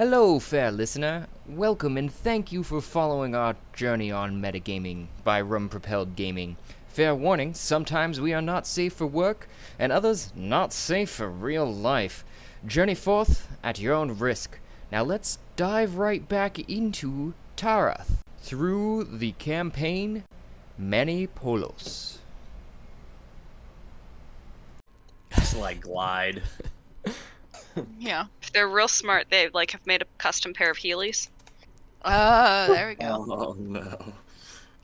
Hello, fair listener. Welcome and thank you for following our journey on metagaming by Rum Propelled Gaming. Fair warning, sometimes we are not safe for work, and others not safe for real life. Journey forth at your own risk. Now let's dive right back into Tarath through the campaign Many Polos. Just like glide. Yeah. If they're real smart, they have made a custom pair of Heelys. There we go. Oh no.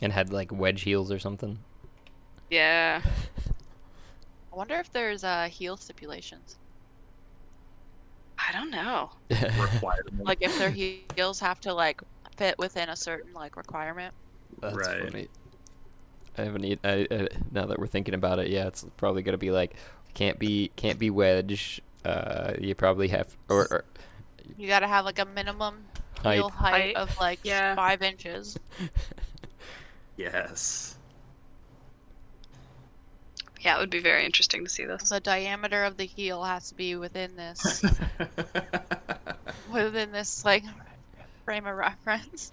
And had wedge heels or something. Yeah. I wonder if there's heel stipulations. I don't know. Requirement. Like if their heels have to fit within a certain requirement. That's Right. funny. I haven't. Now that we're thinking about it, yeah, it's probably gonna be can't be wedge. You probably have or You gotta have a minimum height. heel height of Yeah. 5 inches. Yes. Yeah, it would be very interesting to see this. The diameter of the heel has to be within this frame of reference.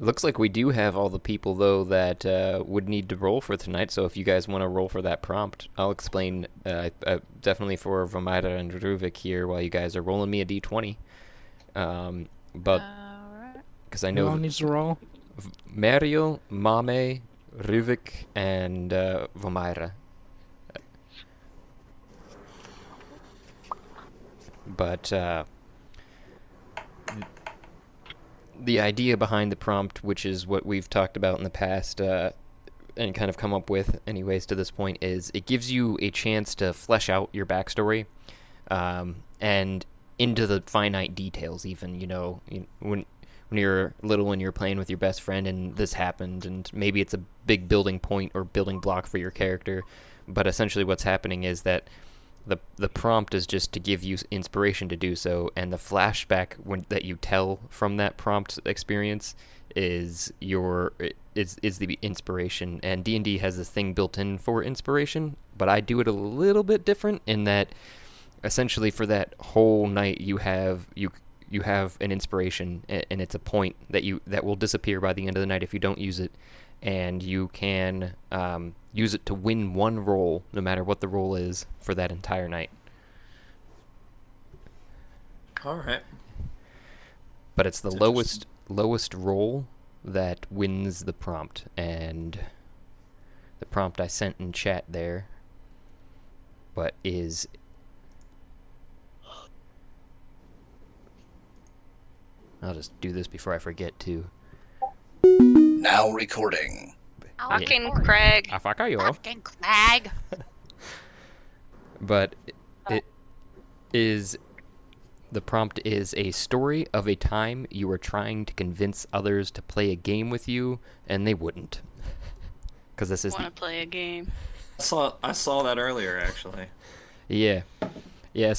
Looks like we do have all the people though that would need to roll for tonight. So if you guys want to roll for that prompt, I'll explain definitely for Vomita and Ruvik here while you guys are rolling me a d20. But Alright. because I Who know all needs to roll? Mariel, Mame, Ruvik, and Vomira. But the idea behind the prompt, which is what we've talked about in the past and kind of come up with anyways to this point, is it gives you a chance to flesh out your backstory and into the finite details even, when you're little and you're playing with your best friend and this happened and maybe it's a big building point or building block for your character, but essentially what's happening is that the prompt is just to give you inspiration to do so, and the flashback that you tell from that prompt experience is the inspiration. And D&D has this thing built in for inspiration, but I do it a little bit different in that essentially for that whole night you have an inspiration, and it's a point that will disappear by the end of the night if you don't use it, and you can use it to win one roll, no matter what the roll is, for that entire night. All right. But it's the lowest roll that wins the prompt, and the prompt I sent in chat there, but is... I'll just do this before I forget to. Now recording. Fucking Craig. Fucking Craig. But it is... The prompt is a story of a time you were trying to convince others to play a game with you, and they wouldn't. Because this is... Want to play a game? I saw that earlier, actually. Yeah. Yeah,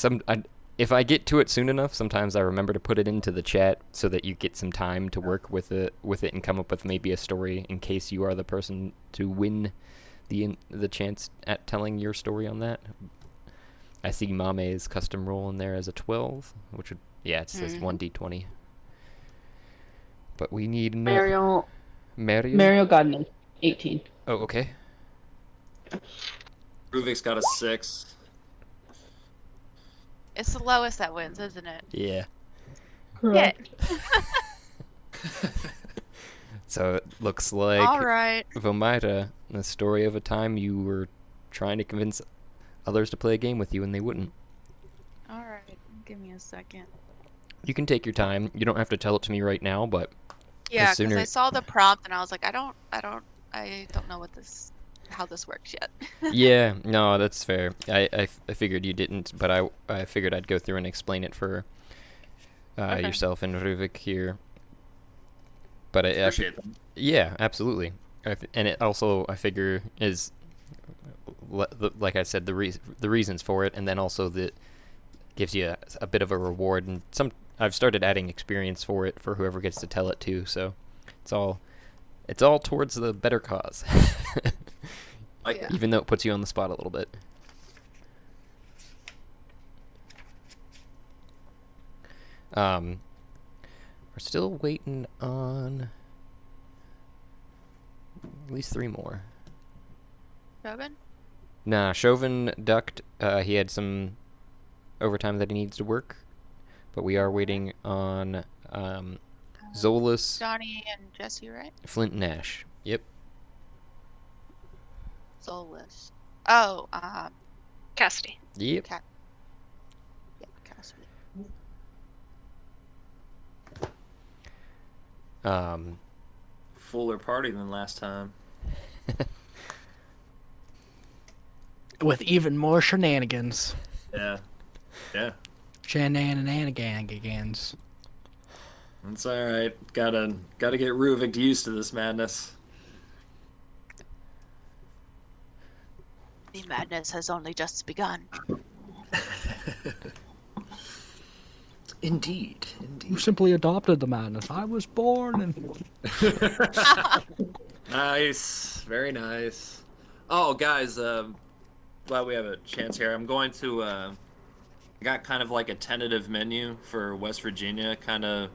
if I get to it soon enough, sometimes I remember to put it into the chat so that you get some time to work with it and come up with maybe a story in case you are the person to win the chance at telling your story on that. I see Mame's custom roll in there as a 12, which would, yeah, it says 1d20. But we need Mariel Mariel? got an 18. Oh, okay. Ruvik's got a 6. It's the lowest that wins, isn't it? Yeah. Correct. So it looks like Alright. Vomita, the story of a time you were trying to convince others to play a game with you and they wouldn't. Alright. Give me a second. You can take your time. You don't have to tell it to me right now, but Yeah, because sooner- I saw the prompt and I was like, I don't know how this works yet. yeah, no, that's fair. I figured you didn't, but I figured I'd go through and explain it for Okay. yourself and Ruvik here. But Appreciate them. yeah, absolutely. And it also, I figure, is like I said, the reasons for it, and then also gives you a bit of a reward. And I've started adding experience for it for whoever gets to tell it to. So it's all towards the better cause. Like Yeah. it. Even though it puts you on the spot a little bit. We're still waiting on at least 3 more. Robin? Nah, Chauvin ducked. He had some overtime that he needs to work, but we are waiting on Zolas, Johnny and Jesse, right? Flint, and Nash. Yep. Soulless. Oh, Cassidy. Yep. yeah, Cassidy. Fuller party than last time. With even more shenanigans. Yeah. Yeah. Shenanigans. That's all right. Gotta get Ruvik used to this madness. The madness has only just begun. Indeed. You simply adopted the madness. I was born and Nice. Very nice. Oh, guys, glad we have a chance here. I'm going to, I got kind of like a tentative menu for West Virginia, kind of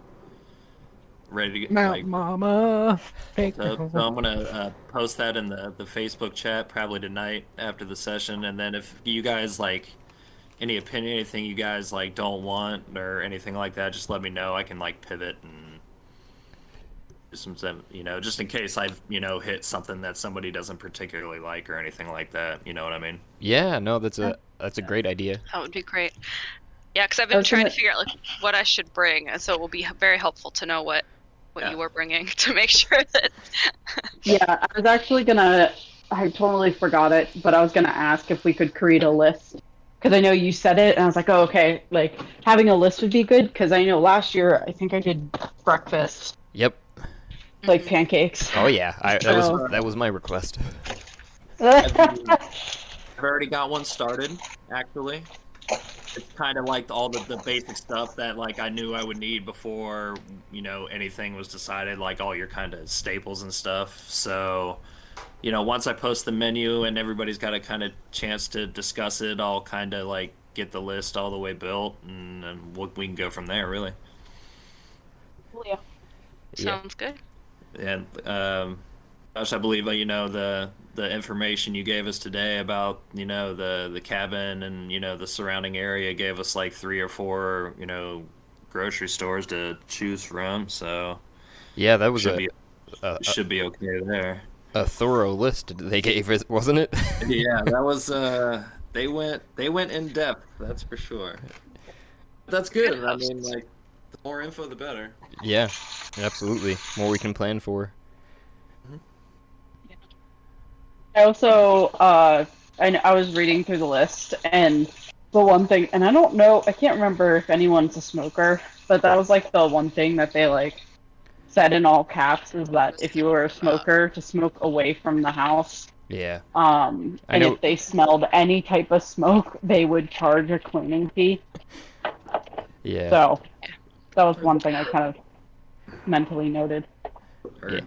ready to get, Mount like, Mama. Take so I'm going to post that in the Facebook chat probably tonight after the session. And then if you guys, like, any opinion, anything you guys, like, don't want or anything like that, just let me know. I can, like, pivot and some, you know, just in case I've, you know, hit something that somebody doesn't particularly like or anything like that. You know what I mean? Yeah, no, that's a great idea. That would be great. Yeah, because I've I been was trying to gonna- figure out like what I should bring, and so it will be very helpful to know what Yeah. you were bringing to make sure that. Yeah, I was actually gonna. I totally forgot it, but I was gonna ask if we could create a list because I know you said it, and I was like, oh, okay. Like having a list would be good because I know last year I think I did breakfast, Yep. like pancakes. Oh yeah, So- that was my request. I've already got one started, actually. It's kind of like all the basic stuff that, like, I knew I would need before, you know, anything was decided, like all your kind of staples and stuff. So, you know, once I post the menu and everybody's got a kind of chance to discuss it, I'll kind of, like, get the list all the way built, and then we can go from there, really. Yeah. Yeah. Sounds good. And Josh, I believe you know the information you gave us today about, you know, the cabin and, you know, the surrounding area gave us like 3 or 4, you know, grocery stores to choose from. So Yeah, that was should be okay there. a thorough list they gave us, wasn't it? Yeah, that was they went in depth. That's for sure. That's good. I mean, like, the more info, the better. Yeah, absolutely. More we can plan for. I also, I was reading through the list, and the one thing, and I don't know, I can't remember if anyone's a smoker, but that was like the one thing that they like said in all caps is that if you were a smoker, to smoke away from the house. Yeah. I know- if they smelled any type of smoke, they would charge a cleaning fee. Yeah. So that was one thing I kind of mentally noted. Or-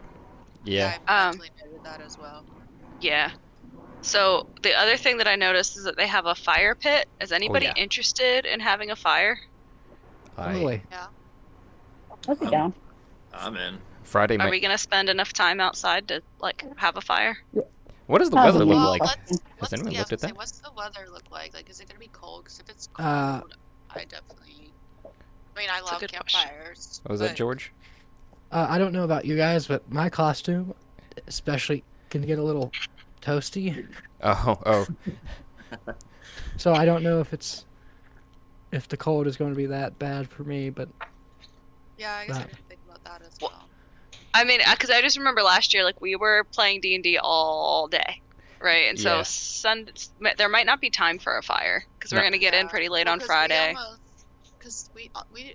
Yeah. I mentally noted that as well. Yeah. So the other thing that I noticed is that they have a fire pit. Is anybody yeah. interested in having a fire? Really? I'd be down. I'm in. Friday Are might. we gonna spend enough time outside to like have a fire? What does the Probably weather look not. like? What's, anyone yeah, looked at say, that? what's the weather look like? Like, is it gonna be cold? Because if it's cold, I definitely. I mean, I That's a love good question. campfires. What was that, but- George? I don't know about you guys, but my costume, especially, can get a little toasty. Oh. So I don't know if the cold is going to be that bad for me, but Yeah, I guess I Right. didn't think about that as Well, well. I mean, because I just remember last year, like we were playing D&D all day, right? And so Yeah. there might not be time for a fire because we're No. gonna get in pretty late on Friday. Because we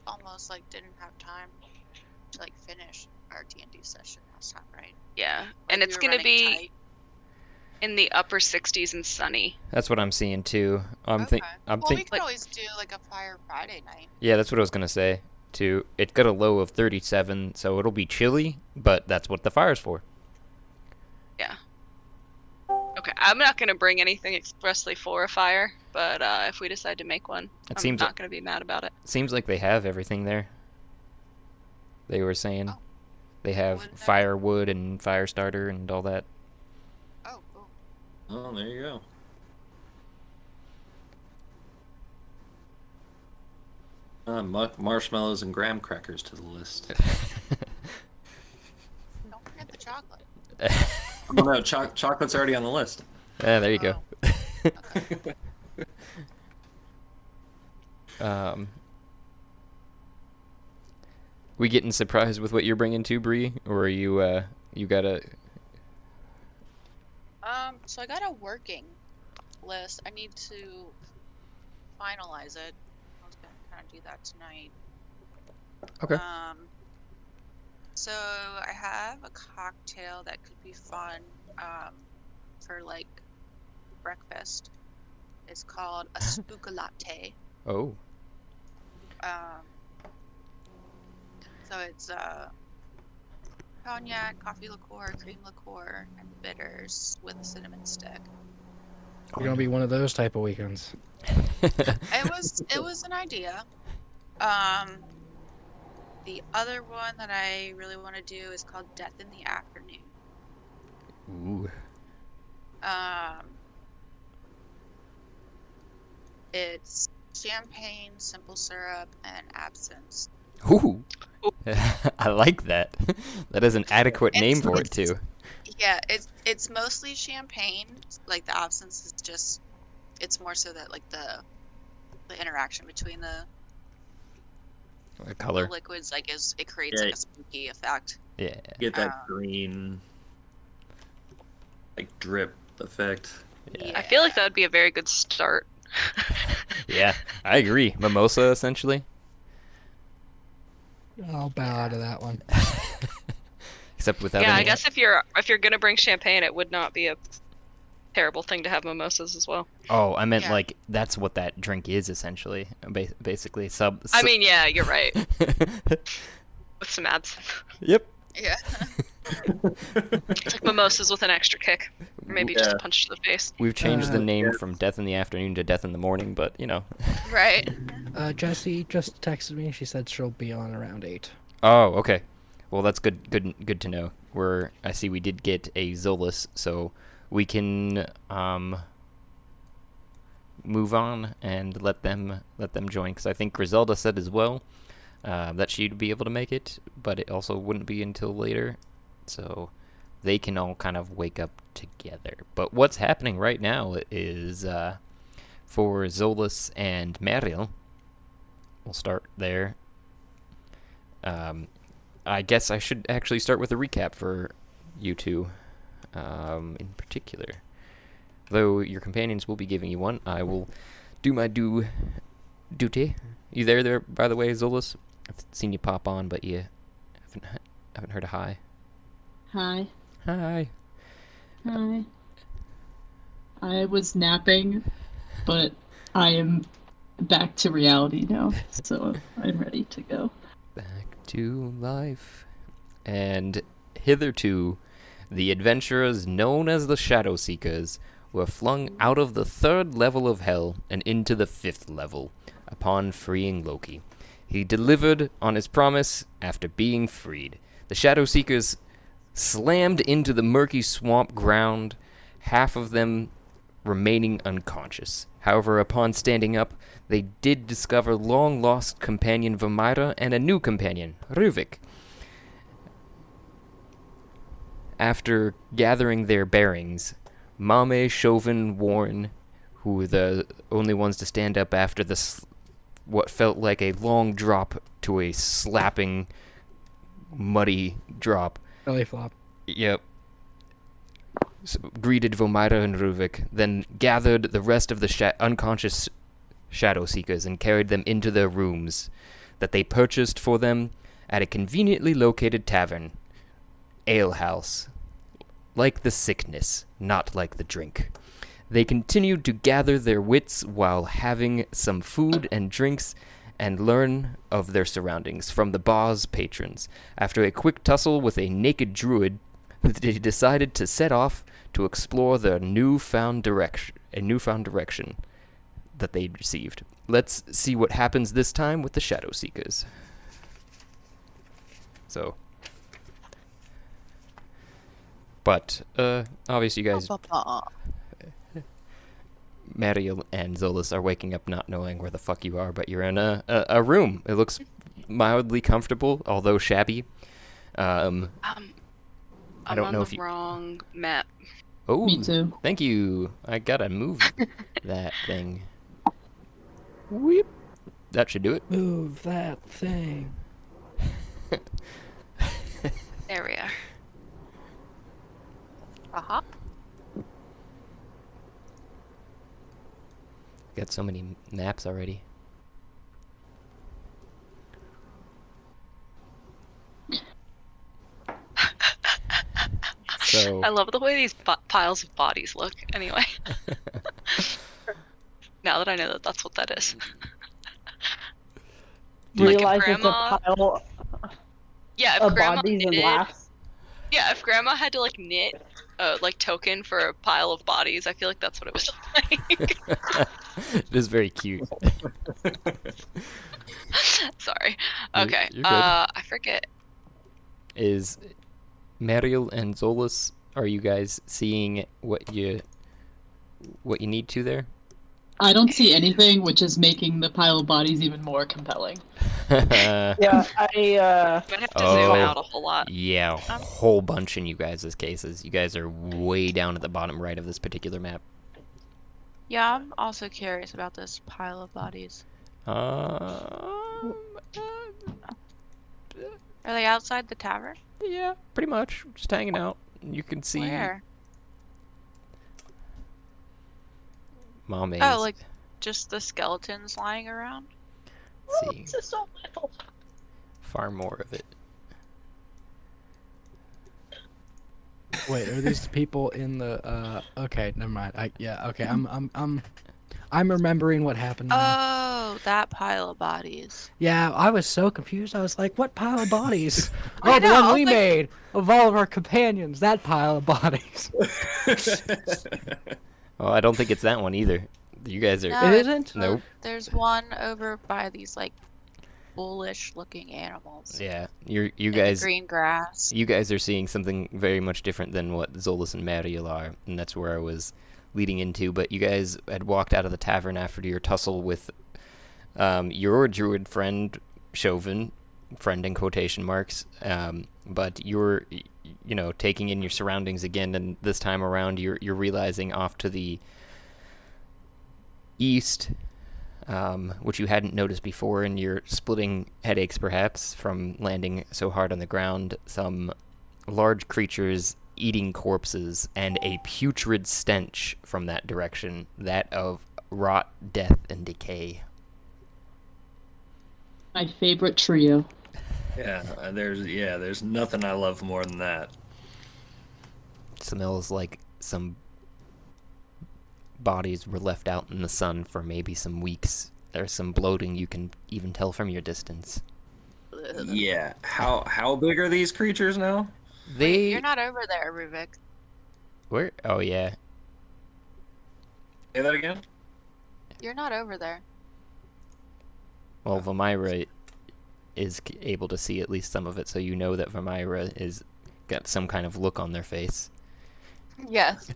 almost like didn't have time to like finish our D&D session last time, right? Yeah, Like, and we it's were gonna running be tight. in the upper 60s and sunny. That's what I'm seeing too. I'm Okay. I'm Well, we think. could always do like a fire Friday night. Yeah, that's what I was gonna say too. It got a low of 37, so it'll be chilly, but that's what the fire's for. Okay. I'm not gonna bring anything expressly for a fire, but if we decide to make one, It I'm seems not gonna be mad about it. seems like they have everything there. They were saying Oh. they have Wouldn't that- firewood and fire starter and all that. Oh, cool. Oh, there you go. Marshmallows and graham crackers to the list. Don't forget the chocolate. Oh no, chocolate's already on the list. Yeah, there you go. Okay. We getting surprised with what you're bringing too, Bree, or are you you gotta? So I got a working list. I need to finalize it. I was gonna kind of do that tonight. Okay. So I have a cocktail that could be fun, for like breakfast. It's called a spooka latte. Oh. So it's cognac, coffee liqueur, cream liqueur, and bitters with a cinnamon stick. You're gonna be one of those type of weekends. It was an idea. The other one that I really want to do is called Death in the Afternoon. Ooh. It's champagne, simple syrup, and absinthe. Ooh. I like that. That is an adequate name for it It's- too. Yeah, it's mostly champagne. Like the absinthe is just, it's more so that like the interaction between the Color. liquids it creates Yeah. like a spooky effect. Yeah. Get that green, like drip effect. I feel like that would be a very good start. Yeah, I agree. Mimosa, essentially. I'll bow out of that one. Except without Yeah, any... I guess if you're gonna bring champagne, it would not be a terrible thing to have mimosas as well. Oh, I meant Yeah. like that's what that drink is essentially. Basically, I mean, yeah, you're right. With some absinthe. Yep. Yeah. It's like mimosas with an extra kick. Or maybe just Yeah. a punch to the face. We've changed the name yeah. from Death in the Afternoon to Death in the Morning, but you know. Right. Jessie just texted me. She said she'll be on around 8. Oh, okay. Well, that's good to know. I see we did get a Zolas, so we can move on and let them join, because I think Griselda said as well that she'd be able to make it, but it also wouldn't be until later, so they can all kind of wake up together. But what's happening right now is for Zolas and Mariel, we'll start there. I guess I should actually start with a recap for you two, in particular. Though your companions will be giving you one, I will do my duty. You there, by the way, Zolas? I've seen you pop on, but you haven't heard a hi. Hi. Hi. Hi. I was napping, but I am back to reality now, so I'm ready to go. Back to life. And hitherto, the adventurers known as the Shadow Seekers were flung out of the 3rd level of Hell and into the 5th level upon freeing Loki. He delivered on his promise after being freed. The Shadow Seekers slammed into the murky swamp ground, half of them remaining unconscious. However, upon standing up, they did discover long-lost companion Vamira and a new companion, Ruvik. After gathering their bearings, Mame, Chauvin, Warren, who were the only ones to stand up after what felt like a long drop to a slapping, muddy drop. Belly flop. Yep. Greeted Vomira and Ruvik, then gathered the rest of the unconscious Shadow Seekers and carried them into their rooms that they purchased for them at a conveniently located tavern, alehouse. Like the sickness, not like the drink. They continued to gather their wits while having some food and drinks and learn of their surroundings from the bar's patrons. After a quick tussle with a naked druid, they decided to set off to explore their newfound direction that they'd received. Let's see what happens this time with the Shadow Seekers. So, but obviously, you guys, Mariel and Zolas are waking up not knowing where the fuck you are, but you're in a room. It looks mildly comfortable, although shabby. I'm don't on know the if you- wrong map. Oh, Me too. thank you. I gotta move that thing. Weep. That should do it. Move that thing. There we are. Uh-huh. Got so many maps already. So I love the way these piles of bodies look. Anyway, now that I know that that's what that is. Like if Realize it's grandma- a pile Yeah, if of grandma bodies and knitted, laughs. yeah, if grandma had to like knit a like token for a pile of bodies, I feel like that's what it was like. it is very cute. Sorry. You're- Okay. you're good. I forget. Is Mariel and Zolas, are you guys seeing what you need to there? I don't see anything, which is making the pile of bodies even more compelling. Yeah, I Might have to zoom Oh. out a whole lot. Yeah, a whole bunch in you guys' cases. You guys are way down at the bottom right of this particular map. Yeah, I'm also curious about this pile of bodies. Um, Are they outside the tavern? yeah, pretty much. Just hanging out. You can see Where? Mom Oh, like just the skeletons lying around? see this is so little. far more of it. Wait, are these people in the? Okay, never mind. Okay. I'm remembering what happened. Now. Oh, that pile of bodies. Yeah, I was so confused. I was like, "What pile of bodies?" I Oh, the know, one we like- made of all of our companions. That pile of bodies. Oh, I don't think it's that one either. You guys are. No, It isn't. Nope. There's one over by these like bullish looking animals. Yeah, you in the guys. green grass. You guys are seeing something very much different than what Zolas and Mariel are, and that's where I was leading into. But you guys had walked out of the tavern after your tussle with your druid friend, Chauvin, friend in quotation marks. But you're, taking in your surroundings again, and this time around you're realizing off to the east, which you hadn't noticed before, and you're splitting headaches perhaps from landing so hard on the ground, some large creatures eating corpses and a putrid stench from that direction, that of rot, death, and decay. My favorite trio. There's nothing I love more than that. Smells like some bodies were left out in the sun for maybe some weeks. There's some bloating you can even tell from your distance. Yeah. How big are these creatures now? They You're not over there, Ruvik. where? Oh yeah. Say that again. You're not over there. Well, Vamira is able to see at least some of it, so you know that Vamira is got some kind of look on their face. Yes.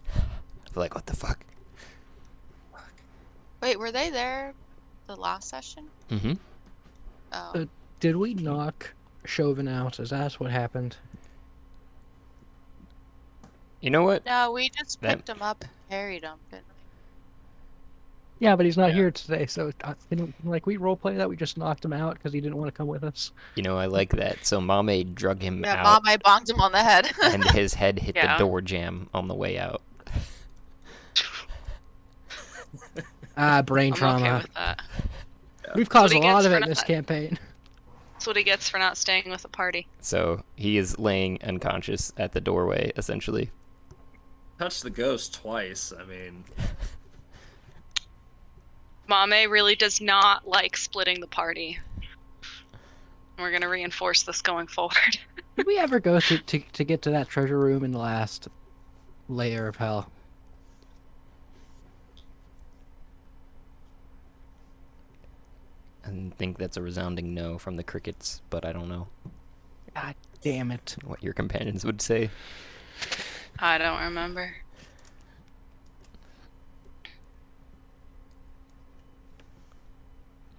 Like, what the fuck? Wait, were they there the last session? Mm-hmm. Oh. Did we knock Chauvin out? Is that what happened? You know what? No, we just That- picked him up and carried him, didn't we? Yeah, but he's not here today, so we roleplay that we just knocked him out because he didn't want to come with us. You know, I like that. So Mame drug him Yeah, out, Mom, I bonked him on the head. and his head hit Yeah. the door jamb on the way out. Brain I'm trauma. okay with that. We've caused a What he lot gets of for it in this not- campaign. That's what he gets for not staying with the party. So he is laying unconscious at the doorway, essentially. Touched the ghost twice. I mean, Mame really does not like splitting the party. We're gonna reinforce this going forward. Did we ever go to get to that treasure room in the last layer of hell? I think that's a resounding no from the crickets, but I don't know God damn it. what your companions would say. I don't remember.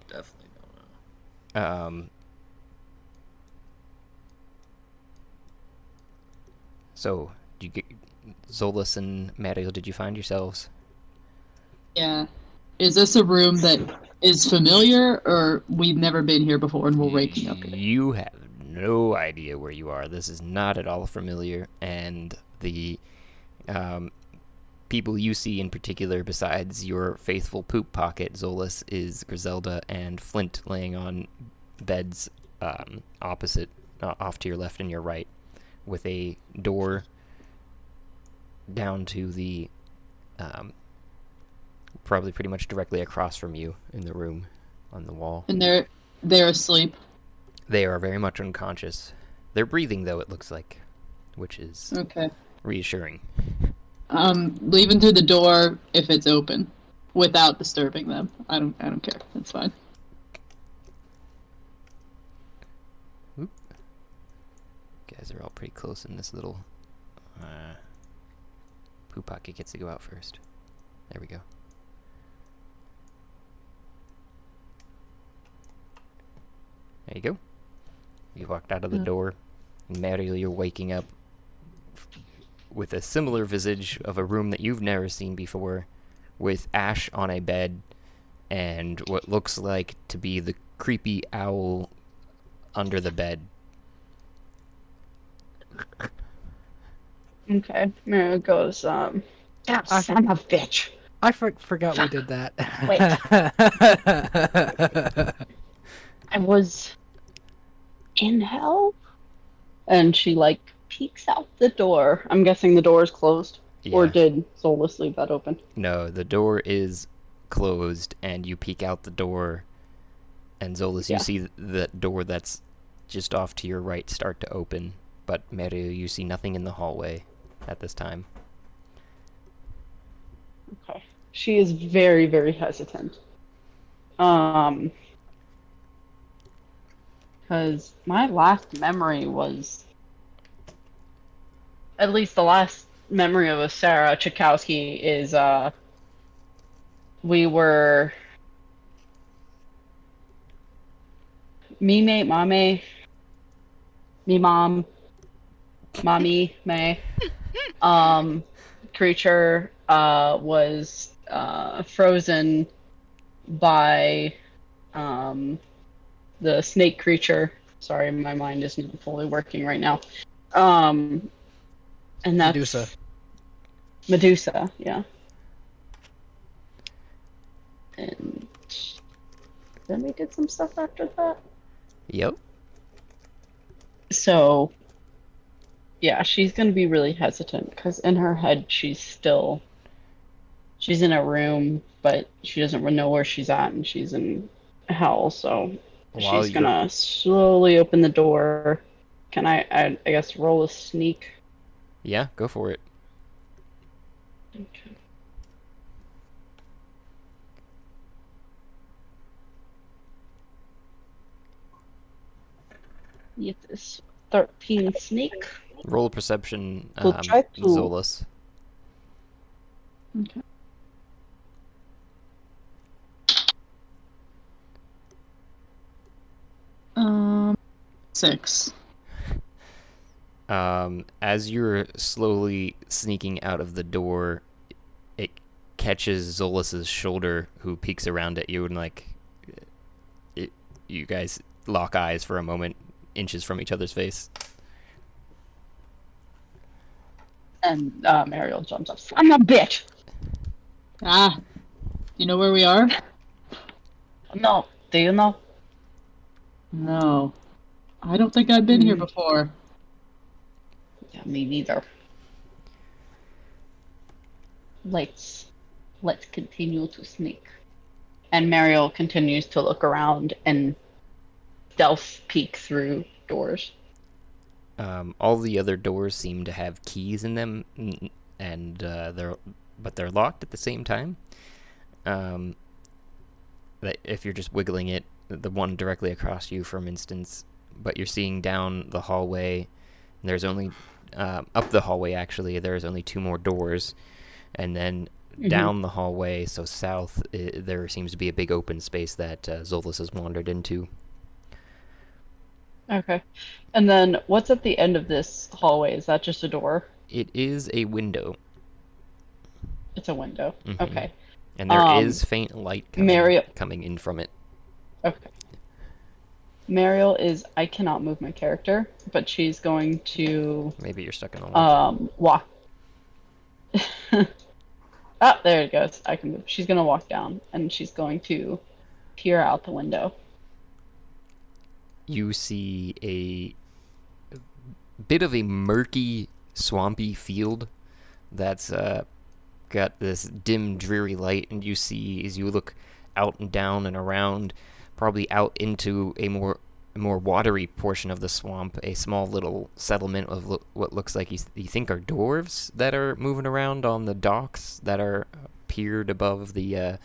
Definitely don't know. So, did you get Zolas and Mario? Did you find yourselves? Yeah. Is this a room that is familiar, or we've never been here before and we're waking up here? You have no idea where you are. This is not at all familiar, and the people you see in particular, besides your faithful poop pocket, Zolas, is Griselda and Flint laying on beds opposite, off to your left and your right, with a door down to the probably pretty much directly across from you in the room on the wall. And they're asleep. They are very much unconscious. They're breathing, though, it looks like, which is Okay. reassuring. Leaving through the door if it's open, without disturbing them. I don't care. That's fine. Guys are all pretty close in this little poop pocket gets to go out first. There we go. There you go. You walked out of the door, and Mario, you're waking up with a similar visage of a room that you've never seen before, with Ash on a bed, and what looks like to be the creepy owl under the bed. Okay. Mary goes, God, son of a bitch. I forgot we did that. I was in hell? And she, like, peeks out the door. I'm guessing the door is closed. Or Yeah. did Zolas leave that open? No, the door is closed, and you peek out the door, and Zolas, Yeah. you see the door that's just off to your right start to open, but Mario, you see nothing in the hallway at this time. Okay. She is very, very hesitant. Because my last memory was, at least the last memory of a Sarah Chakowski is, we were me mom, mommy, may, creature, was, frozen by, the snake creature. Sorry, my mind isn't fully working right now. And that's Medusa, yeah. And then we did some stuff after that. Yep. So, yeah, she's gonna be really hesitant because in her head she's in a room, but she doesn't know where she's at, and she's in hell. So While she's gonna slowly open the door. Can I guess roll a sneak? Yeah, go for it. Okay. Get this 13 sneak. Roll a perception, We'll try to- Zolas. Okay. Um, 6. As you're slowly sneaking out of the door, it catches Zolas's shoulder, who peeks around at you, and you guys lock eyes for a moment, inches from each other's face. And Mariel jumps up. I'm a bitch. Ah, you know where we are? No, do you know? No. I don't think I've been here before. Yeah, me neither. Let's continue to sneak. And Mariel continues to look around and stealth peek through doors. All the other doors seem to have keys in them, and they're locked at the same time. That if you're just wiggling it, the one directly across you, for instance, but you're seeing down the hallway, there's only up the hallway actually. There's only 2 more doors, and then down the hallway, so south, there seems to be a big open space that Zolas has wandered into. Okay. And then what's at the end of this hallway? Is that just a door? It is a window. It's a window. Mhm. Okay. And there is faint light coming in from it. Okay. Mariel is, I cannot move my character, but she's going to Maybe you're stuck in a line. walk. Ah, there it goes. I can move. She's gonna walk down and she's going to peer out the window. You see a bit of a murky, swampy field that's got this dim, dreary light, and you see, as you look out and down and around, probably out into a more watery portion of the swamp, a small little settlement of what looks like you think are dwarves that are moving around on the docks that are piered above the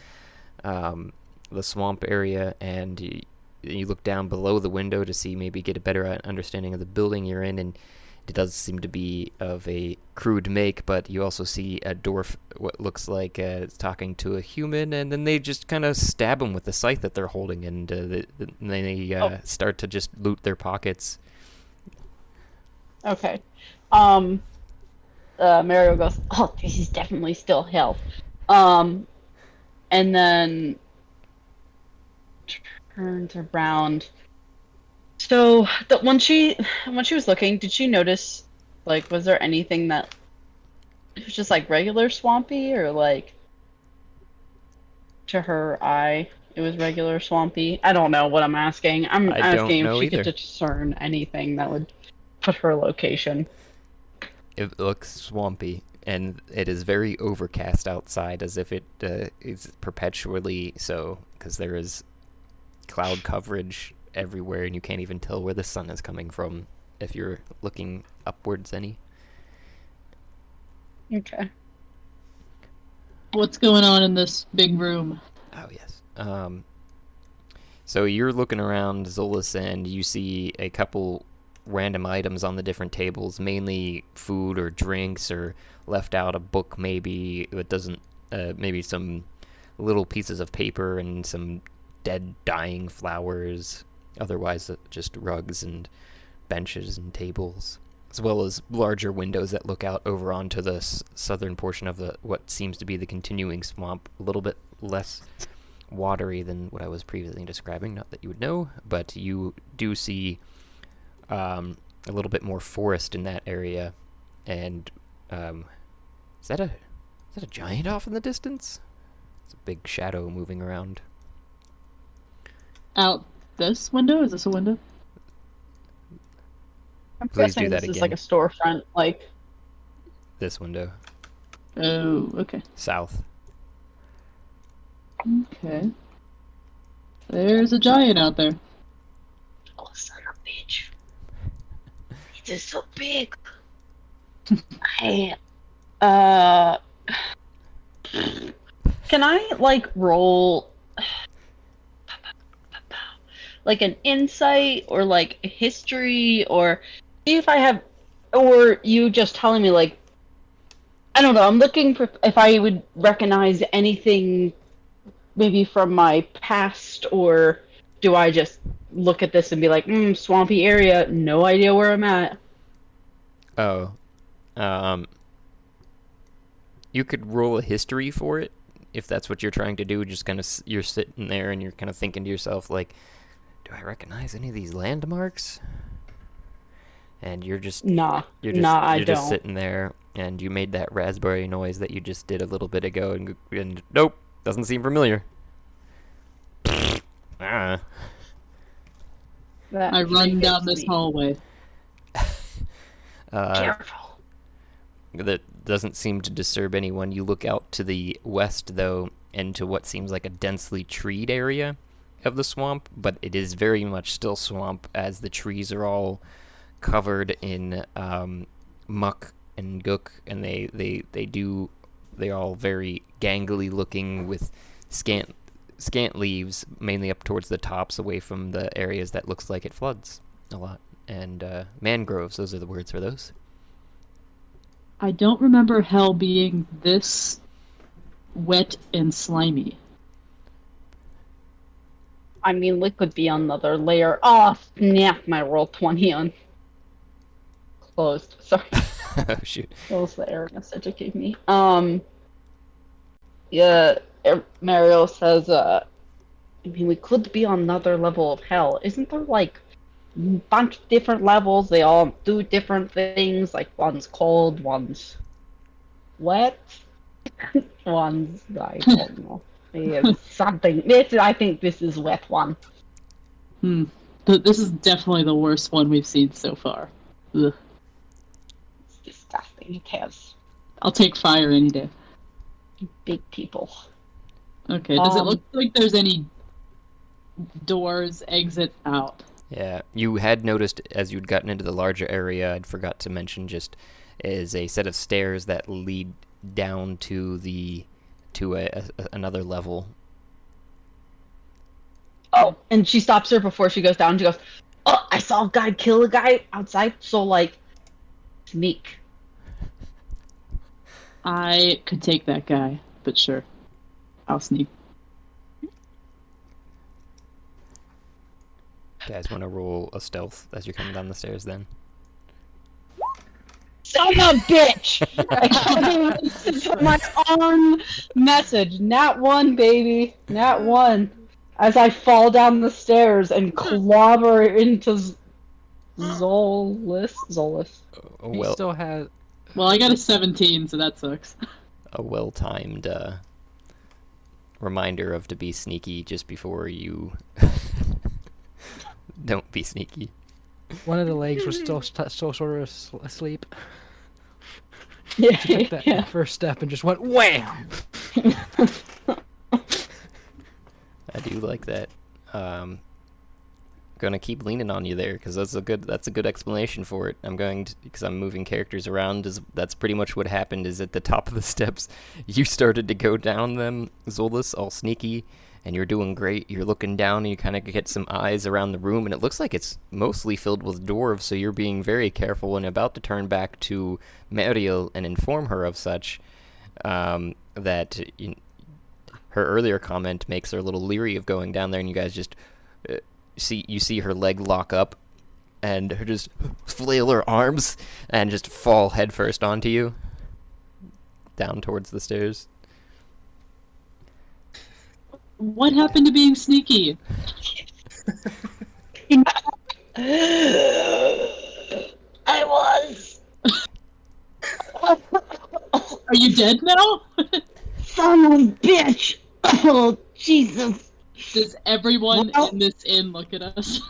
swamp area, and you look down below the window to see, maybe get a better understanding of the building you're in, and it does seem to be of a crude make, but you also see a dwarf, what looks like it's talking to a human, and then they just kind of stab him with the scythe that they're holding, and they start to just loot their pockets. Okay. Mario goes, oh, this is definitely still hell. And then turns around. So when she was looking, did she notice, like, was there anything that it was just like regular swampy, or like to her eye it was regular swampy? I don't know what I'm asking. I'm asking if she could discern anything that would put her location. It looks swampy, and it is very overcast outside, as if it is perpetually so, because there is cloud coverage everywhere, and you can't even tell where the sun is coming from if you're looking upwards any. Okay. What's going on in this big room? Oh, yes. So you're looking around, Zolas, and you see a couple random items on the different tables, mainly food or drinks, or left out a book maybe. It doesn't, maybe some little pieces of paper and some dead, dying flowers. Otherwise, just rugs and benches and tables, as well as larger windows that look out over onto the southern portion of what seems to be the continuing swamp, a little bit less watery than what I was previously describing. Not that you would know, but you do see a little bit more forest in that area. And is that a giant off in the distance? It's a big shadow moving around. Out this window? Is this a window? I'm Please guessing do that this is again. like a storefront, like. This window. Oh, okay. South. Okay. There's a giant out there. Oh, son of a bitch. It is so big. Can I, like, roll like an insight or like a history, or see if I have, or you just telling me, like, I don't know, I'm looking for if I would recognize anything maybe from my past, or do I just look at this and be like, swampy area, no idea where I'm at? Oh. You could roll a history for it, if that's what you're trying to do. Just kind of, you're sitting there and you're kind of thinking to yourself, like, do I recognize any of these landmarks? And you're just I just sitting there, and you made that raspberry noise that you just did a little bit ago, and nope, doesn't seem familiar. I run down this hallway. Careful. That doesn't seem to disturb anyone. You look out to the west, though, into what seems like a densely treed area, of the swamp, but it is very much still swamp as the trees are all covered in muck and gook, and they're all very gangly looking with scant leaves, mainly up towards the tops, away from the areas that looks like it floods a lot. And mangroves, those are the words for those. I don't remember hell being this wet and slimy. I mean, we could be another layer. Oh, snap, my roll 20 on. Closed. Sorry. Oh, shoot. What was the error message it gave me? Yeah, Mario says, I mean, we could be on another level of hell. Isn't there, like, a bunch of different levels? They all do different things. Like, one's cold, one's wet, one's, I don't know. It's something. I think this is wet one. This is definitely the worst one we've seen so far. Ugh. It's disgusting. It has I'll take fire any day. big people. Okay, does it look like there's any doors, exit out? Yeah, you had noticed as you'd gotten into the larger area, I'd forgot to mention, just is a set of stairs that lead down to another level. Oh, and she stops her before she goes down. She goes, "Oh, I saw a guy kill a guy outside. So like, sneak." I could take that guy, but sure. I'll sneak. Guys want to roll a stealth as you're coming down the stairs then? Son of a bitch! I can't even listen to my own message. Nat 1, baby. Nat 1. As I fall down the stairs and clobber into Zolas. A He still has. Well, I got a 17, so that sucks. a well-timed reminder of to be sneaky just before you don't be sneaky. One of the legs was still sort of asleep. Yeah, She took that first step and just went wham. I do like that. Gonna keep leaning on you there because that's a good explanation for it. I'm going to, because I'm moving characters around. That's pretty much what happened. Is at the top of the steps, you started to go down them, Zolas, all sneaky, and you're doing great. You're looking down and you kind of get some eyes around the room, and it looks like it's mostly filled with dwarves. So you're being very careful and about to turn back to Meriel and inform her of such. That her earlier comment makes her a little leery of going down there, and you guys just. You see her leg lock up and her just flail her arms and just fall headfirst onto you down towards the stairs. What happened to being sneaky? I was. Are you dead now? Son of a bitch! Oh, Jesus. Does everyone in this inn look at us?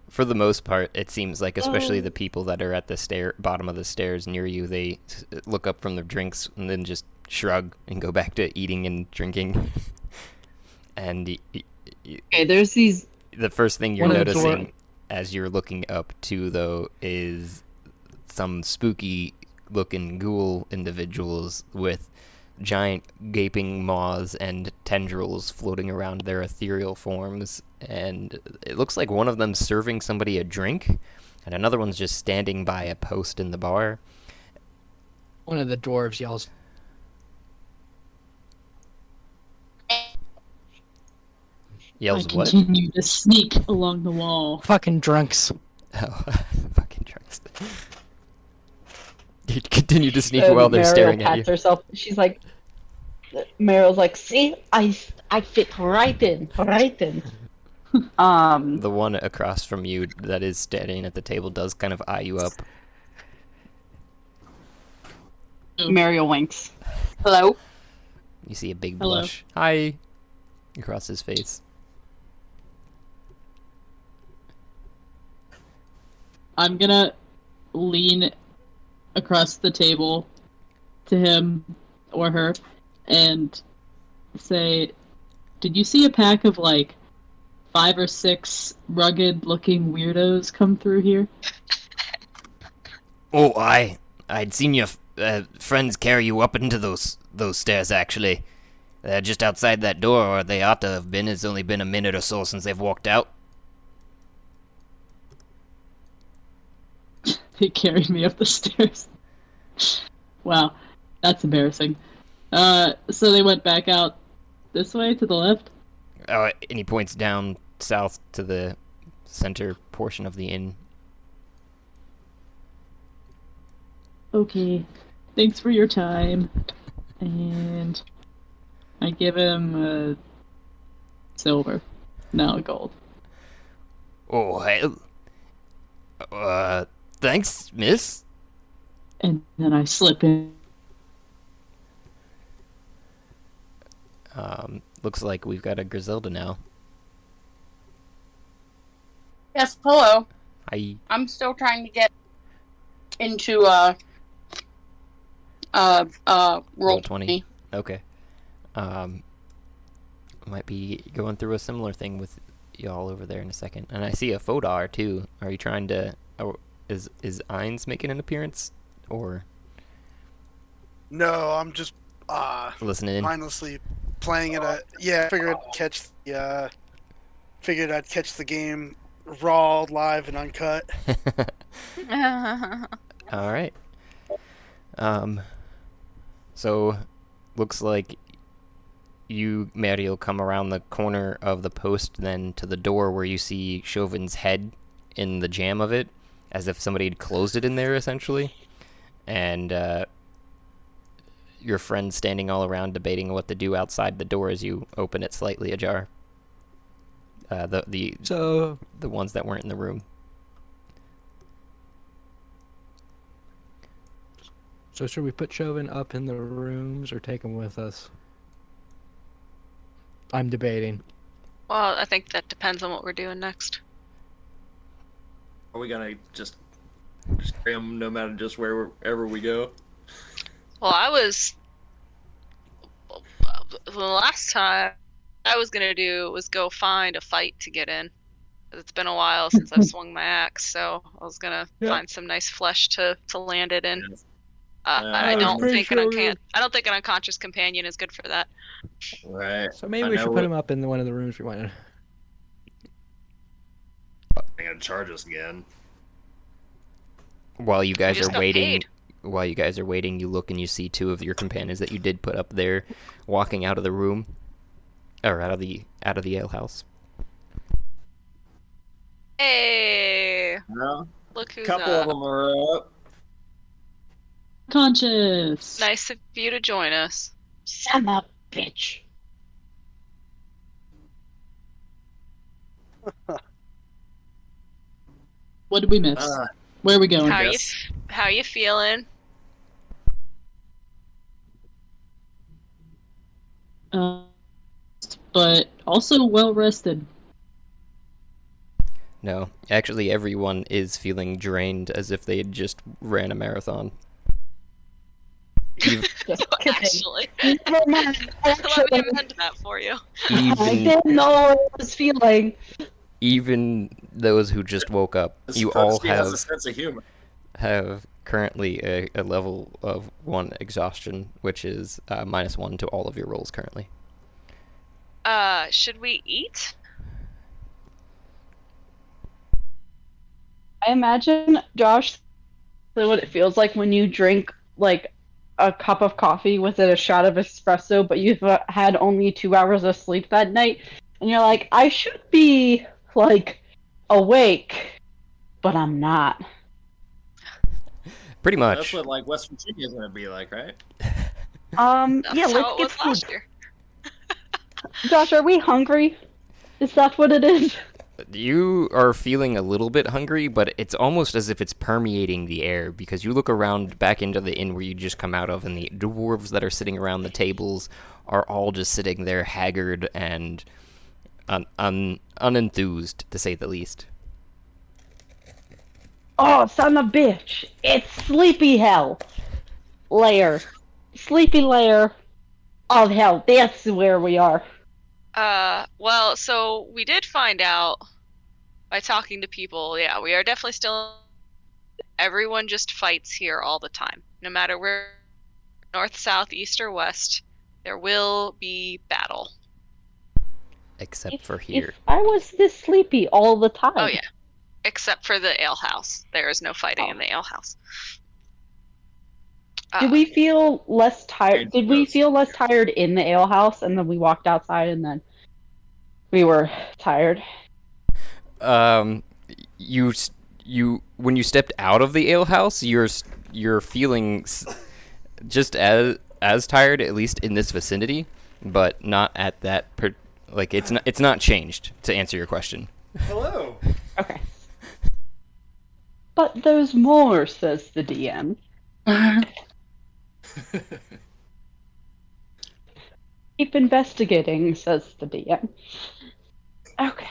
For the most part, it seems like, especially the people that are at the bottom of the stairs near you, they look up from their drinks and then just shrug and go back to eating and drinking. And Okay, there's these. the first thing you're One of the noticing as you're looking up too, though, is some spooky looking ghoul individuals with giant gaping maws and tendrils floating around their ethereal forms, and it looks like one of them's serving somebody a drink and another one's just standing by a post in the bar. One of the dwarves yells, I what? continue to sneak along the wall. "Fucking drunks." Oh, fucking drunks. You continue to sneak while they're Mariel staring at you. pats herself. She's like, Mariel's like, "See, I fit right in. The one across from you that is standing at the table does kind of eye you up. Mariel winks. Hello. You see a big Hello. blush. Hi. Across his face. I'm gonna lean across the table to him or her and say, did you see a pack of like 5 or 6 rugged-looking weirdos come through here? Oh, I'd seen your friends carry you up into those stairs, actually. They're just outside that door, or they ought to have been. It's only been a minute or so since they've walked out. They carried me up the stairs. Wow, that's embarrassing. So they went back out this way to the left? And he points down south to the center portion of the inn. Okay, thanks for your time. And I give him a silver, no, gold. Oh, hell. Thanks, miss. And then I slip in. Looks like we've got a Griselda now. Yes, hello. Hi. I'm still trying to get into roll 20. Okay. Might be going through a similar thing with y'all over there in a second. And I see a Fodar too. Are you trying to... Oh, is Ainz making an appearance? Or... No, I'm just listening in? mindlessly playing it. Figured I'd catch the game raw, live, and uncut. All right. So looks like you, Mario, come around the corner of the post, then to the door where you see Chauvin's head in the jam of it, as if somebody had closed it in there, essentially. And your friends standing all around debating what to do outside the door as you open it slightly ajar. The ones that weren't in the room. So should we put Chauvin up in the rooms or take him with us? I'm debating. Well, I think that depends on what we're doing next. Are we gonna just carry him no matter just wherever we go? Well, the last time I was gonna do was go find a fight to get in. It's been a while since I've swung my axe, so I was gonna find some nice flesh to land it in. I don't think an unconscious companion is good for that. Right. So maybe we should put him up in one of the rooms we went in. They're gonna charge us again. While you guys just are got waiting, paid. you look and you see two of your companions that you did put up there, walking out of the room, or out of the alehouse. Hey, No. look who's Couple up. of them are up. Conscious. Nice of you to join us. Son of a bitch. What did we miss? Where are we going? How you feeling? But also well rested. No, actually everyone is feeling drained as if they had just ran a marathon. Actually, Never mind. let me amend that for you. I didn't know what I was feeling. Even those who just woke up, you all has a sense of humor. have currently a level of 1 exhaustion, which is -1 to all of your rolls currently. Should we eat? I imagine, Josh, what it feels like when you drink like a cup of coffee with a shot of espresso, but you've had only 2 hours of sleep that night, and you're like, I should be like awake, but I'm not. Pretty much. That's what like West Virginia is gonna be like, right? That's Yeah, how let's it get was food. last year. Josh, are we hungry? Is that what it is? You are feeling a little bit hungry, but it's almost as if it's permeating the air, because you look around back into the inn where you just come out of, and the dwarves that are sitting around the tables are all just sitting there haggard and unenthused, to say the least. Oh, son of a bitch! It's Sleepy Hell Lair. Sleepy Lair of Hell. That's where we are. Well, so we did find out by talking to people. Yeah, we are definitely still. Everyone just fights here all the time, no matter where, north, south, east, or west. There will be battle. Except for here. If I was this sleepy all the time. Oh yeah, except for the alehouse. There is no fighting in the alehouse. Did we feel less tired? Did we feel less tired in the alehouse, and then we walked outside, and then we were tired? You when you stepped out of the alehouse, you're feeling just as tired, at least in this vicinity, but not at that like it's not changed, to answer your question. Hello. Okay. But there's more, says the DM. Keep investigating, says the DM. Okay.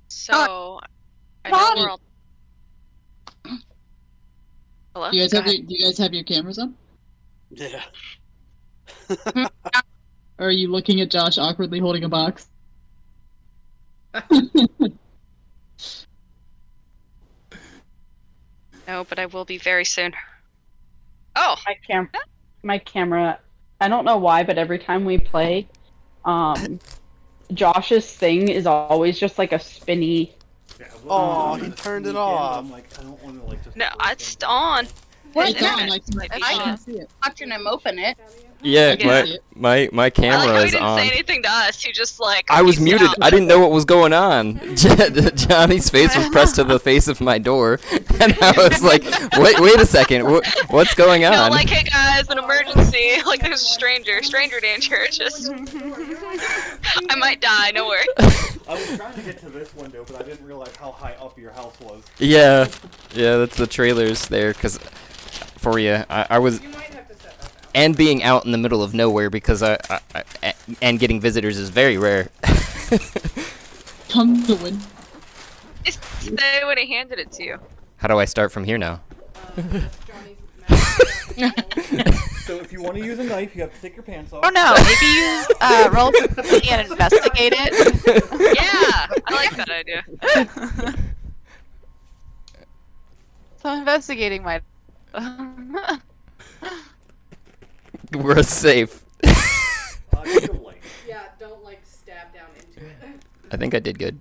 So I know we're all. Hello. Do you guys have your cameras up? Yeah. Or are you looking at Josh awkwardly holding a box? No, but I will be very soon. Oh, my camera. I don't know why, but every time we play, Josh's thing is always just like a spinny. Oh, he turned it off. no, it's on. It's on, internet. I can see it. Watching him open it. Yeah, Yeah. my camera I like how he is didn't on. say anything to us. He just like. I was peaced muted. out. I didn't know what was going on. Johnny's face was pressed to the face of my door, and I was like, "Wait a second. What's going on?" No, like, hey guys, an emergency. Like, there's a stranger danger. Just. I might die. No worries. I was trying to get to this window, but I didn't realize how high up your house was. Yeah, that's the trailers there, cause for you, I was. And being out in the middle of nowhere because and getting visitors is very rare. Come to win. Just say when he handed it to you. How do I start from here now? So if you want to use a knife, you have to take your pants off. Oh no, maybe you roll quickly and investigate it. Yeah, I like that idea. So investigating might. We're safe. Yeah, don't like stab down into it. I think I did good.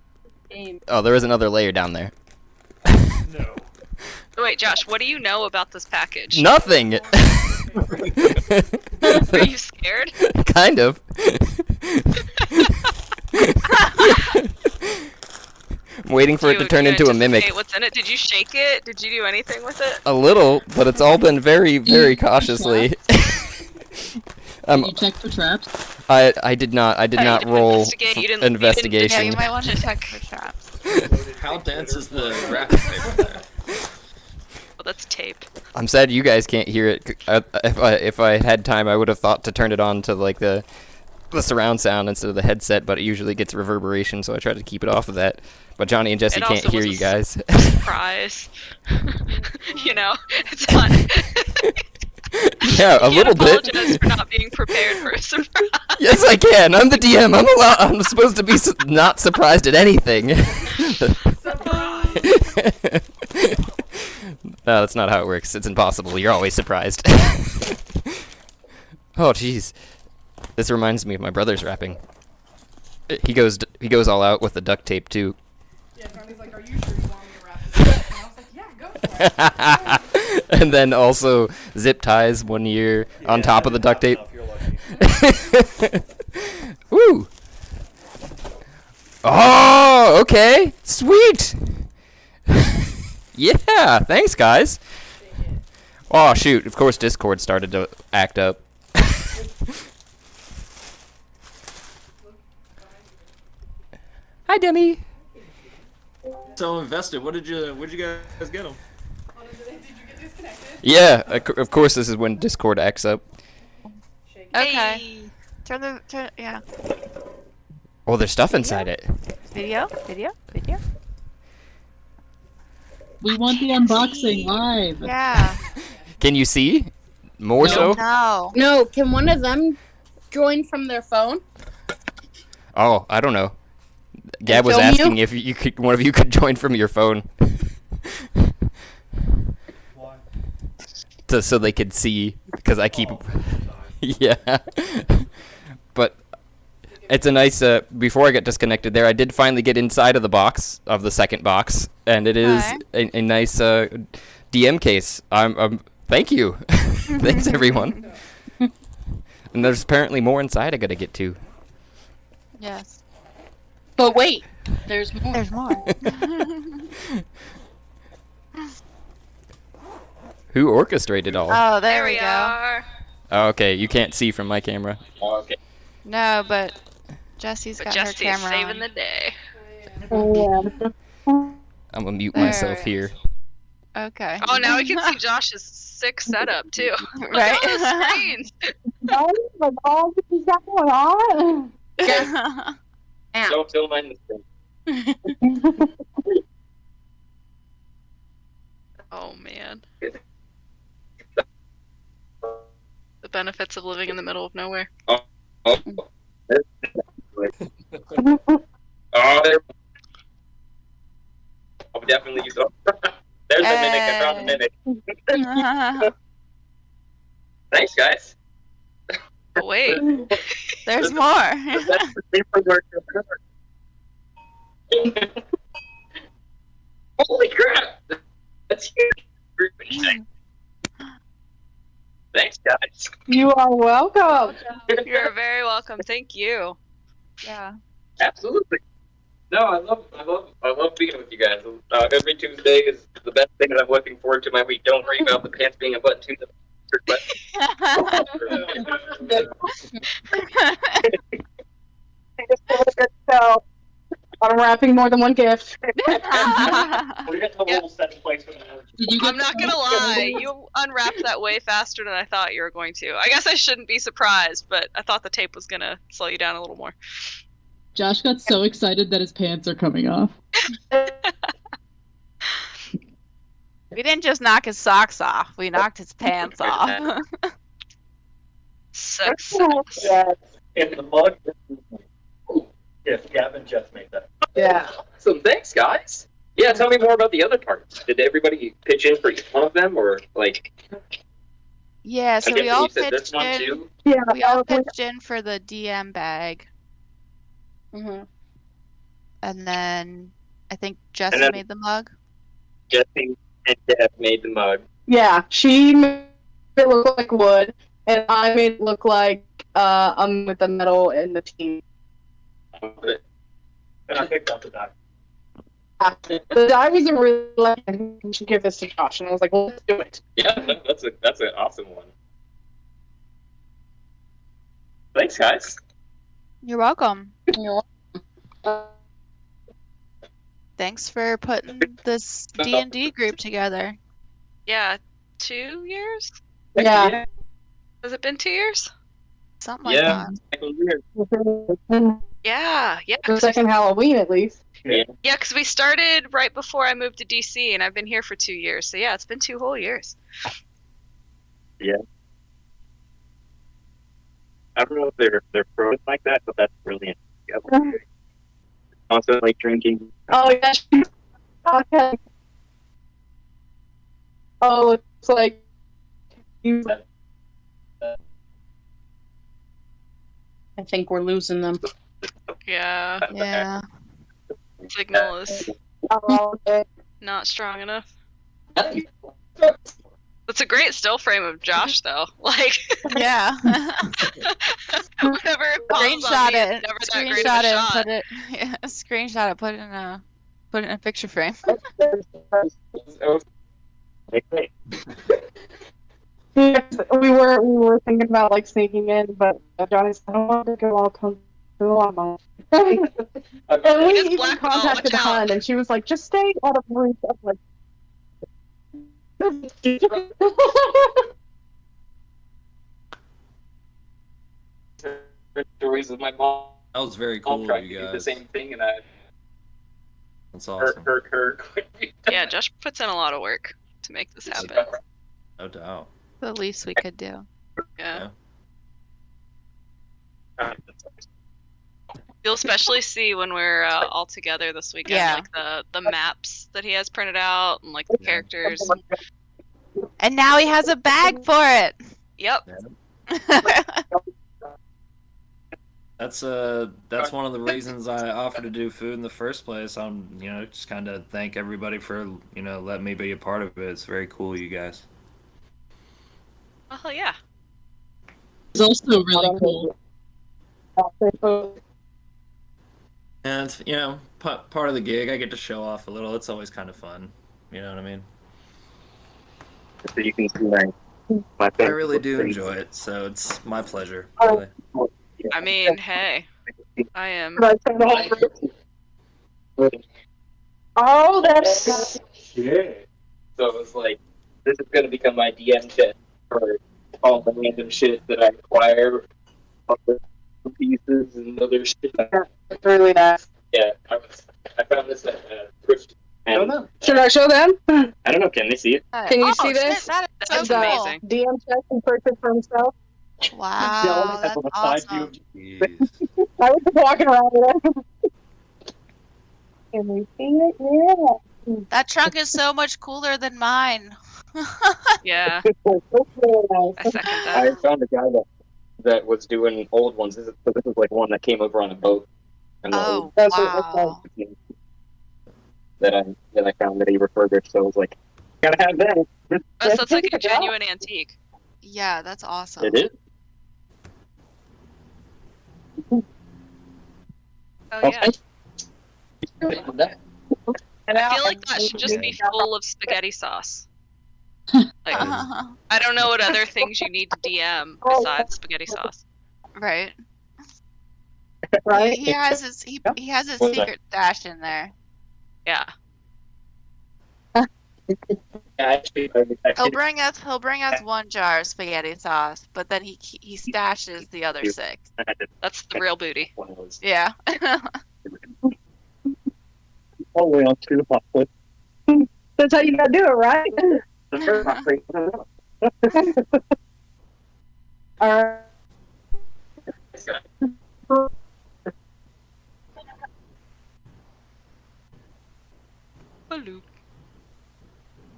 Oh, there is another layer down there. No. Oh, wait, Josh, what do you know about this package? Nothing. Are you scared? Kind of. I'm waiting for it to turn into a mimic. Hey, what's in it? Did you shake it? Did you do anything with it? A little, but it's all been very, very cautiously. Did you check for traps? I did not. I did Oh, you not didn't roll investigate? You didn't- investigation. Yeah, you might want to check for traps. How dense is the wrapping paper there? Well, that's tape. I'm sad you guys can't hear it. If I had time, I would have thought to turn it on to like the surround sound instead of the headset, but it usually gets reverberation, so I try to keep it off of that. But Johnny and Jesse It can't also hear was you a guys. Surprise. You know, it's fun. Yeah, a little bit. Apologize for not being prepared for a surprise. Yes, I can. I'm the DM. I'm supposed to be not surprised at anything. No, that's not how it works. It's impossible. You're always surprised. Oh, jeez. This reminds me of my brother's rapping. He goes all out with the duct tape too. Yeah, Johnny's like, are you sure you want me to wrap this up? And I was like, yeah, go for it. And then also zip ties 1 year on top of the duct tape. Woo! Oh, okay. Sweet. Yeah, thanks guys. Oh shoot, of course Discord started to act up. Hi Demi. So invested. What'd you guys get them? Yeah, of course this is when Discord acts up. Okay. Yeah. Oh, there's stuff inside it. Video. We want the unboxing live. Yeah. Can you see? More so? No. No, can one of them join from their phone? Oh, I don't know. Gab was film asking if you could, one of you could join from your phone. Why? So they could see, because I keep... Yeah. But it's a nice, before I got disconnected there, I did finally get inside of the box, of the second box, and it is a nice DM case. Thank you. Thanks, everyone. And there's apparently more inside I gotta get to. Yes. But wait, there's more. There's more. Who orchestrated all? Oh, there we go. are. Oh, okay, you can't see from my camera. Okay. No, but Jesse's But got Jesse's her camera saving on. the day. I'm gonna mute myself There. here. Okay. Oh, now we can see Josh's sick setup too. Look Right. at all the screens. Like all this is going on. Don't mind the screen. Oh man. The benefits of living in the middle of nowhere. Oh, there. I'll definitely use it. There's a mimic. I found a mimic. Thanks, guys. But wait. There's more. That's the paperwork. Holy crap! That's huge. Thanks, guys. You are welcome. You're very welcome. Thank you. Yeah. Absolutely. No, I love being with you guys. Every Tuesday is the best thing, and I'm looking forward to my week. Don't worry about the pants being a button to the So, unwrapping more than one gift. We got the whole set in place for the I'm not gonna lie, you unwrapped that way faster than I thought you were going to. I guess I shouldn't be surprised, but I thought the tape was gonna slow you down a little more. Josh got so excited that his pants are coming off. We didn't just knock his socks off. We knocked his pants off. Success. In the mug. Yes, Gavin just made that. Yeah. So thanks, guys. Yeah, tell me more about the other parts. Did everybody pitch in for each one of them, or like? Yeah, so I'm we guessing all you said this pitched one in. too? Yeah. We all pitched in for the DM bag, Mhm. and then I think Jesse then- made the mug. Jesse and Deb made the mug. Yeah, she made it look like wood, and I made it look like I'm with the metal and the team. And I picked up the die. The die was a really like, I think we should give this to Josh, and I was like, well, let's do it. Yeah, that's an awesome one. Thanks, guys. You're welcome. You're Thanks for putting this D&D group together. Yeah, 2 years? Yeah. Has it been 2 years? Something like Yeah. that. Yeah, yeah. The second Halloween, at least. Yeah. Yeah, because we started right before I moved to DC, and I've been here for 2 years. So yeah, it's been 2 whole years. Yeah. I don't know if they're pros like that, but that's brilliant. Yeah. Constantly drinking. Oh, yeah. Okay. Oh, it's like. You... I think we're losing them. Yeah. Yeah. Signal is Oh, okay. not strong enough. That's a great still frame of Josh, though. Like, Yeah. whenever it falls on Screenshot me, it. it's never that great of Screenshot a it. shot. Put it. Yeah, screenshot it. Put it in a picture frame. We were thinking about like sneaking in, but Johnny said, I don't want to go all come to the llama. And we It's even black belt, contacted watch out. Hun, and she was like, just stay out of reach of like. Stories of my mom. That was very cool, Trying you to do the guys. same thing, and I That's awesome. hurt. Yeah, Josh puts in a lot of work to make this happen. No doubt. The least we could do. Yeah. You'll especially see when we're all together this weekend, Yeah. like the maps that he has printed out and like the characters. And now he has a bag for it. Yep. That's one of the reasons I offered to do food in the first place. I'm just kind of thank everybody for letting me be a part of it. It's very cool, you guys. Oh yeah. It's also really cool. And it's part of the gig. I get to show off a little. It's always kind of fun. You know what I mean? So you can see my I really do enjoy it, so it's my pleasure. Oh. Really. I mean, hey, I am. Oh, that's shit. So it was like, this is gonna become my DM chat for all the random shit that I acquire, all the pieces and other shit. it's really nice. Yeah, I found this at Thrift. I don't know. Should I show them? I don't know. Can they see it? Can you see shit, this? that is so That's cool. amazing. DM check and purchase for himself. Wow, that's awesome. Jeez. I was just walking around with it. Can we see it? Yeah. That trunk is so much cooler than mine. Yeah, It's so cool. I second I that. found a guy that was doing old ones. This is like one that came over on a boat. And Oh, That's what it looks wow. that I found that he refurbished. So I was like, gotta have that. Oh, so it's like a genuine antique. Yeah, that's awesome. It is. Oh yeah. And I feel like that should just be full of spaghetti sauce. Like, I don't know what other things you need to DM besides spaghetti sauce. Right. Right? He has his he has his secret stash in there. Yeah. He'll bring us 1 jar of spaghetti sauce, but then he stashes the other 6. That's the real booty. Yeah. All the way on to the hot plate. That's how you gotta do it, right? The first hot plate. Alright. Hello.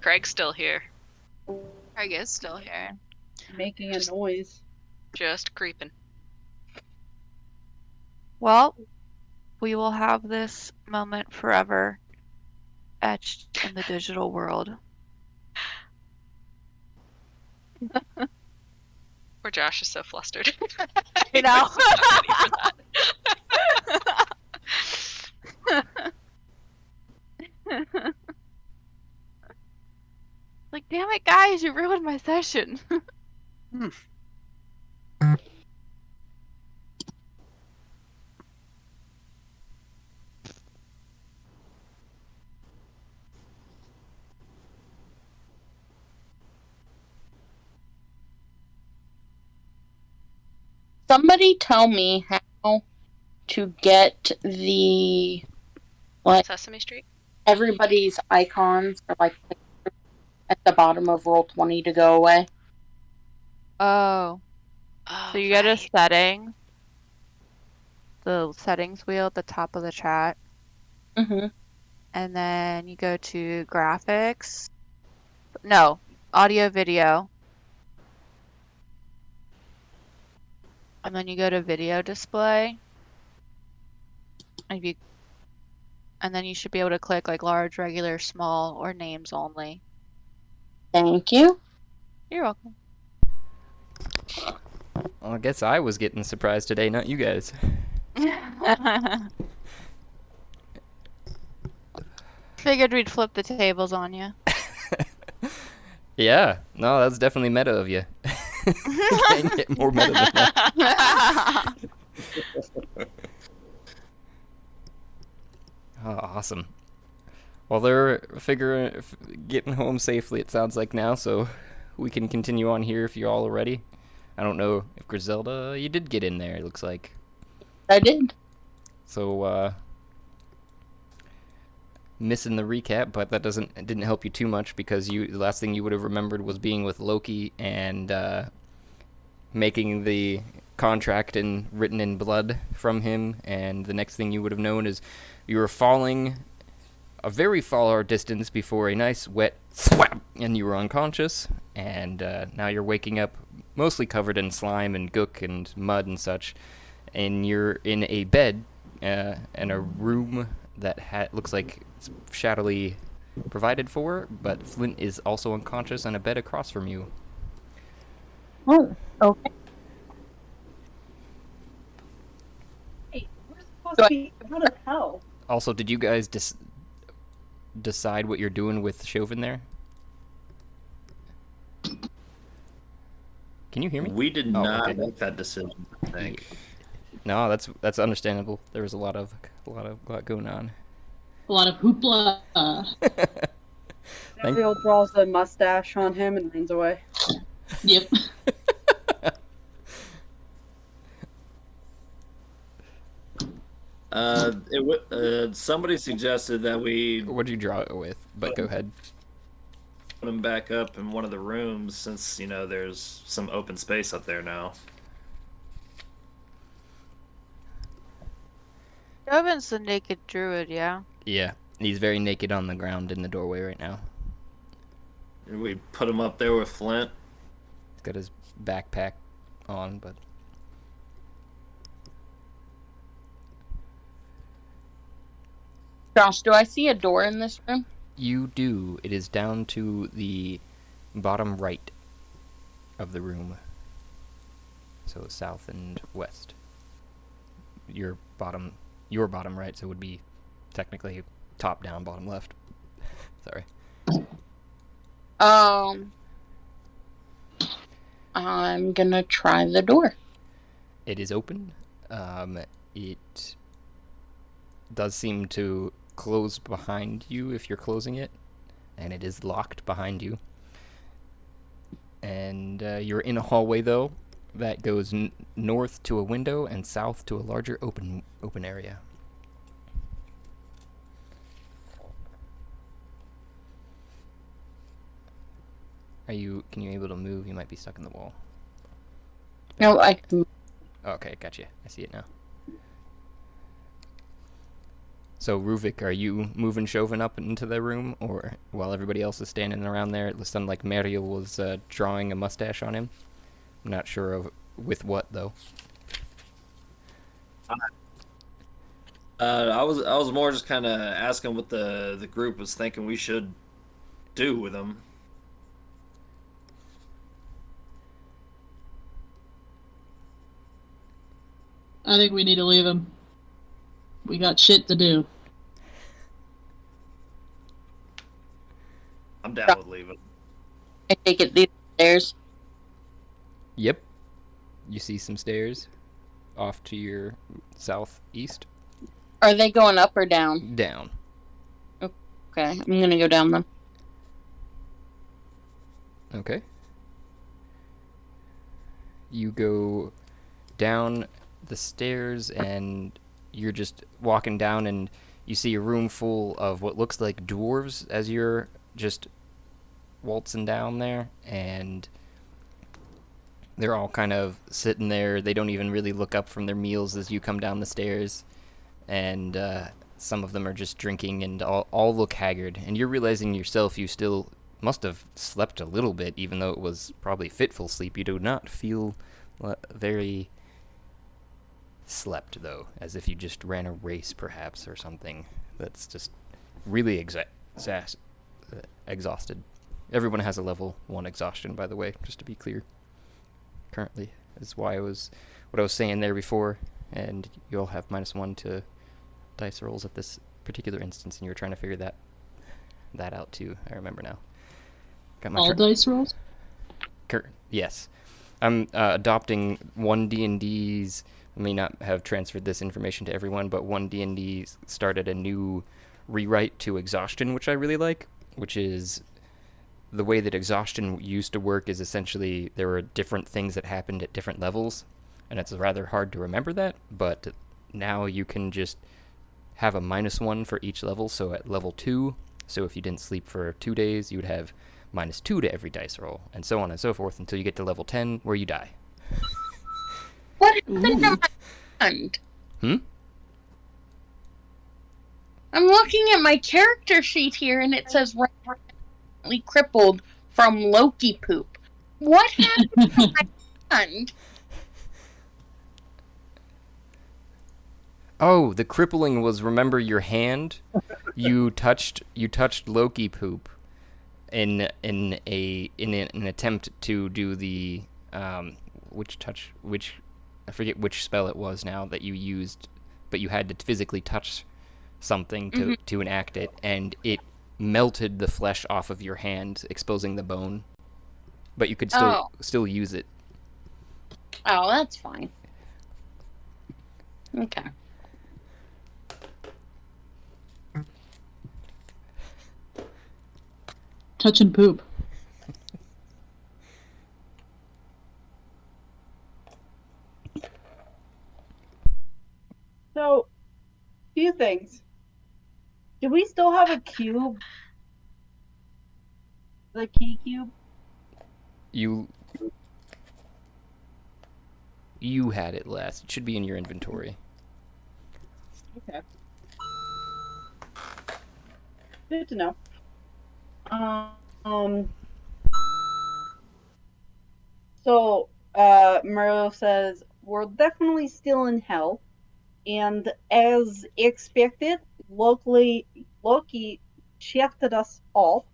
Craig's still here. Craig is still here. Making a noise. Just creeping. Well, we will have this moment forever etched in the digital world. Poor Josh is so flustered. You know? Like, damn it, guys, you ruined my session. Somebody tell me how to get the Sesame Street? everybody's icons for like at the bottom of Roll20 to go away. Oh. So you go to settings. The settings wheel at the top of the chat. Mm-hmm. And then you go to graphics. No, audio video. And then you go to video display. And then you should be able to click like large, regular, small, or names only. Thank you. You're welcome. Well, I guess I was getting surprised today, not you guys. Figured we'd flip the tables on you. Yeah, no, that's definitely meta of you. Can't get more meta than that. Oh, awesome. Well, they're getting home safely, it sounds like now, so we can continue on here if you're all ready. I don't know if Griselda, you did get in there, it looks like. I did. So, missing the recap, but that didn't help you too much because the last thing you would have remembered was being with Loki and making the contract written in blood from him, and the next thing you would have known is you were falling a very far distance before a nice wet thwap, and you were unconscious, and now you're waking up mostly covered in slime and gook and mud and such, and you're in a bed in a room that looks like it's shadowly provided for, but Flint is also unconscious on a bed across from you. Oh, okay. Hey, we're supposed to be out of hell. Also, did you guys decide what you're doing with Chauvin there? Can you hear me? We did not okay. make that decision, I think. No, that's understandable. There was a lot going on. A lot of hoopla. Gabriel draws the mustache on him and runs away. Yep. Somebody suggested that we. What'd you draw it with? But go ahead. Put him back up in one of the rooms since there's some open space up there now. Chauvin's the naked druid, yeah? Yeah, he's very naked on the ground in the doorway right now. We put him up there with Flint. He's got his backpack on, but... Josh, do I see a door in this room? You do. It is down to the bottom right of the room. So south and west. Your bottom right, so it would be technically top down, bottom left. Sorry. I'm gonna try the door. It is open. It does seem to close behind you if you're closing it, and it is locked behind you. And you're in a hallway though that goes north to a window and south to a larger open area. Can you able to move? You might be stuck in the wall. No, I can. Okay, gotcha. I see it now. So, Ruvik, are you moving Chauvin up into the room, or while everybody else is standing around there? It sounded like Mariel was drawing a mustache on him. I'm not sure with what, though. I was more just kind of asking what the group was thinking we should do with him. I think we need to leave him. We got shit to do. I'm down with leaving. I take it these stairs. Yep. You see some stairs off to your southeast. Are they going up or down? Down. Okay, I'm gonna go down them. Okay. You go down the stairs and you're just walking down and you see a room full of what looks like dwarves as you're just waltzing down there, and they're all kind of sitting there. They don't even really look up from their meals as you come down the stairs, and some of them are just drinking and all look haggard, and you're realizing yourself you still must have slept a little bit, even though it was probably fitful sleep. You do not feel very slept, though, as if you just ran a race, perhaps, or something. That's just really exhausted. Everyone has a level 1 exhaustion, by the way, just to be clear. Currently, is why what I was saying there before, and you all have -1 to dice rolls at this particular instance, and you were trying to figure that out too. I remember now. Got my all dice rolls? Yes. I'm adopting one D&D's. I may not have transferred this information to everyone, but one D&D started a new rewrite to exhaustion, which I really like, which is the way that exhaustion used to work is essentially there were different things that happened at different levels, and it's rather hard to remember that, but now you can just have a -1 for each level. So at level 2, so if you didn't sleep for 2 days, you would have -2 to every dice roll, and so on and so forth until you get to level 10, where you die. What happened to my hand? I'm looking at my character sheet here, and it says permanently crippled from Loki poop. What happened to my hand? Oh, the crippling was, remember your hand? You touched Loki poop in an attempt to do the which I forget which spell it was now that you used, but you had to physically touch something to enact it, and it melted the flesh off of your hand, exposing the bone. But you could still use it. Oh, that's fine. Okay. Touch and poop. So, few things. Do we still have a cube? The key cube? You had it last. It should be in your inventory. Okay. Good to know. So, Mario says, we're definitely still in hell. And as expected, Loki shafted us all.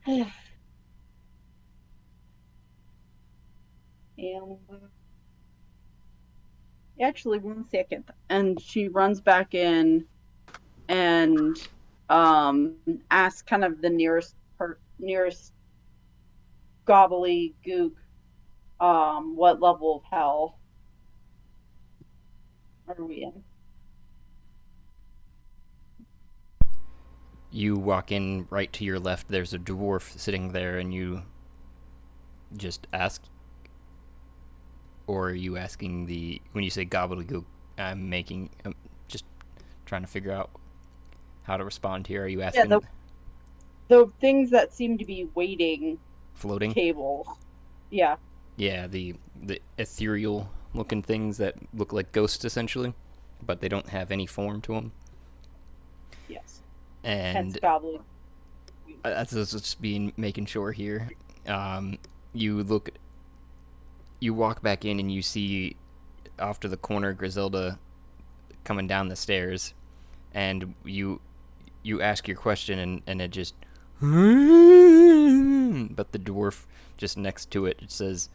And actually, 1 second. And she runs back in and asks kind of the nearest gobbledygook what level of hell are we in? You walk in, right to your left, there's a dwarf sitting there, and you just ask, or are you asking when you say gobbledygook, I'm just trying to figure out how to respond here. Are you asking? Yeah, the things that seem to be waiting. Floating? Tables. Yeah. Yeah, the ethereal looking things that look like ghosts, essentially, but they don't have any form to them. Yes. And that's just making sure here. You walk back in and you see off to the corner Griselda coming down the stairs, and you ask your question and it just but the dwarf just next to it says,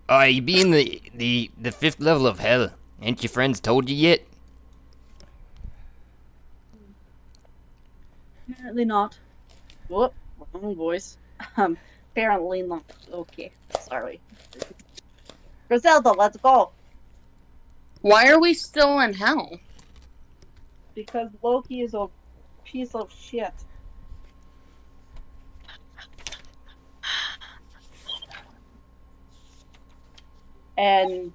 "Oh, you be in the 5th level of hell. Ain't your friends told you yet?" Apparently not. Whoop, wrong voice. Apparently not. Okay, sorry. Griselda, let's go. Why are we still in hell? Because Loki is a piece of shit. And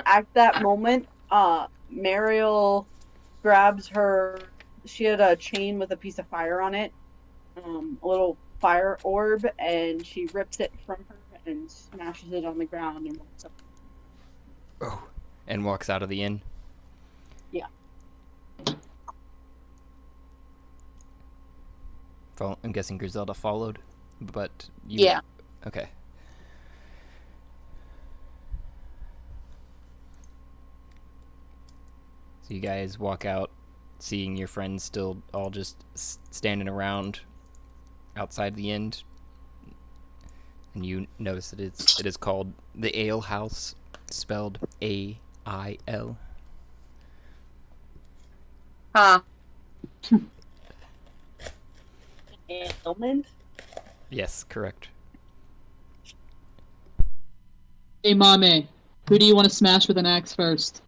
at that moment, Mariel grabs her. She had a chain with a piece of fire on it, a little fire orb, and she rips it from her and smashes it on the ground and walks up. Oh. And walks out of the inn. Yeah. I'm guessing Griselda followed, but you... Yeah. Okay. So you guys walk out, seeing your friends still all just standing around outside the inn, and you notice that it is called the Ale House, spelled A-I-L. Huh. Ailment? Yes, correct. Hey, Mame, who do you want to smash with an axe first?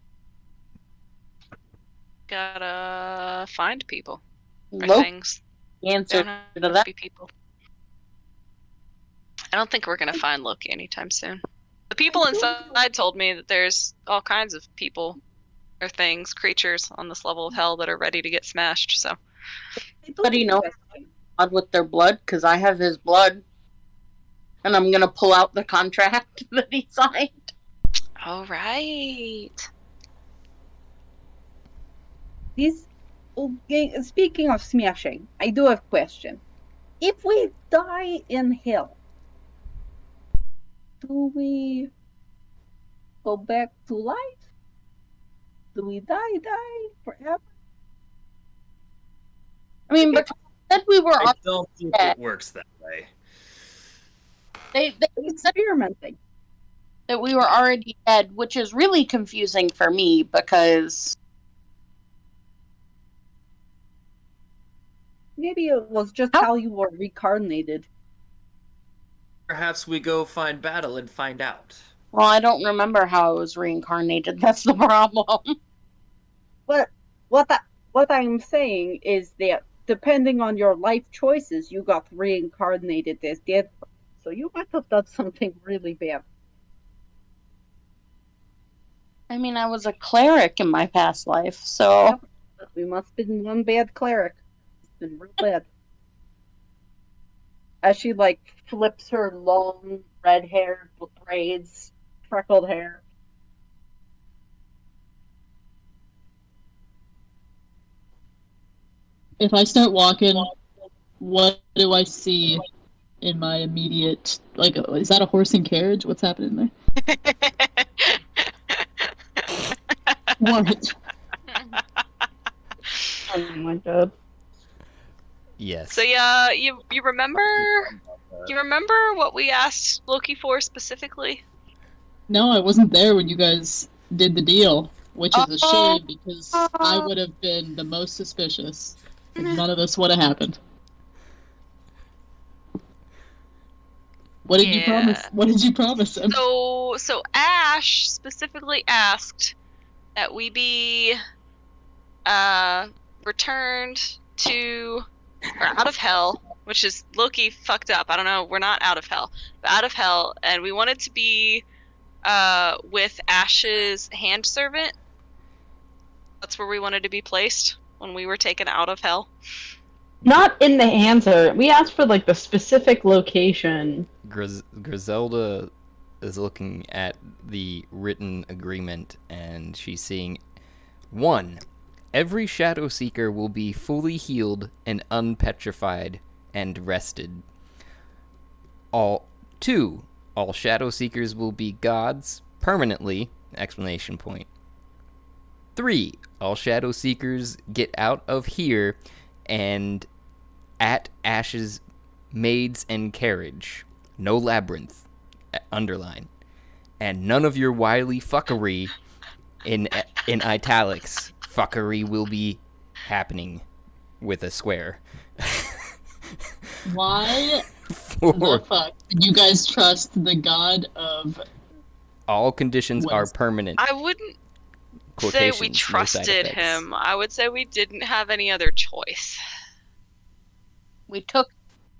Gotta find people. Or Nope. things. Answer Don't to have that. to be people. I don't think we're gonna find Loki anytime soon. The people inside told me that there's all kinds of people or things, creatures on this level of hell that are ready to get smashed. So, But you know, God with their blood, because I have his blood, and I'm gonna pull out the contract that he signed. all right. This, okay, speaking of smashing, I do have a question. If we die in hell, do we go back to life? Do we die forever? I mean, but said we were I on don't think dead. it works that way. They said experimenting that we were already dead, which is really confusing for me because maybe it was just how you were reincarnated. Perhaps we go find battle and find out. well, I don't remember how I was reincarnated. That's the problem. But what I'm saying is that depending on your life choices, you got reincarnated as dead. So you might have done something really bad. I mean, I was a cleric in my past life, so We must have been one bad cleric. It's been real bad. As she like flips her long red hair with braids, freckled hair. If I start walking, what do I see in my immediate, like, is that a horse and carriage? What's happening there? What? Oh my god. Yes. So yeah, you remember what we asked Loki for specifically? No, I wasn't there when you guys did the deal, which is a shame because I would have been the most suspicious. None of this would have happened. What did you promise? What did you promise him? So Ash specifically asked that we be returned to or out of hell, which is Loki fucked up. I don't know. We're not out of hell, but out of hell, and we wanted to be with Ash's hand servant. That's where we wanted to be placed when we were taken out of hell. Not in the answer. We asked for like the specific location. Griselda is looking at the written agreement and she's seeing 1. Every Shadow Seeker will be fully healed and unpetrified and rested. 2. All Shadow Seekers will be gods permanently! 3. All Shadow Seekers get out of here and at Ash's maids and carriage. No labyrinth. Underline. And none of your wily fuckery in italics. Fuckery will be happening with a square. Why 4. the fuck did you guys trust the god of... All conditions are permanent. I wouldn't say we trusted him. I would say we didn't have any other choice. We took.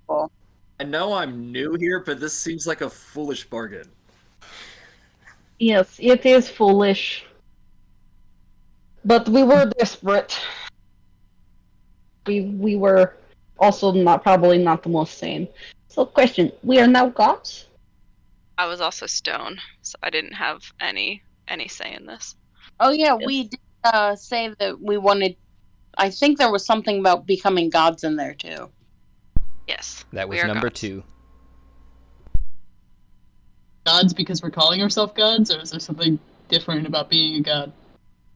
I know I'm new here, but this seems like a foolish bargain. Yes, it is foolish. But we were desperate. We were also probably not the most sane. So question, we are now gods? I was also stone, so I didn't have any say in this. Oh yeah, we did say that we wanted. I think there was something about becoming gods in there too. Yes. That was number 2. Gods because we're calling ourselves gods, or is there something different about being a god?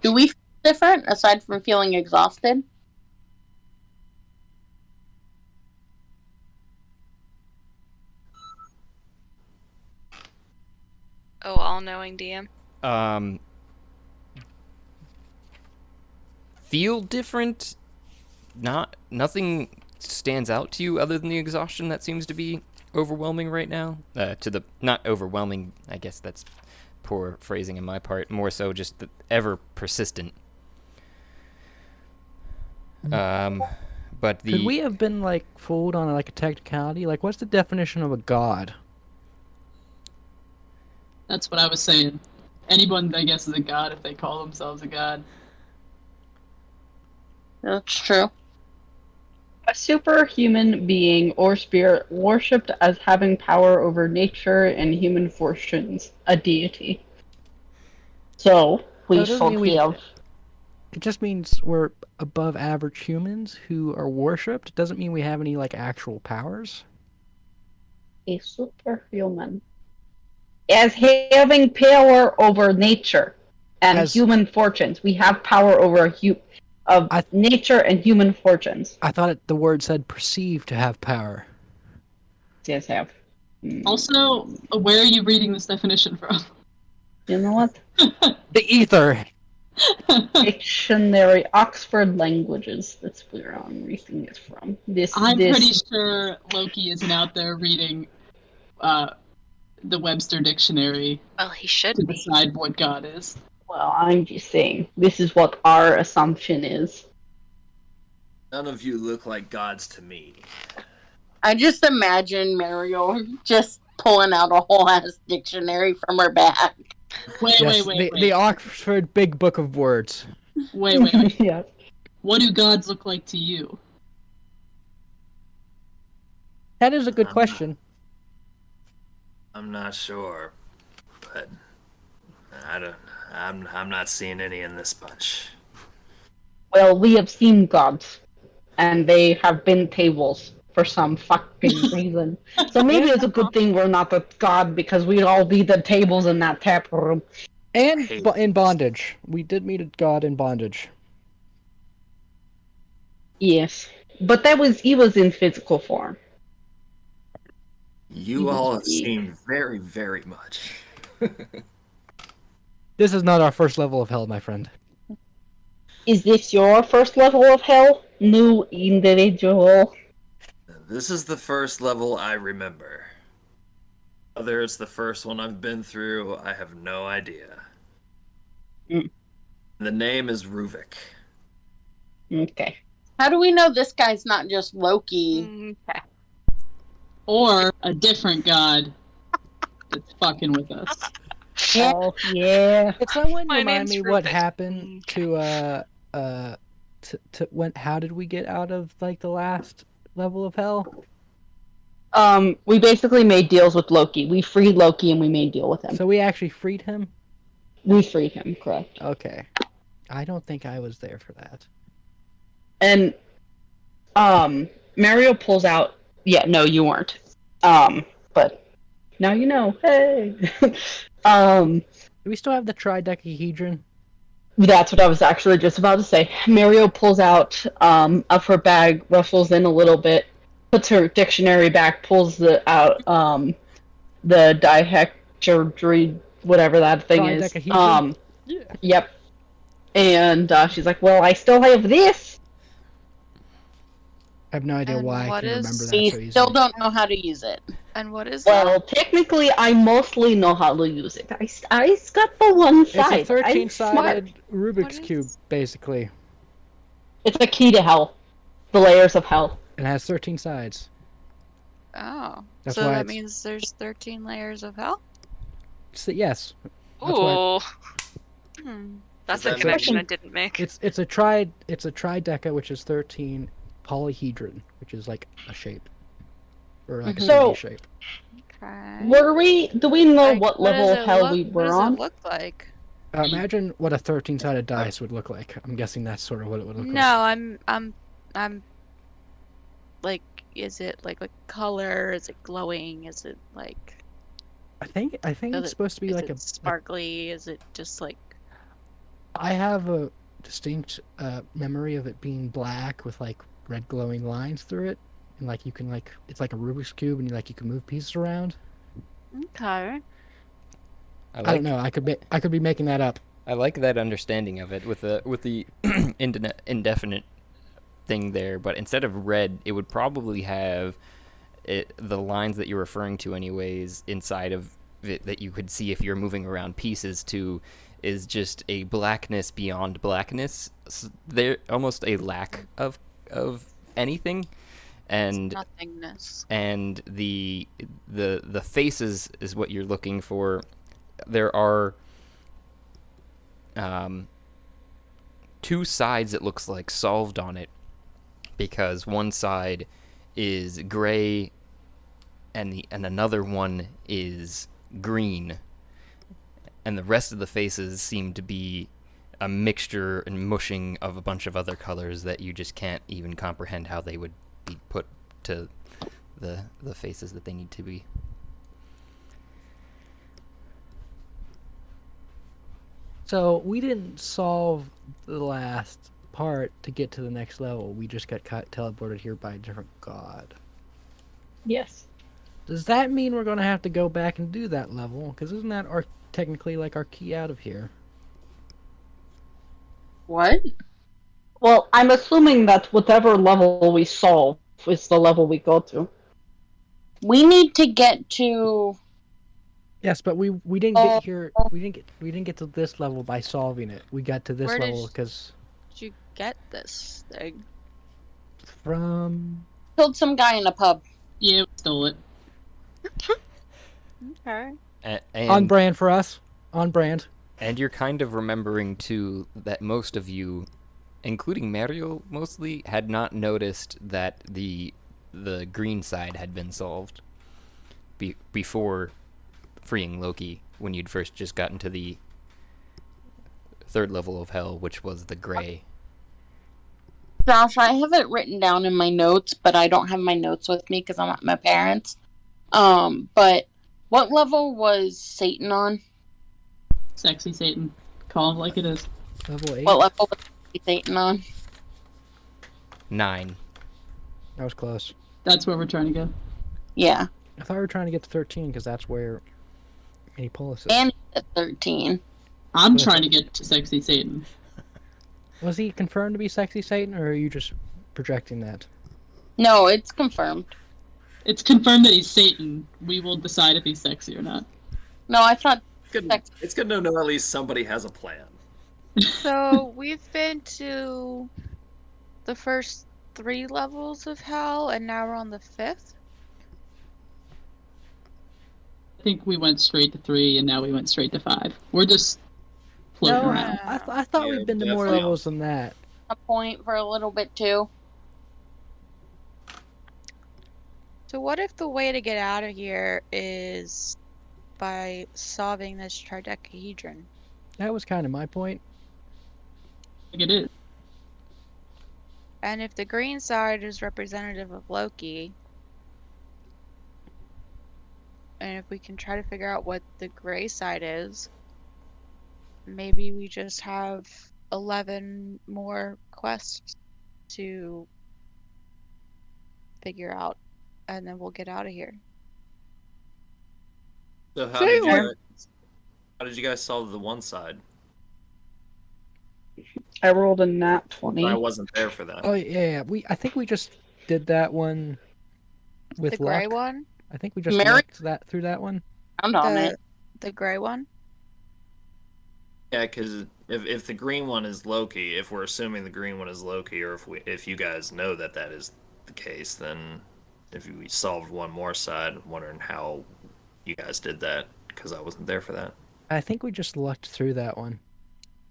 Do we feel different aside from feeling exhausted? Oh, all-knowing DM. Feel different? Nothing stands out to you other than the exhaustion that seems to be overwhelming right now? Not overwhelming, I guess that's poor phrasing on my part, more so just the ever persistent. But Could we have been like fooled on like a technicality? Like, what's the definition of a god? That's what I was saying. anyone, I guess, is a god if they call themselves a god. That's true. A superhuman being or spirit worshipped as having power over nature and human fortunes, a deity. So, we That doesn't mean should we- have. It just means we're above average humans who are worshipped. It doesn't mean we have any like actual powers. A superhuman. As having power over nature and As- human fortunes. We have power over nature and human fortunes. I thought the word said perceived to have power. Yes, have. Also, where are you reading this definition from? You know what? The ether. Dictionary, Oxford Languages. That's where I'm reading it from. I'm pretty sure Loki isn't out there reading the Webster Dictionary Well, he should to be. decide what God is. Well, I'm just saying, this is what our assumption is. None of you look like gods to me. I just imagine Mario just pulling out a whole ass dictionary from her bag. Wait, Yes, wait. the Oxford Big Book of Words. Wait. Yeah. What do gods look like to you? That is a good question. I'm not sure, but I'm not seeing any in this bunch. Well, we have seen gods, and they have been tables for some fucking reason. So maybe it's a good thing we're not a god, because we'd all be the tables in that tap room. And in bondage. We did meet a god in bondage. Yes. But he was in physical form. You all have seen very, very much. This is not our first level of hell, my friend. Is this your first level of hell, new individual? This is the first level I remember. Whether it's the first one I've been through, I have no idea. The name is Ruvik. Okay. How do we know this guy's not just Loki? Or a different god that's fucking with us. Oh, yeah. Could someone My remind name's me what Rubik. happened to how did we get out of like the last level of hell? We basically made deals with Loki. We freed Loki and we made deal with him. So we actually freed him? We freed him, correct. Okay. I don't think I was there for that. And Mario pulls out. Yeah, no, you weren't. But now you know. Hey. Do we still have the tridecahedron? That's what I was actually just about to say. Mario pulls out of her bag, rustles in a little bit, puts her dictionary back, pulls out the dihectordry, whatever that thing is. Dodecahedron? Yep. And she's like, "Well, I still have this." I have no idea And why I what can is- remember that We so easily. still don't know how to use it. And what is Well, technically, I mostly know how to use it. I got the one It's side. a I'm smart. 13-sided Rubik's Cube, basically. It's a key to hell. The layers of hell. It has 13 sides. Oh. That's so why that it's- means there's 13 layers of hell? So, yes. That's why Ooh. That's Does a that connection I mean- didn't make. it's a trideca, which is 13 polyhedron, which is like a shape. Or like a So- 3D shape. Okay. Do we know Like, what does level it of hell look- we what were does on? it look like? Imagine what a 13-sided dice would look like. I'm guessing that's sort of what it would look No, like. I'm like, is it like a color? Is it glowing? Is it like I think does it's it- supposed to be is like it a sparkly? Is it just like I have a distinct memory of it being black with like red glowing lines through it, and like you can like it's like a Rubik's cube, and you can move pieces around. okay? I don't know. I could be making that up. I like that understanding of it with the indefinite thing there, but instead of red, it would probably have the lines that you're referring to, anyways, inside of it that you could see if you're moving around pieces to, is just a blackness beyond blackness. There almost a lack of anything, and Nothingness. and the faces is what you're looking for. There are two sides, it looks like, solved on it, because one side is gray and another one is green, and the rest of the faces seem to be a mixture and mushing of a bunch of other colors that you just can't even comprehend how they would be put to the faces that they need to be. So we didn't solve the last part to get to the next level. We just got teleported here by a different god. Yes. Does that mean we're going to have to go back and do that level? Because isn't that technically like our key out of here? What? Well, I'm assuming that whatever level we solve is the level we go to. We need to get to. Yes, but we didn't get here. We didn't get to this level by solving it. We got to this Where level because did you get this thing? From Killed some guy in a pub. Yeah, stole it. Okay. on brand for us. On brand. And you're kind of remembering, too, that most of you, including Mario mostly, had not noticed that the green side had been solved before freeing Loki, when you'd first just gotten to the third level of hell, which was the gray. Josh, I have it written down in my notes, but I don't have my notes with me because I'm at my parents'. But what level was Satan on? Sexy Satan. Call him like it is. Level 8. What level was Satan on? 9. That was close. That's where we're trying to go. Yeah. I thought we were trying to get to 13 because that's where Anipolus is. And at 13. I'm trying to get to Sexy Satan. Was he confirmed to be Sexy Satan, or are you just projecting that? No, it's confirmed. It's confirmed that he's Satan. We will decide if he's sexy or not. No, I thought. It's good to know at least somebody has a plan. So we've been to the first 3 levels of hell, and now we're on the 5th. I think we went straight to 3, and now we went straight to 5. We're just floating around. I thought we'd been to more levels than that. A point for a little bit too. So what if the way to get out of here is by solving this tridecahedron? That was kind of my point. I think it is. And if the green side is representative of Loki, and if we can try to figure out what the gray side is, maybe we just have 11 more quests to figure out, and then we'll get out of here. So how did you guys solve the one side? I rolled a nat 20. I wasn't there for that. Oh yeah. I think we just did that one with The gray luck. one? I think we just Mary- lucked that through that one. I'm on it. The gray one? Yeah, because if the green one is Loki, if we're assuming the green one is Loki, or if you guys know that is the case, then if we solved one more side, I'm wondering how you guys did that, because I wasn't there for that. I think we just lucked through that one.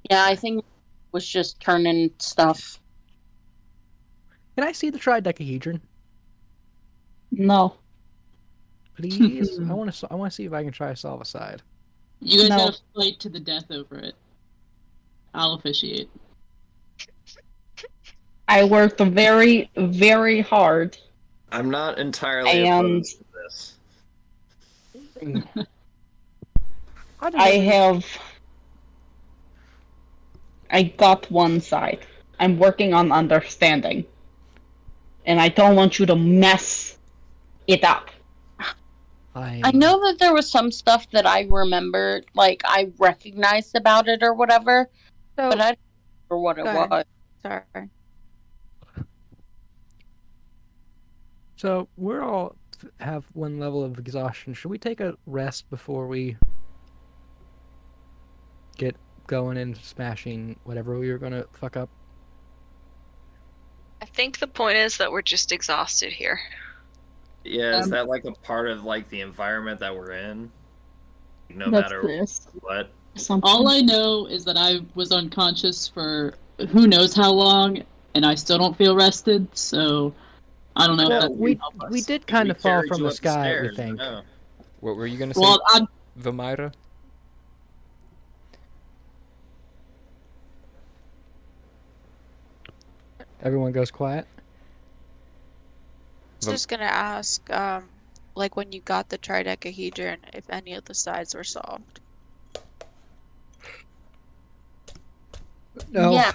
Yeah, I think it was just turning stuff. Can I see the tridecahedron? No. Please. I want to see if I can try to solve a side. You guys No. gotta fight to the death over it. I'll officiate. I worked very, very hard. I'm not entirely And- opposed to this. I got one side. I'm working on understanding. And I don't want you to mess it up. I know that there was some stuff that I remembered, like I recognized about it or whatever, but I don't remember what it Go ahead. was. Sorry. So we're all have one level of exhaustion. Should we take a rest before we get going and smashing whatever we were gonna fuck up? I think the point is that we're just exhausted here. Yeah, is that like a part of like the environment that we're in? No That's matter this. what. All I know is that I was unconscious for who knows how long, and I still don't feel rested. So I don't know. Well, if that's we gonna help us. we did kind We of fall carried from you the up sky, we stairs, think. no. What were you gonna say, Well, Vamira? Everyone goes quiet. I was just gonna ask, like when you got the tridecahedron, if any of the sides were solved. No. Yeah.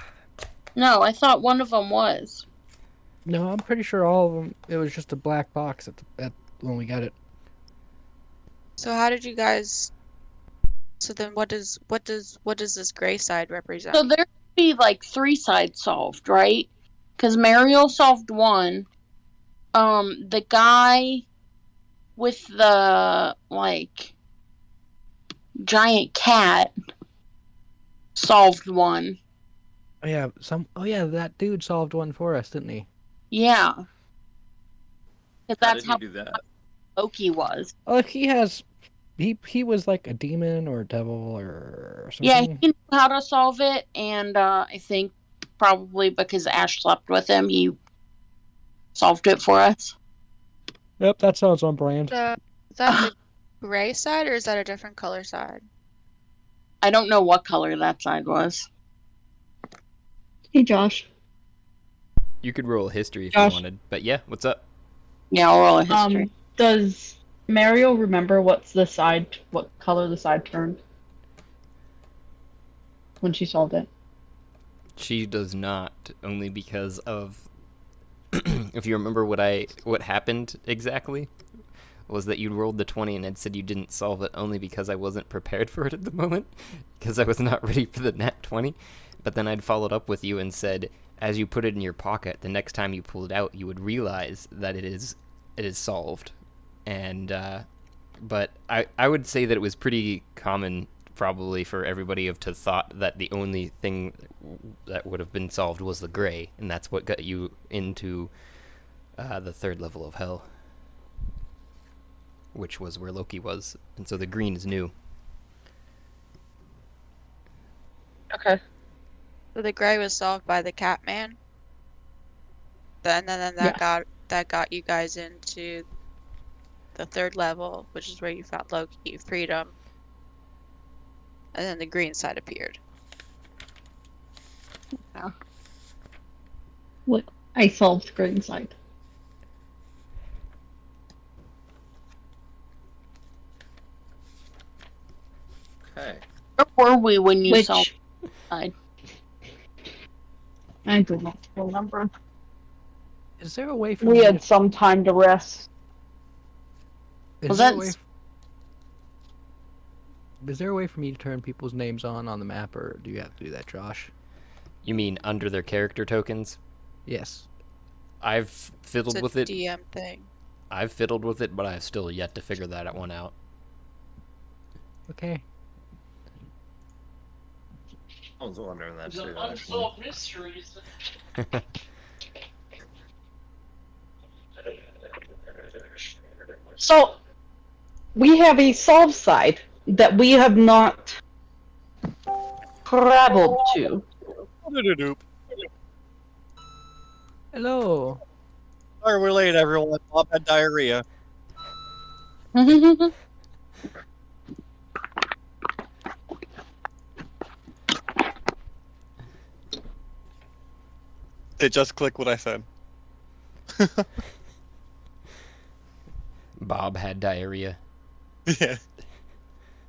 No, I thought one of them was. No, I'm pretty sure all of them. It was just a black box at when we got it. So how did you guys? So then, what does this gray side represent? So there could be like 3 sides solved, right? Because Mariel solved one. The guy with the like giant cat solved one. Oh yeah, that dude solved one for us, didn't he? Yeah. 'Cause How that's did how you do that? Loki was. Oh, he was like a demon or a devil or something. Yeah, he knew how to solve it, and I think probably because Ash slept with him, he solved it for us. Yep, that sounds on brand. Is that the gray side or is that a different color side? I don't know what color that side was. Hey, Josh. You could roll a history if Josh. you wanted, but yeah, what's up? Yeah, I'll roll a history. Does Mario remember what color the side turned when she solved it? She does not, only because of if you remember what happened exactly, was that you rolled the 20 and had said you didn't solve it only because I wasn't prepared for it at the moment, because I was not ready for the nat 20. But then I'd followed up with you and said, as you put it in your pocket, the next time you pull it out, you would realize that it is solved. And but I would say that it was pretty common probably for everybody to thought that the only thing that would have been solved was the gray, and that's what got you into the 3rd level of hell, which was where Loki was, and so the green is new. Okay. So the gray was solved by the Catman. Then that got you guys into the 3rd level, which is where you found Loki, freedom, and then the green side appeared. Yeah. What? I solved green side. Okay. Where were we when you Which- solved the side? I do not remember. Is there a way for We me had some time to rest. Is there a way for me to turn people's names on the map, or do you have to do that, Josh? You mean under their character tokens? Yes. I've fiddled It's a with it. DM thing. I've fiddled with it, but I've still yet to figure that one out. Okay. I was wondering that too. Unsolved mysteries. So, we have a solve side that we have not traveled to. Hello. Sorry we're late, everyone. Bob had diarrhea. It just clicked what I said. Bob had diarrhea. Yeah.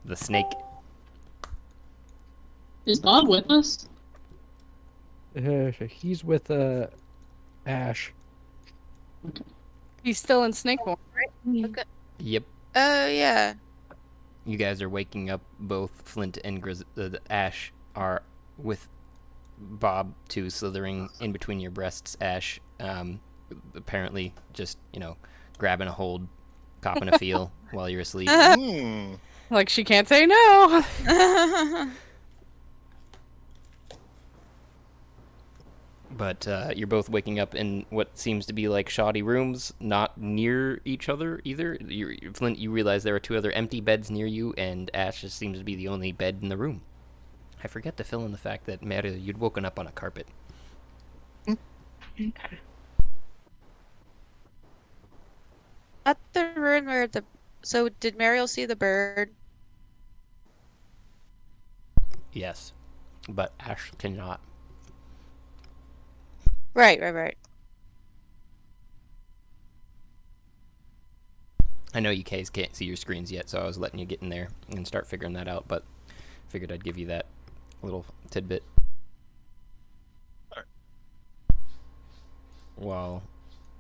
The snake. Is Bob with us? He's with Ash. He's still in snake form, right? Okay. Yep. Oh yeah. You guys are waking up. Both Flint and Ash are with Bob too, slithering in between your breasts. Ash, apparently just grabbing a hold, copping a feel while you're asleep. Like she can't say no. But you're both waking up in what seems to be like shoddy rooms, not near each other either. Flint, you realize there are 2 other empty beds near you, and Ash just seems to be the only bed in the room. I forget to fill in the fact that, Mario, you'd woken up on a carpet. Okay. At the room where the... So, did Mariel see the bird? Yes, but Ash cannot. Right. I know you guys can't see your screens yet, so I was letting you get in there and start figuring that out, but figured I'd give you that little tidbit. While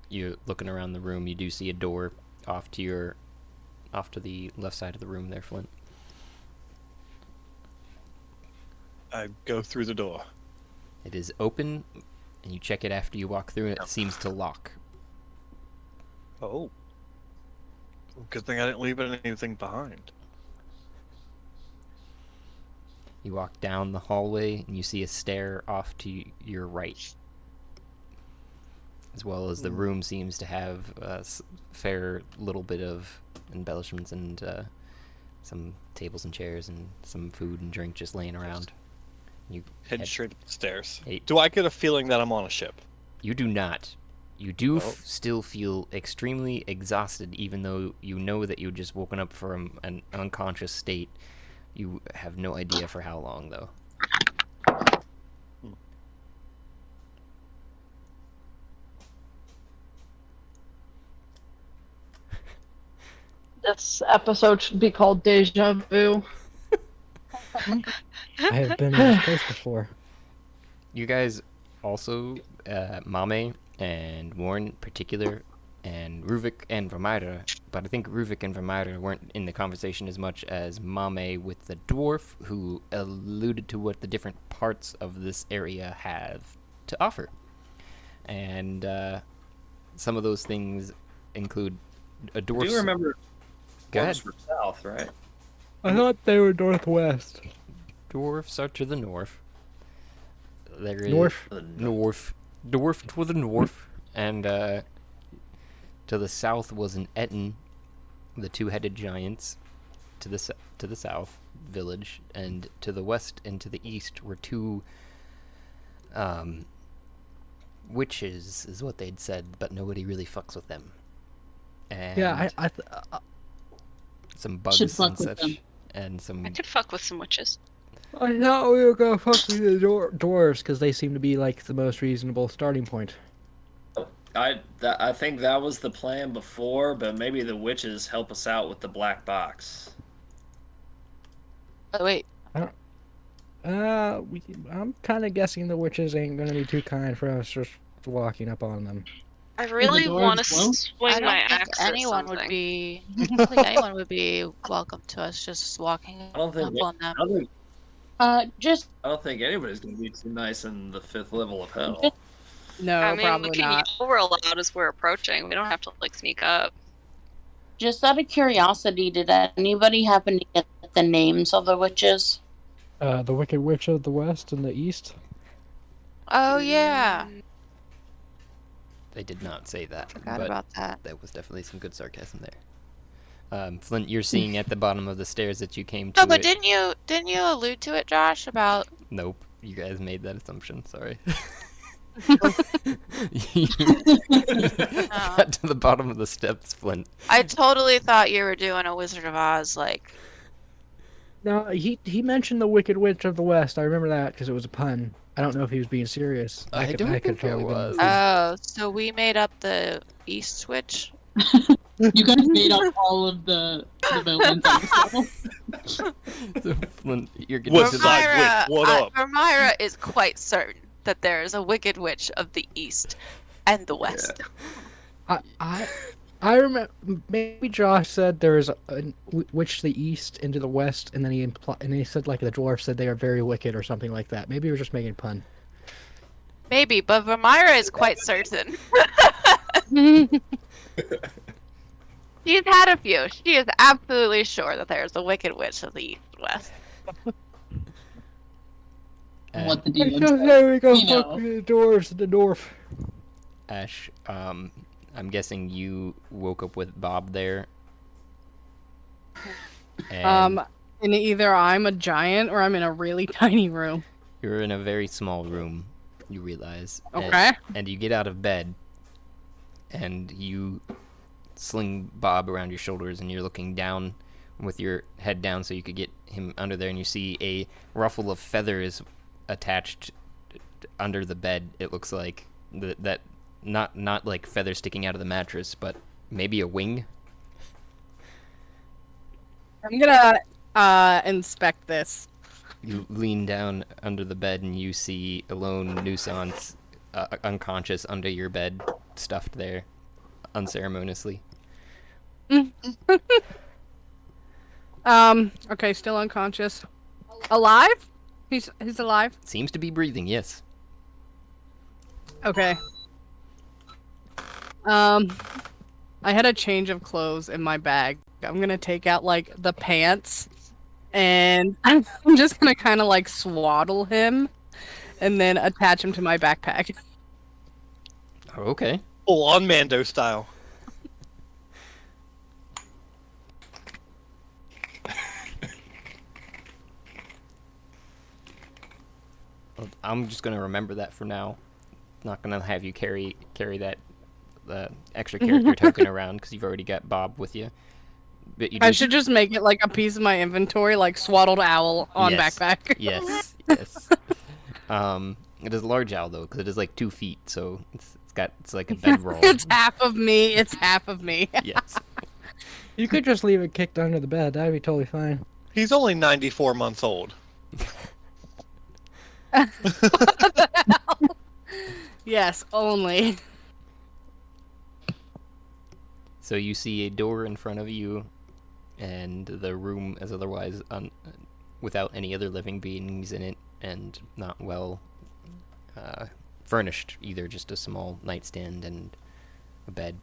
you're looking around the room, you do see a door off to the left side of the room there, Flint. I go through the door. It is open, and you check it after you walk through, and it seems to lock. Oh. Good thing I didn't leave anything behind. You walk down the hallway, and you see a stair off to your right. As well as the room seems to have a fair little bit of embellishments and some tables and chairs and some food and drink just laying around. You Head straight up the stairs. Hey. Do I get a feeling that I'm on a ship? You do not. You do Oh. still feel extremely exhausted, even though you know that you just woken up from an unconscious state. You have no idea for how long, though. This episode should be called Deja Vu. I have been in this place before. You guys also, Mame and Warren in particular, and Ruvik and Vermeira, but I think Ruvik and Vermeira weren't in the conversation as much as Mame with the dwarf, who alluded to what the different parts of this area have to offer. And some of those things include a dwarf. Do you remember? Go ahead. Dwarves were south, right? I thought they were northwest. Dwarfs are to the north. There is North? North. Dwarf to the north, and to the south was an Etten, the 2-headed giants. To the south, village, and to the west and to the east were 2 witches, is what they'd said, but nobody really fucks with them. And Yeah, some bugs Should and fuck with such, them. and some. I could fuck with some witches. I thought we were gonna fuck with the dwarves because they seem to be like the most reasonable starting point. I think that was the plan before, but maybe the witches help us out with the black box. Oh, wait. I'm kind of guessing the witches ain't gonna be too kind for us just walking up on them. I really dwarves want to won't? swing I don't my think axe at anyone something. would be. I don't think anyone would be welcome to us just walking I don't think. up on them. Just I don't think anybody's gonna be too nice in the 5th level of hell. No, I mean, probably we can not. yell real loud as we're approaching. We don't have to like sneak up. Just out of curiosity, did anybody happen to get the names of the witches? The Wicked Witch of the West and the East. Oh, yeah. They did not say that. Forgot but about that. That was definitely some good sarcasm there. Flint, you're seeing at the bottom of the stairs that you came to. No, but it- didn't you allude to it, Josh, about Nope, you guys made that assumption. Sorry. Oh. Got to the bottom of the steps, Flint. I totally thought you were doing a Wizard of Oz, like. No, he mentioned the Wicked Witch of the West. I remember that because it was a pun. I don't know if he was being serious. I don't could think I totally been was. confused. Oh, so we made up the East Switch? You guys made up all of the villains on this level. So, Flint, you're getting What to side Vermeira, witch? What up? Vermeira is quite certain that there is a Wicked Witch of the East and the West. I remember maybe Josh said there is a witch to the east into the west, and then he said like the dwarf said they are very wicked or something like that. Maybe he was just making a pun. Maybe, but Vermeira is quite certain. She's had a few. She is absolutely sure that there is a Wicked Witch of the East and West. what the Let's DM just said. say we go You fuck know. the dwarves in the north. Ash, I'm guessing you woke up with Bob there. And And either I'm a giant or I'm in a really tiny room. you're in a very small room, you realize. and- Okay. And you get out of bed, and you sling Bob around your shoulders, and you're looking down with your head down so you could get him under there, and you see a ruffle of feathers attached under the bed. It looks like that not like feathers sticking out of the mattress, but maybe a wing. I'm gonna inspect this. You lean down under the bed, and you see Alone Nuisance unconscious under your bed, stuffed there unceremoniously. Okay, still unconscious. Alive? He's alive? Seems to be breathing, yes. Okay. I had a change of clothes in my bag. I'm gonna take out like the pants, and I'm just gonna kind of like swaddle him, and then attach him to my backpack. Okay. Full on Mando style. I'm just gonna remember that for now. Not gonna have you carry that extra character token around because you've already got Bob with you. But you I do- should just make it like a piece of my inventory, like swaddled owl on Yes. backpack. Yes, yes. It is a large owl though, because it is like 2 feet, so it's like a bedroll. It's half of me. It's half of me. Yes. You could just leave it kicked under the bed. That'd be totally fine. He's only 94 months old. Yes, only. So you see a door in front of you, and the room is otherwise without any other living beings in it, and not well furnished either. Just a small nightstand and a bed.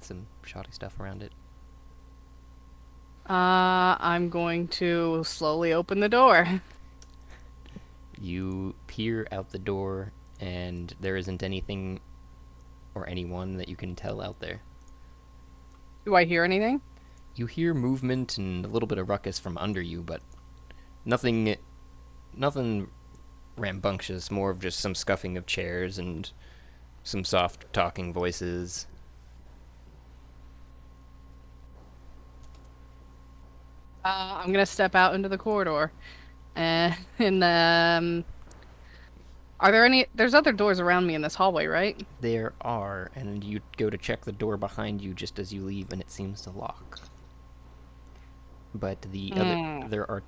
Some shoddy stuff around it. I'm going to slowly open the door. You peer out the door, and there isn't anything or anyone that you can tell out there. Do I hear anything? You hear movement and a little bit of ruckus from under you, but nothing rambunctious, more of just some scuffing of chairs and some soft talking voices. I'm gonna step out into the corridor, and are there any? There's other doors around me in this hallway, right? There are, and you go to check the door behind you just as you leave, and it seems to lock. But there are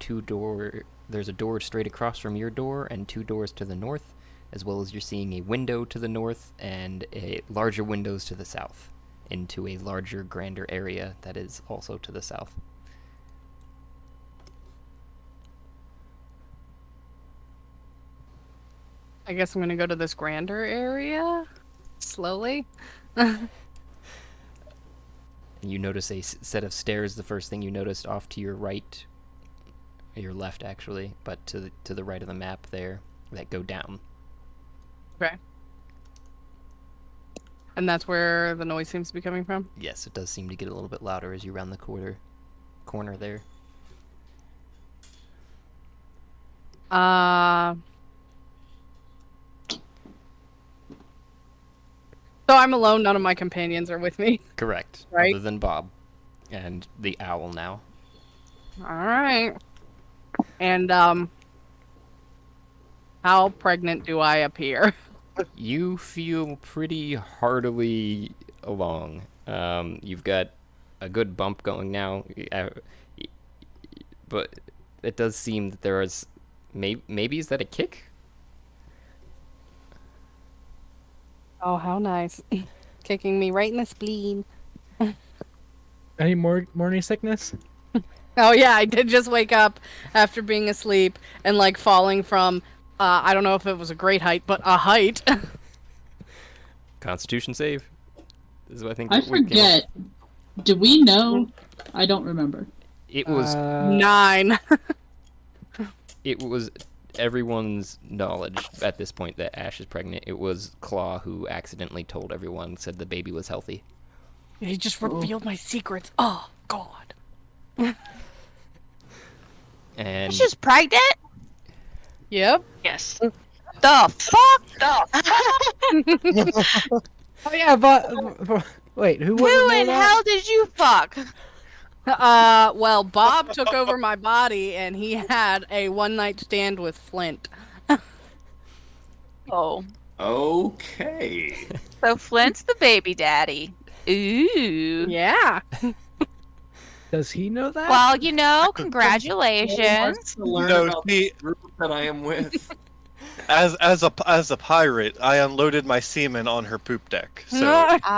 there's a door straight across from your door, and 2 doors to the north, as well as you're seeing a window to the north and larger windows to the south, into a larger, grander area that is also to the south. I guess I'm gonna go to this grander area, slowly. You notice a set of stairs. The first thing you noticed off to your right, your left actually, but to the right of the map there, that go down. Okay. And that's where the noise seems to be coming from? Yes, it does seem to get a little bit louder as you round the corner there. So I'm alone, none of my companions are with me. Correct. Right. Other than Bob. And the owl now. Alright. And, how pregnant do I appear? You feel pretty heartily along. You've got a good bump going now. But it does seem that there is... Maybe is that a kick? Oh, how nice. Kicking me right in the spleen. Any more morning sickness? Oh yeah, I did just wake up after being asleep and like falling from, I don't know if it was a great height, but a height. Constitution save? This is what I think. I we came up- forget. Do we know? I don't remember. It was 9. It was everyone's knowledge at this point that Ash is pregnant, it was Claw who accidentally told everyone, said the baby was healthy. He just revealed my secrets. Oh, God. And She's pregnant? Yep. Yes. The fuck? Oh yeah, but wait, who Who in hell did you fuck? Well, Bob took over my body, and he had a one-night stand with Flint. Oh. Okay. So Flint's the baby daddy. Ooh. Yeah. Does he know that? Well, you know, congratulations. No, see, Group that I am with. as a pirate, I unloaded my semen on her poop deck, so it couldn't.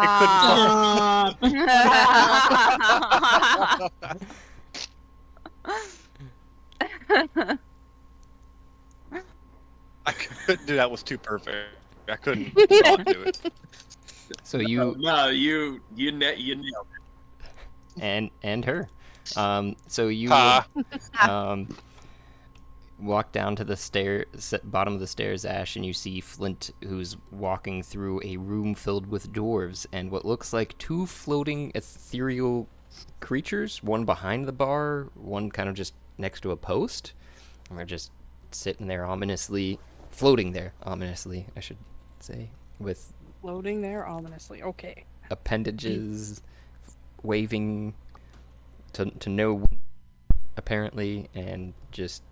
I couldn't do that. Was too perfect. I couldn't not do it. So you you nailed it. and her. So you walk down to the bottom of the stairs, Ash, and you see Flint, who's walking through a room filled with dwarves and what looks like two floating ethereal creatures, one behind the bar, one kind of just next to a post. And they're just sitting there floating there ominously, I should say, with Floating there ominously. Okay. appendages waving to no apparently, and just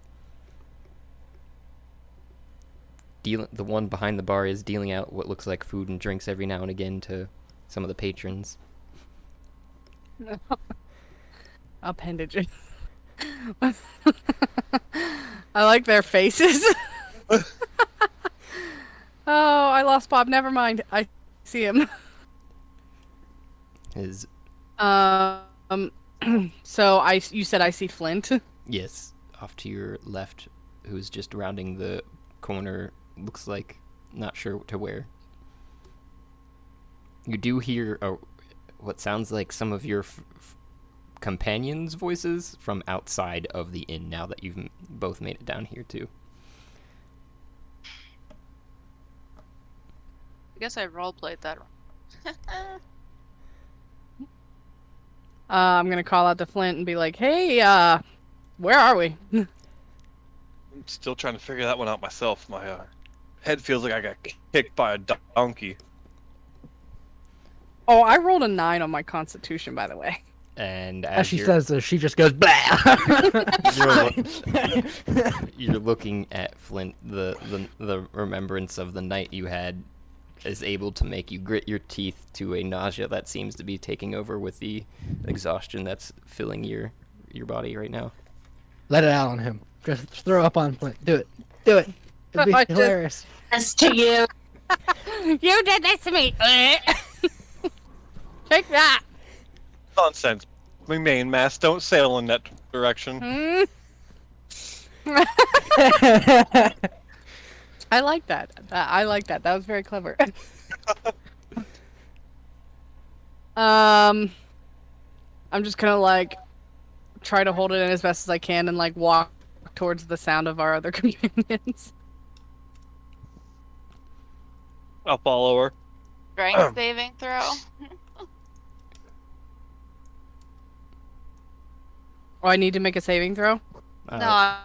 the one behind the bar is dealing out what looks like food and drinks every now and again to some of the patrons. Appendages. I like their faces. Oh, I lost Bob. Never mind. I see him. His So you said I see Flint? yes, off to your left, who's just rounding the corner, looks like not sure to where. You do hear what sounds like some of your companions' voices from outside of the inn now that you've both made it down here too. I guess I roleplayed that. I'm gonna call out to Flint and be like, "Hey, where are we?" I'm still trying to figure that one out myself. My head feels like I got kicked by a donkey. Oh, I rolled a 9 on my Constitution, by the way. And as she says this, she just goes blah. You're looking at Flint. The remembrance of the night you had is able to make you grit your teeth to a nausea that seems to be taking over with the exhaustion that's filling your body right now. Let it out on him. Just throw up on Flint. Do it. Do it. It'd be hilarious. This to you. You did this to me. Take that. Nonsense. Main mass, don't sail in that direction. I like that. I like that. That was very clever. I'm just gonna try to hold it in as best as I can and walk towards the sound of our other companions. I'll follow her. Strength saving throw. Oh, I need to make a saving throw? No,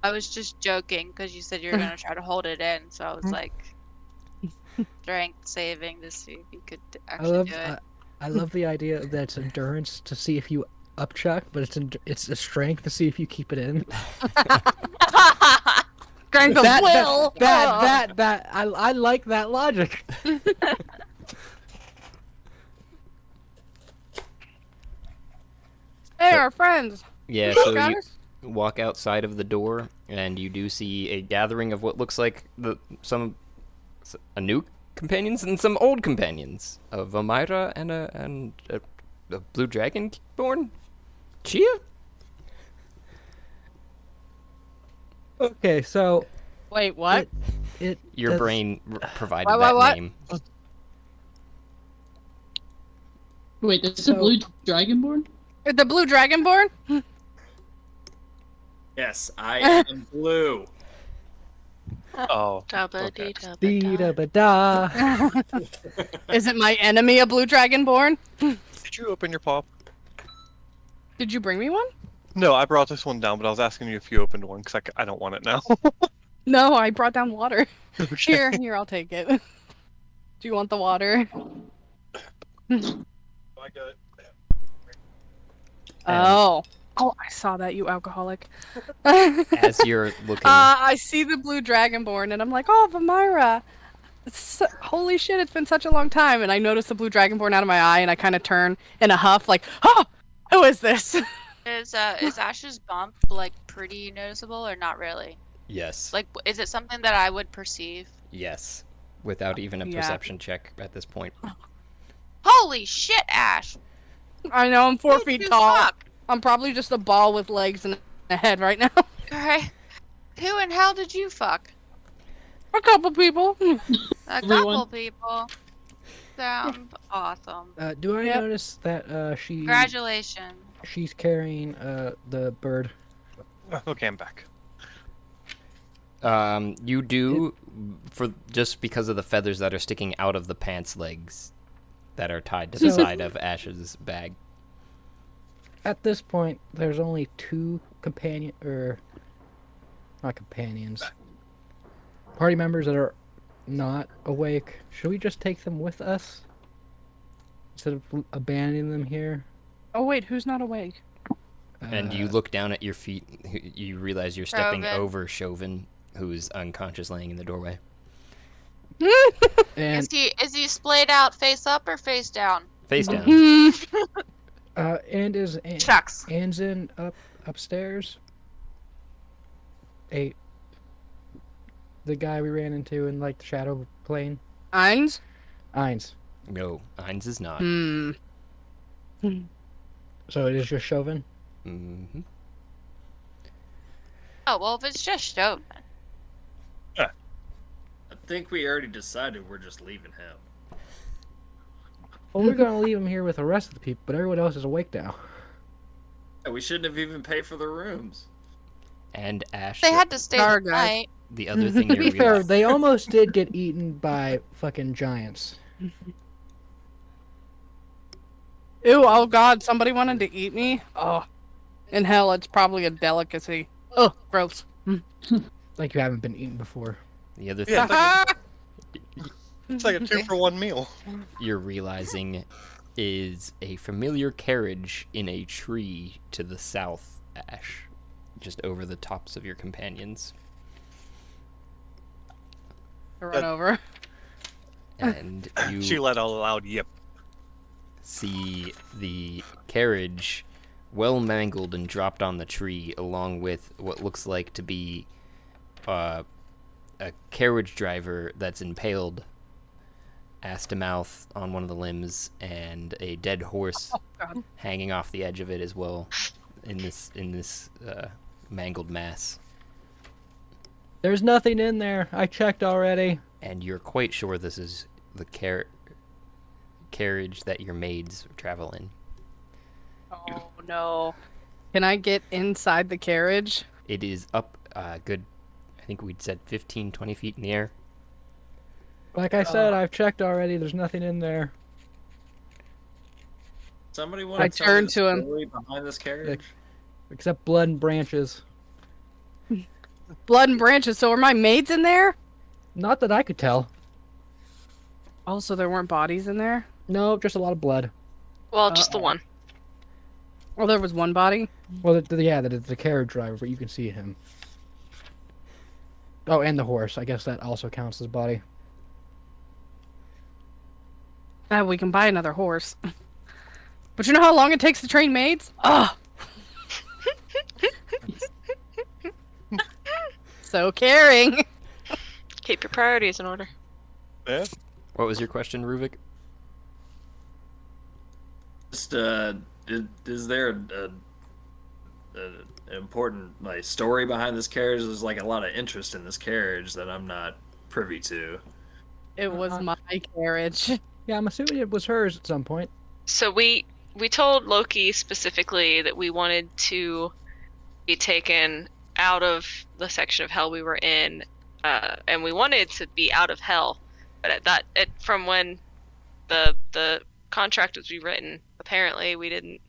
I was just joking because you said you were gonna try to hold it in, so I was like, strength saving to see if you could actually do it. I love the idea that it's endurance to see if you upchuck, but it's a strength to see if you keep it in. Strength of will. I like that logic. Hey, our friends. Yeah, so you walk outside of the door, and you do see a gathering of what looks like a new companions and some old companions of Amira and a blue dragon born Chia. Okay, so wait, what? Your brain provided What? that name. Wait, this is a blue dragonborn? The blue dragonborn? Yes, I am blue. Oh. Dee-da-ba-da. Isn't my enemy a blue dragonborn? Did you open your paw? Did you bring me one? No, I brought this one down, but I was asking you if you opened one because I don't want it now. No, I brought down water. Here, I'll take it. Do you want the water? Oh, I saw that, you alcoholic. As you're looking, I see the blue dragonborn, and I'm like, oh, Vamira. Holy shit, it's been such a long time. And I notice the blue dragonborn out of my eye, and I kind of turn in a huff, like, oh, who is this? Is Ash's bump like pretty noticeable or not really? yes, Like, is it something that I would perceive? yes, without even a Yeah. perception check at this point. Holy shit, Ash! I know, I'm 4 Who'd feet you tall. fuck? I'm probably just a ball with legs and a head right now. Alright. Who and how did you fuck? A couple people. A couple Everyone. people. Sounds awesome. Do I Yep. notice that Congratulations. she's carrying the bird? Okay, I'm back. You do, for just because of the feathers that are sticking out of the pants legs that are tied to the So- side of Ash's bag. At this point, there's only two party members that are not awake. Should we just take them with us instead of abandoning them here? Oh wait, who's not awake? And you look down at your feet, you realize you're stepping Chauvin. over Chauvin, who's unconscious laying in the doorway. And Is he splayed out face up or face down? Face down. and is Shucks. Anzin upstairs? The guy we ran into in like the shadow plane. Eins? Eins. No, Heinz is not. Hmm. So it is just Chauvin. Mm-hmm. Oh, well, if it's just Chauvin. I think we already decided we're just leaving him. Well, we're gonna leave him here with the rest of the people, but everyone else is awake now. Yeah, we shouldn't have even paid for the rooms. And Ash, They had to stay the Sorry, guys. night. the other thing To you be fair, realize, they almost did get eaten by fucking giants. Ew, oh god, somebody wanted to eat me? Oh. In hell, it's probably a delicacy. Oh, gross. Like you haven't been eaten before. the other thing Yeah, it's like a 2-for-1 meal. you're realizing is a familiar carriage in a tree to the south, Ash, just over the tops of your companions. Run over. And you She let out a loud yip. see the carriage well mangled and dropped on the tree, along with what looks like to be a carriage driver that's impaled ass to mouth on one of the limbs, and a dead horse God. hanging off the edge of it as well in this mangled mass. There's nothing in there. I checked already. And you're quite sure this is the carriage that your maids travel in. Oh no. Can I get inside the carriage? It is up good, I think we'd said 15, 20 feet in the air. Like I said, I've checked already. There's nothing in there. Somebody want I to tell me turned the to him. story behind this carriage? Except blood and branches. Blood and branches, so are my maids in there? Not that I could tell. Also, there weren't bodies in there? No, just a lot of blood. Well, just the one. Oh, there was one body? Well, the carriage driver, but you can see him. Oh, and the horse. I guess that also counts as body. We can buy another horse. But you know how long it takes to train maids? Ugh! So caring. Keep your priorities in order. Yeah. What was your question, Ruvik? Just is there an important like story behind this carriage? There's like a lot of interest in this carriage that I'm not privy to. It was my carriage. Yeah, I'm assuming it was hers at some point. So we told Loki specifically that we wanted to be taken out of the section of hell we were in and we wanted to be out of hell, but from when the contract was rewritten, apparently we didn't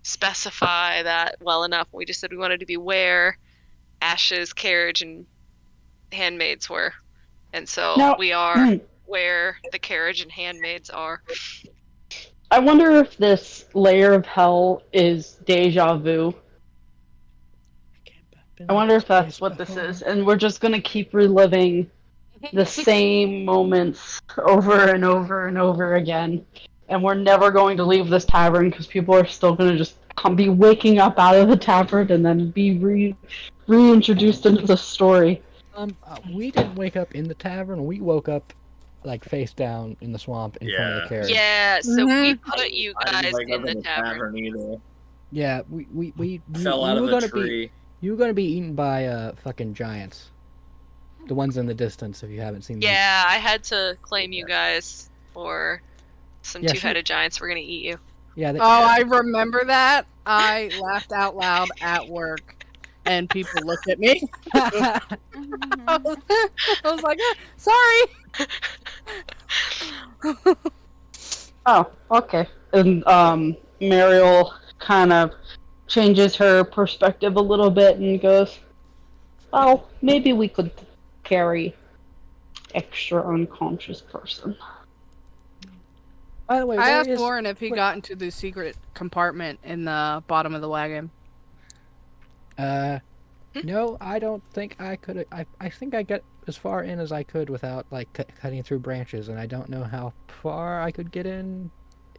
specify that well enough. We just said we wanted to be where Ash's carriage and handmaids were, and so Now- we are where the carriage and handmaids are. I wonder if this layer of hell is deja vu. I wonder if that's what this is, and we're just gonna keep reliving the same moments over and over and over again, and we're never going to leave this tavern because people are still gonna just be waking up out of the tavern and then be reintroduced into the story. We didn't wake up in the tavern. We woke up like face down in the swamp in front of the carriage. Yeah, so we put you I guys didn't wake in up the tavern. either. Yeah, we Fell out you of were a gonna tree. you were gonna be eaten by fucking giants. The ones in the distance, if you haven't seen them. Yeah, I had to claim you guys, or some Yeah, two-headed giants were gonna eat you. Yeah. Oh, I remember that. I laughed out loud at work, and people looked at me. I was like, sorry. Oh, okay. And Mariel kind of changes her perspective a little bit and goes, "Well, maybe we could carry extra unconscious person." By the way, I where asked is- Warren if he got into the secret compartment in the bottom of the wagon. No, I don't think I could. I think I got as far in as I could without like cutting through branches, and I don't know how far I could get in.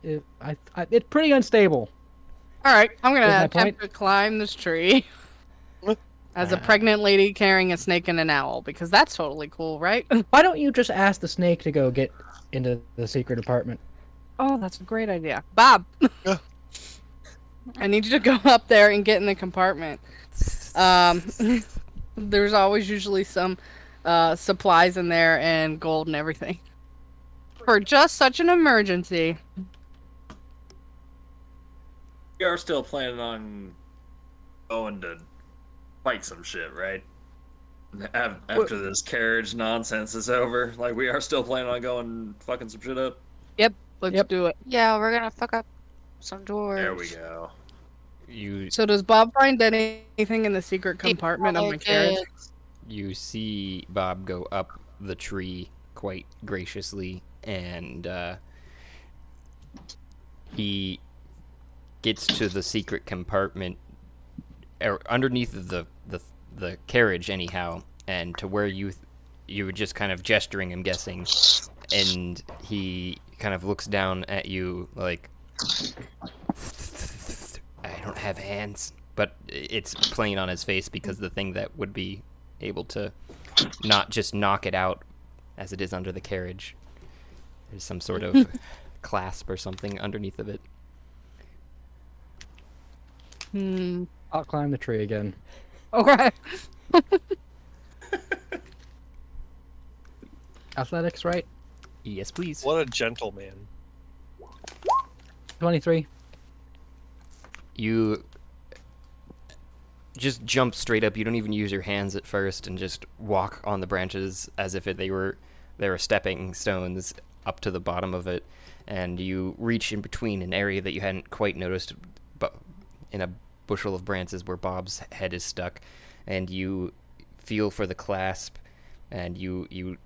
It's pretty unstable. All right, I'm gonna Is my attempt to climb this tree as a pregnant lady carrying a snake and an owl, because that's totally cool, right? Why don't you just ask the snake to go get into the secret apartment? Oh, that's a great idea, Bob. I need you to go up there and get in the compartment. There's always usually some supplies in there and gold and everything for just such an emergency. We are still planning on going to fight some shit, right? After this carriage nonsense is over, like we are still planning on going fucking some shit up. Yep, let's do it. Yeah, we're gonna fuck up some doors. There we go. So does Bob find anything in the secret compartment of my carriage? You see Bob go up the tree quite graciously, and he gets to the secret compartment underneath the carriage anyhow, and to where you were just kind of gesturing, I'm guessing, and he kind of looks down at you like, I don't have hands, but it's plain on his face because the thing that would be able to not just knock it out as it is under the carriage, there's some sort of clasp or something underneath of it. I'll climb the tree again. Okay. Athletics, right? Yes, please. What a gentleman. 23. You just jump straight up. You don't even use your hands at first, and just walk on the branches as if they were stepping stones up to the bottom of it. And you reach in between an area that you hadn't quite noticed, but in a bushel of branches where Bob's head is stuck, and you feel for the clasp, and you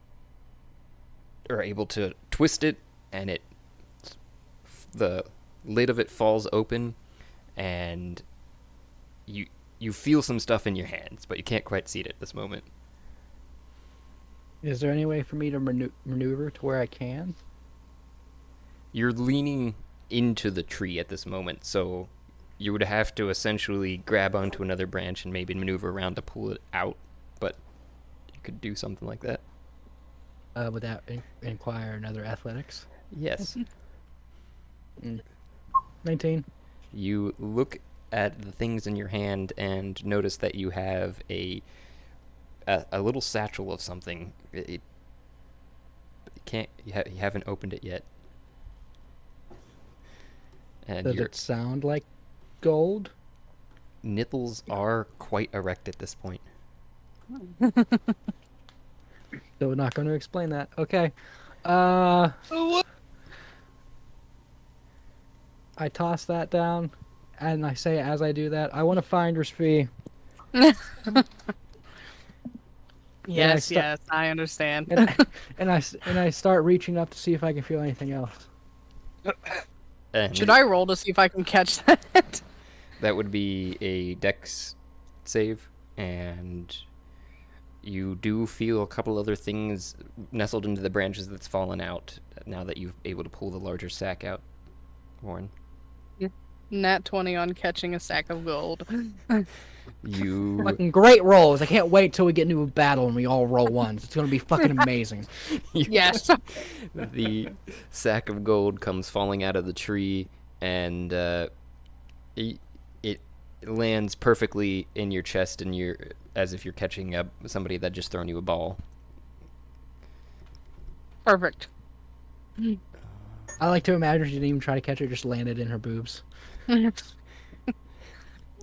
are able to twist it, and the lid of it falls open, and you feel some stuff in your hands, but you can't quite see it at this moment. Is there any way for me to maneuver to where I can? You're leaning into the tree at this moment, so you would have to essentially grab onto another branch and maybe maneuver around to pull it out, but you could do something like that. Would that inquire another athletics? Yes. 19. You look at the things in your hand and notice that you have a little satchel of something. You haven't opened it yet. And Does your it sound like gold? nipples are quite erect at this point. Still not going to explain that. Okay. I toss that down, and I say as I do that, I want a finder's fee. Yes, yes, I understand. And I start reaching up to see if I can feel anything else. Should I roll to see if I can catch that? That would be a dex save, and you do feel a couple other things nestled into the branches that's fallen out now that you've able to pull the larger sack out, Warren. Nat 20 on catching a sack of gold. You Fucking great rolls. I can't wait till we get into a battle and we all roll ones. It's gonna be fucking amazing. Yes. The sack of gold comes falling out of the tree, and it lands perfectly in your chest, and you're as if you're catching up somebody that just thrown you a ball. Perfect. I like to imagine she didn't even try to catch it; just landed in her boobs.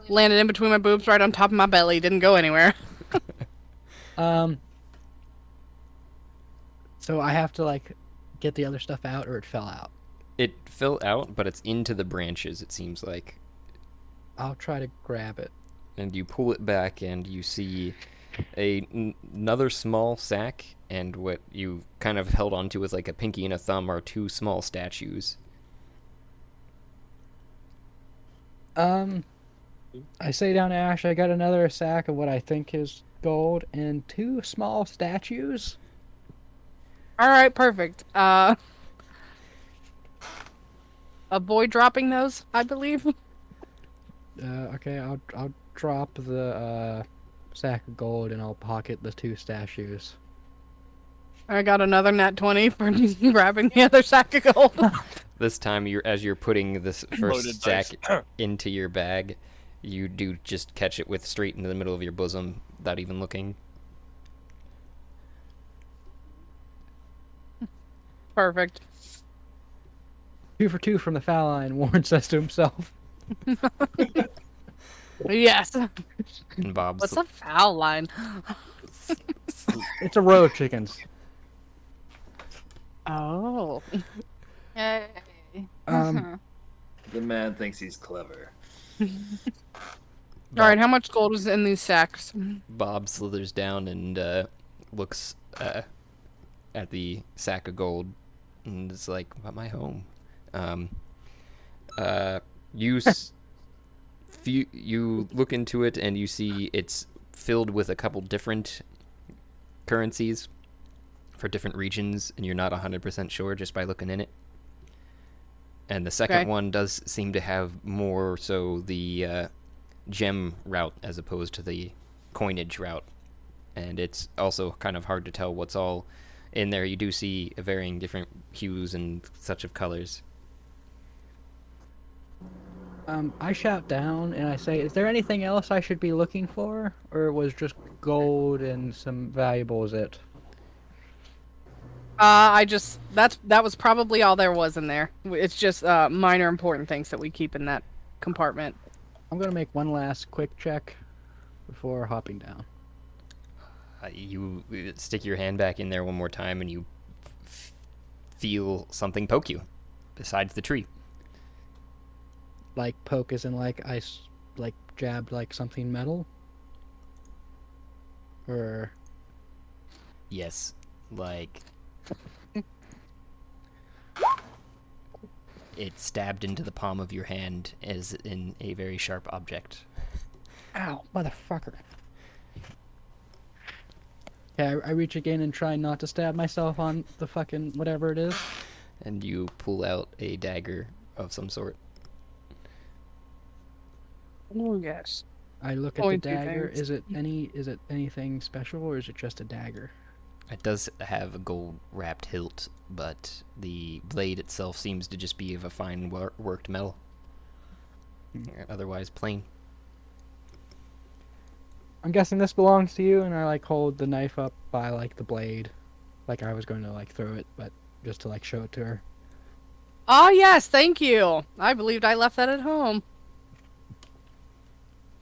Landed in between my boobs, right on top of my belly. Didn't go anywhere. So I have to like get the other stuff out, or it fell out. It fell out, but it's into the branches. It seems like. I'll try to grab it. And you pull it back, and you see another small sack, and what you kind of held onto with like a pinky and a thumb are two small statues. I say down to Ash, I got another sack of what I think is gold and two small statues. All right, perfect. Avoid dropping those, I believe. Okay, I'll drop the sack of gold and I'll pocket the two statues. I got another nat 20 for grabbing the other sack of gold. This time, as you're putting this first Loaded sack dice. into your bag, you do just catch it with straight into the middle of your bosom without even looking. Perfect. 2 for 2 from the foul line, Warren says to himself. Yes. And Bob's What's a foul line? It's a row of chickens. Oh. Yay. The man thinks he's clever. All right, how much gold is in these sacks? Bob slithers down and looks at the sack of gold and is like, "But my home." You look into it and you see it's filled with a couple different currencies for different regions, and you're not 100% sure just by looking in it. And the second one does seem to have more so the gem route as opposed to the coinage route. And it's also kind of hard to tell what's all in there. You do see varying different hues and such of colors. I shout down and I say, is there anything else I should be looking for? Or was just gold and some valuables it? That was probably all there was in there. It's just minor important things that we keep in that compartment. I'm gonna make one last quick check before hopping down. You stick your hand back in there one more time and you feel something poke you besides the tree. Like poke as in like like jabbed like something metal? Or... Yes, like... It stabbed into the palm of your hand as in a very sharp object. Ow, motherfucker. Okay, I reach again and try not to stab myself on the fucking whatever it is. And you pull out a dagger of some sort. Oh yes. I look at the Pointy dagger. things. Is it anything special or is it just a dagger? It does have a gold-wrapped hilt, but the blade itself seems to just be of a fine worked metal. Otherwise plain. I'm guessing this belongs to you, and I like hold the knife up by like the blade, like I was going to like throw it, but just to like show it to her. Oh yes, thank you. I believed I left that at home.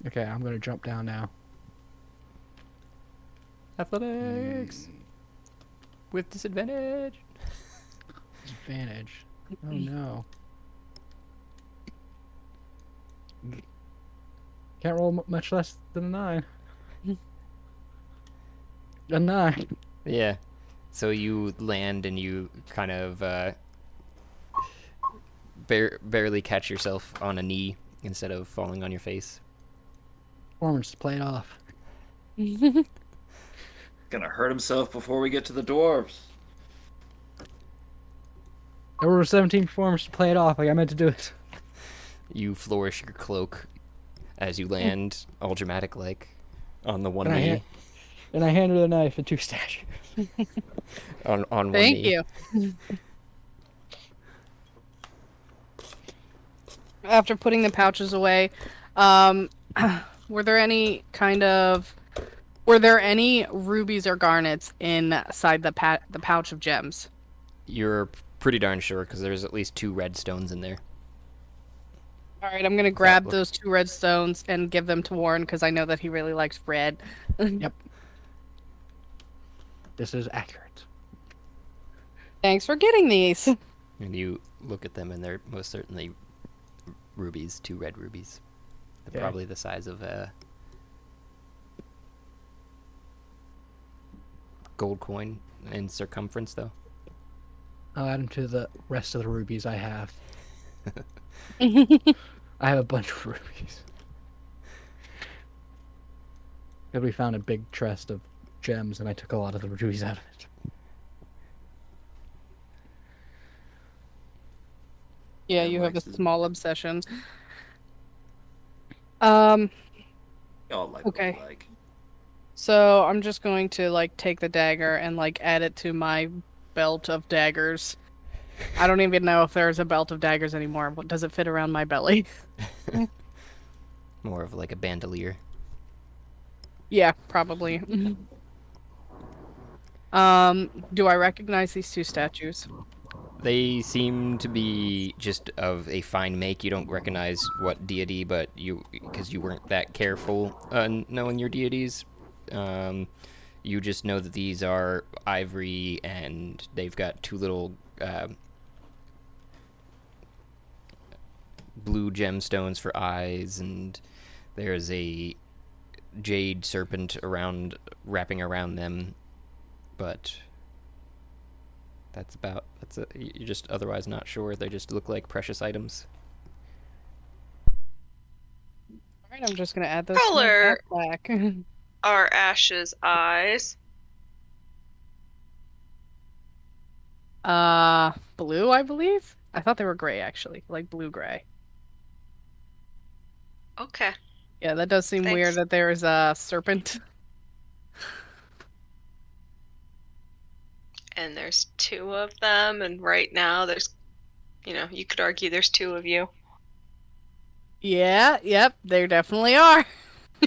Okay, I'm gonna jump down now. Athletics. with disadvantage. Disadvantage. Oh no. Can't roll much less than a 9. A 9. Yeah. So you land and you kind of barely catch yourself on a knee instead of falling on your face. Performance, play it off. Gonna hurt himself before we get to the dwarves. I rolled a 17 performance to play it off. Like I meant to do it. You flourish your cloak as you land, all dramatic like, on the one And knee. I hand her the knife and 2 statues. on one Thank knee. you. After putting the pouches away, were there any rubies or garnets inside the pouch of gems? You're pretty darn sure because there's at least 2 red stones in there. All right, I'm gonna grab those 2 red stones and give them to Warren because I know that he really likes red. Yep. This is accurate. Thanks for getting these. And you look at them and they're most certainly rubies, 2 red rubies. They're Okay. probably the size of a gold coin in circumference, though. I'll add them to the rest of the rubies I have. I have a bunch of rubies. Because we found a big chest of gems and I took a lot of the rubies out of it. Yeah, you have a small obsession. Y'all like Okay. what we like. So I'm just going to like take the dagger and like add it to my belt of daggers. I don't even know if there's a belt of daggers anymore. What does it fit around my belly? More of like a bandolier. Yeah, probably. Do I recognize these 2 statues? They seem to be just of a fine make. You don't recognize what deity, but because you weren't that careful knowing your deities, you just know that these are ivory and they've got 2 little blue gemstones for eyes, and there's a jade serpent wrapping around them, but that's it. You're just otherwise not sure. They just look like precious items. Alright, I'm just gonna add those to Color my backpack. are Ash's eyes? Blue, I believe? I thought they were gray, actually. Like blue-gray. Okay. Yeah, that does seem Thanks. weird that there is a serpent. And there's 2 of them, and right now there's, you could argue there's 2 of you. Yeah, yep, there definitely are.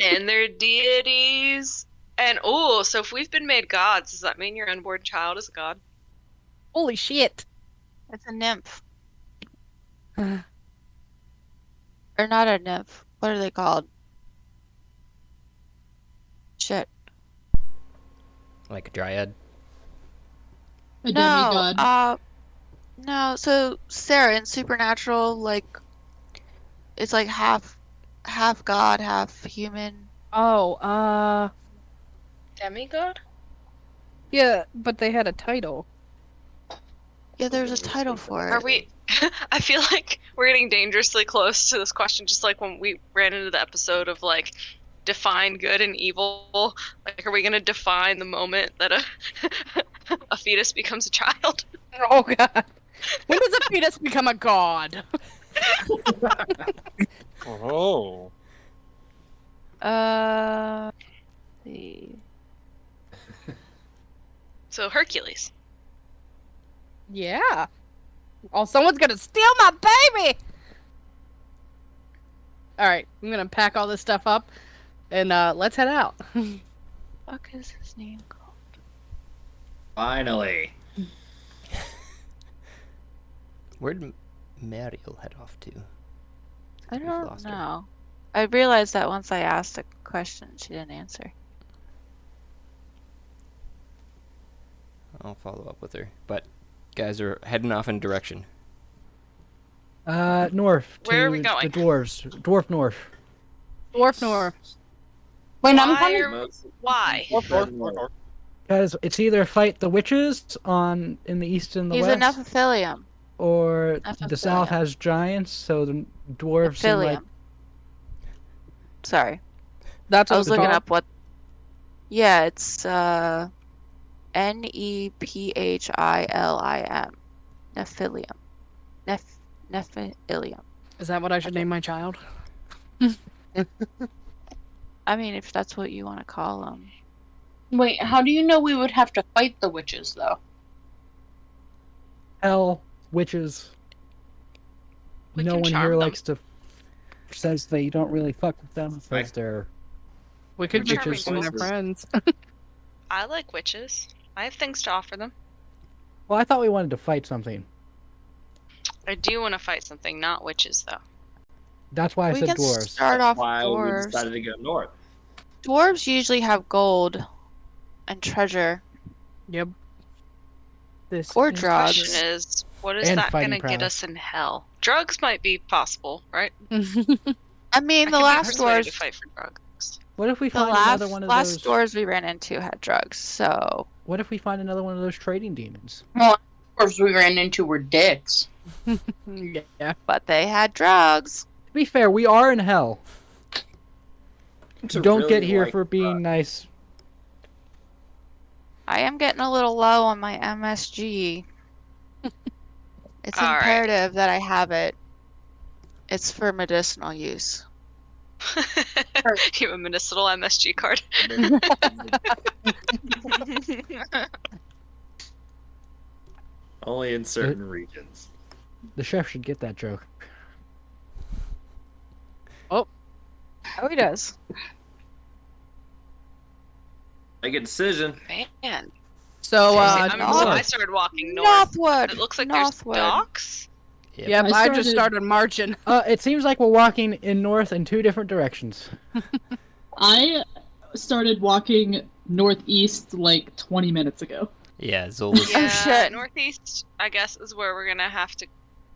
And they're deities. And so if we've been made gods, does that mean your unborn child is a god? Holy shit. It's a nymph. Or not a nymph. What are they called? Shit. Like a dryad. A demigod. No, so Sarah in Supernatural, like, it's like half god, half human. Oh, Demigod? yeah, but they had a title. Yeah, there's a title for it. Are we? I feel like we're getting dangerously close to this question, just like when we ran into the episode of like define good and evil. Like, are we gonna define the moment that a fetus becomes a child? Oh god. When does a fetus become a god? Oh. Let's see. So Hercules. Yeah. Oh, someone's gonna steal my baby! Alright, I'm gonna pack all this stuff up and let's head out. Fuck is his name called? Finally. Where'd Mariel head off to? I We've don't lost her. know. I realized that once I asked a question, she didn't answer. I'll follow up with her. But guys are heading off in a direction. North. Where are we to going? The dwarves. Dwarf north. Dwarf north. When I'm Why? coming. Why? Because it's either fight the witches in the east and the He's a west, Nephilium. or the Nephilium. south has giants, so the dwarves seem like Nephilium. Sorry. That's I what was it's looking called? up what. Yeah, it's Nephilium. Nephilium. Nephilium. Is that what I should name my child? I mean, if that's what you want to call them. Wait, how do you know we would have to fight the witches, though? hell, witches. We No can one charm here them. likes to says they don't really fuck with them because Right. they're We could Witches. make them their friends. I like witches. I have things to offer them. Well, I thought we wanted to fight something. I do want to fight something, not witches, though. That's why I We said can dwarves. start off Why we dwarves. decided to go north. Dwarves usually have gold and treasure. Yep. This Or is- drugs. Question is, what is And that fighting going to get prowess. us in hell? Drugs might be possible, right? I mean, I the could be last persuaded to doors, fight for drugs. What if we the find another one of last those? doors we ran into had drugs. So What if we find another one of those trading demons? Well, dwarves we ran into were dicks. Yeah. but they had drugs. To be fair, we are in hell. To Don't really get here like for being nice. I am getting a little low on my MSG. It's All right. imperative that I have it. It's for medicinal use. You have a medicinal MSG card. Only in certain regions. The chef should get that joke. Oh, he does. Make a decision. Man. So, I started walking north. Northwood. It looks like Northwood. there's docks. Yep, I just started marching. It seems like we're walking in north in two different directions. I started walking northeast like 20 minutes ago. Yeah, Zola's. Yeah, shit. northeast, I guess, is where we're gonna have to.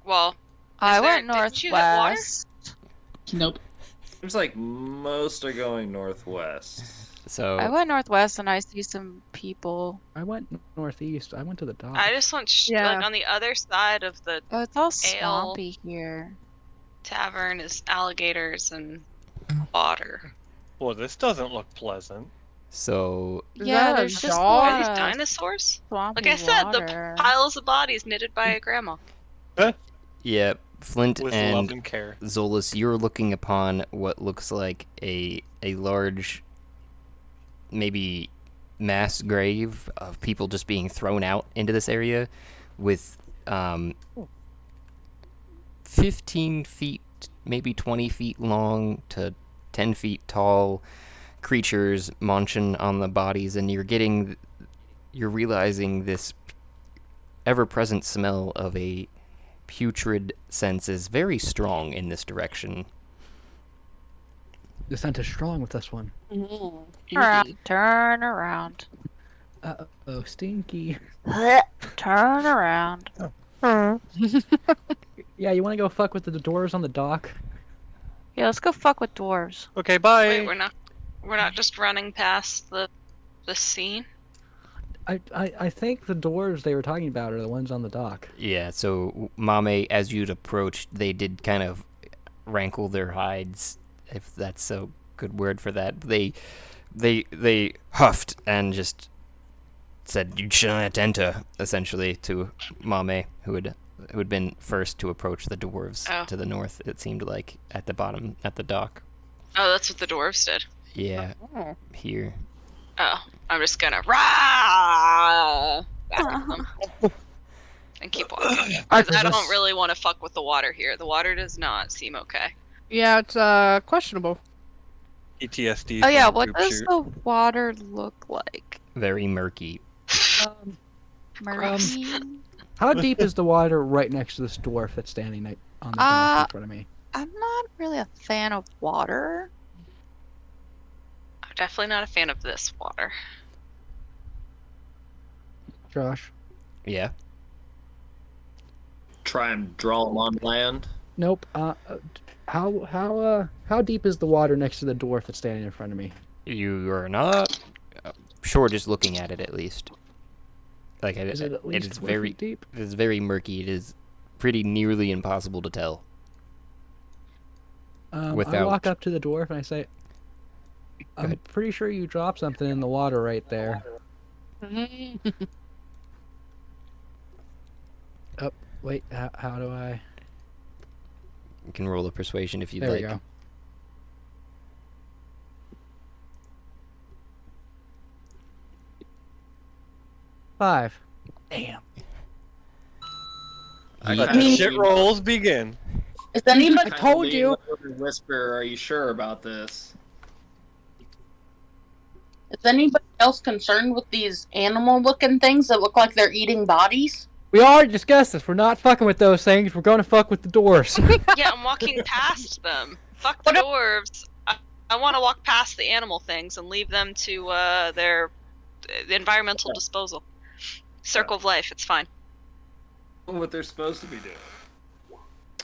Well, I is there- went didn't you hit water? northwest. Nope. Seems like most are going northwest. So I went northwest and I see some people. I went northeast. I went to the dock. I just went like on the other side of the Oh, it's all ale swampy here. tavern is alligators and water. Well, this doesn't look pleasant. So Yeah, that a there's just a dog? lot Are these of dinosaurs? swampy Like I said, water. the piles of bodies knitted by a grandma. yeah, Flint With love and and care. Zolas, you're looking upon what looks like a large, maybe mass grave of people just being thrown out into this area, with 15 feet, maybe 20 feet long to 10 feet tall creatures munching on the bodies, and you're realizing this ever-present smell of a putrid sense is very strong in this direction. The scent is strong with this one. Turn around. Uh-oh, stinky. Turn around. Yeah, you want to go fuck with the doors on the dock? Yeah, let's go fuck with dwarves. Okay, bye. Wait, we're not just running past the scene. I think the doors they were talking about are the ones on the dock. Yeah, so Mame, as you'd approached, they did kind of rankle their hides, if that's a good word for that. They huffed and just said, "You shan't enter," essentially, to Mame, who had been first to approach the dwarves Oh. to the north, it seemed like, at the bottom, at the dock. Oh, that's what the dwarves did. Yeah, here. Oh, I'm just gonna rah back at them and keep walking. 'Cause I don't really want to fuck with the water here. The water does not seem okay. Yeah, it's questionable. PTSD. Oh yeah, from what group does shoot. the water look like? Very murky. Murky? How deep is the water right next to this dwarf that's standing on the dock in front of me? I'm not really a fan of water. I'm definitely not a fan of this water. Josh. Yeah. Try and draw them on land. Nope. How deep is the water next to the dwarf that's standing in front of me? You are not sure just looking at it, at least. Like Is it at least is 4 very feet deep? It is very murky. It is pretty nearly impossible to tell. I Without- walk up to the dwarf and I say, "I'm pretty sure you dropped something in the water right there." Oh, wait. How do I? You can roll a persuasion if you'd There like. we go. Five. Damn. Let the shit rolls begin. Is anybody told you? Whisper, are you sure about this? Is anybody else concerned with these animal-looking things that look like they're eating bodies? We already discussed this. We're not fucking with those things. We're going to fuck with the dwarves. Yeah, I'm walking past them. Fuck the dwarves. I want to walk past the animal things and leave them to their environmental disposal. Circle of life, it's fine. What they're supposed to be doing.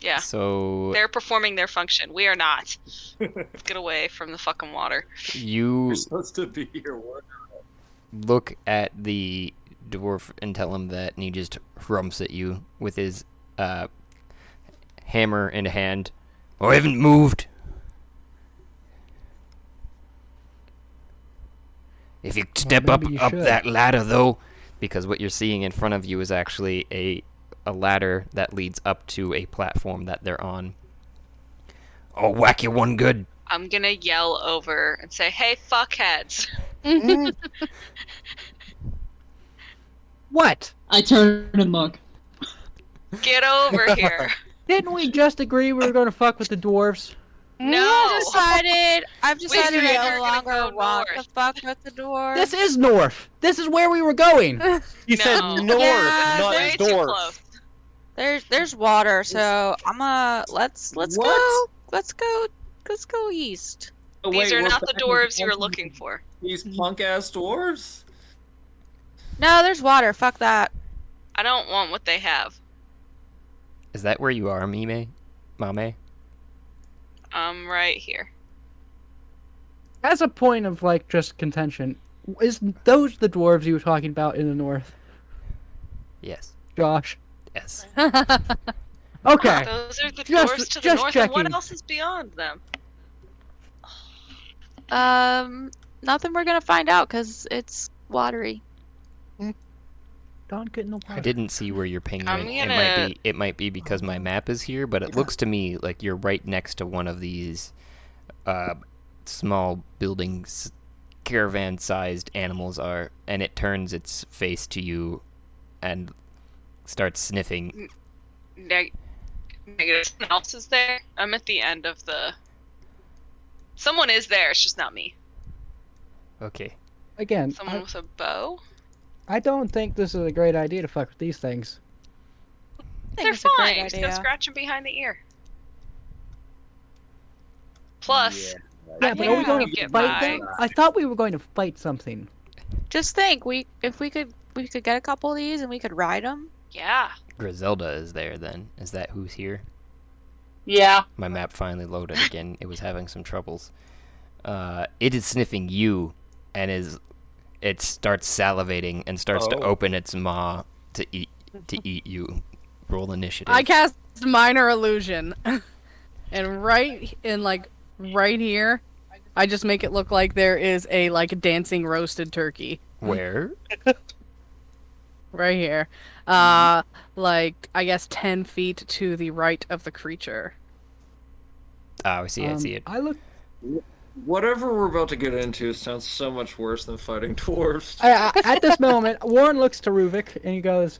Yeah. So They're performing their function. We are not. Get away from the fucking water. you You're supposed to be your worker. look at the dwarf and tell him that, and he just rumps at you with his hammer in hand. Oh, I haven't moved. If you step up maybe you up should. that ladder, though, because what you're seeing in front of you is actually a ladder that leads up to a platform that they're on. I'll whack you one good. I'm gonna yell over and say, "Hey, fuckheads!" What? I turn and look. Get over here! Didn't we just agree we were going to fuck with the dwarves? No. I've decided said I you're no gonna longer go want north. to fuck with the dwarves. This is north. This is where we were going. You said No. north, Yeah, not Way too north. close. There's water, so let's What? go east. Oh, These wait, are we're not the back in dwarves you were the- looking for. These punk ass dwarves? No, there's water. Fuck that. I don't want what they have. Is that where you are, Mame? Mame? I'm right here. As a point of like just contention, is those the dwarves you were talking about in the north, Yes. Josh? Yes. Okay. Those are the Just- dwarves to the just north, and what checking. else is beyond them? Nothing we're gonna find out because it's watery. Don't get in the water. I didn't see where your ping I'm went. gonna- It might be because my map is here, but it looks to me like you're right next to one of these small buildings, caravan-sized animals are, and it turns its face to you and starts sniffing. Negative. Someone else is there. I'm at the end of the. Someone is there. It's just not me. Okay. Again, Someone with a bow. I don't think this is a great idea to fuck with these things. They're it's a great fine. Just go idea. scratch them behind the ear. Plus, Yeah, I but think are we we going can to get fight by. them? I thought we were going to fight something. Just think, if we could get a couple of these and we could ride them. Yeah. Griselda is there then. Is that who's here? Yeah. My map finally loaded again. It was having some troubles. It is sniffing you, and it starts salivating and starts to Oh. open its maw to eat you. Roll initiative. I cast minor illusion, and right here, I just make it look like there is a dancing roasted turkey Where? right here. I guess 10 feet to the right of the creature. Oh, I see it. I look. Whatever we're about to get into sounds so much worse than fighting dwarves. At this moment, Warren looks to Ruvik and he goes,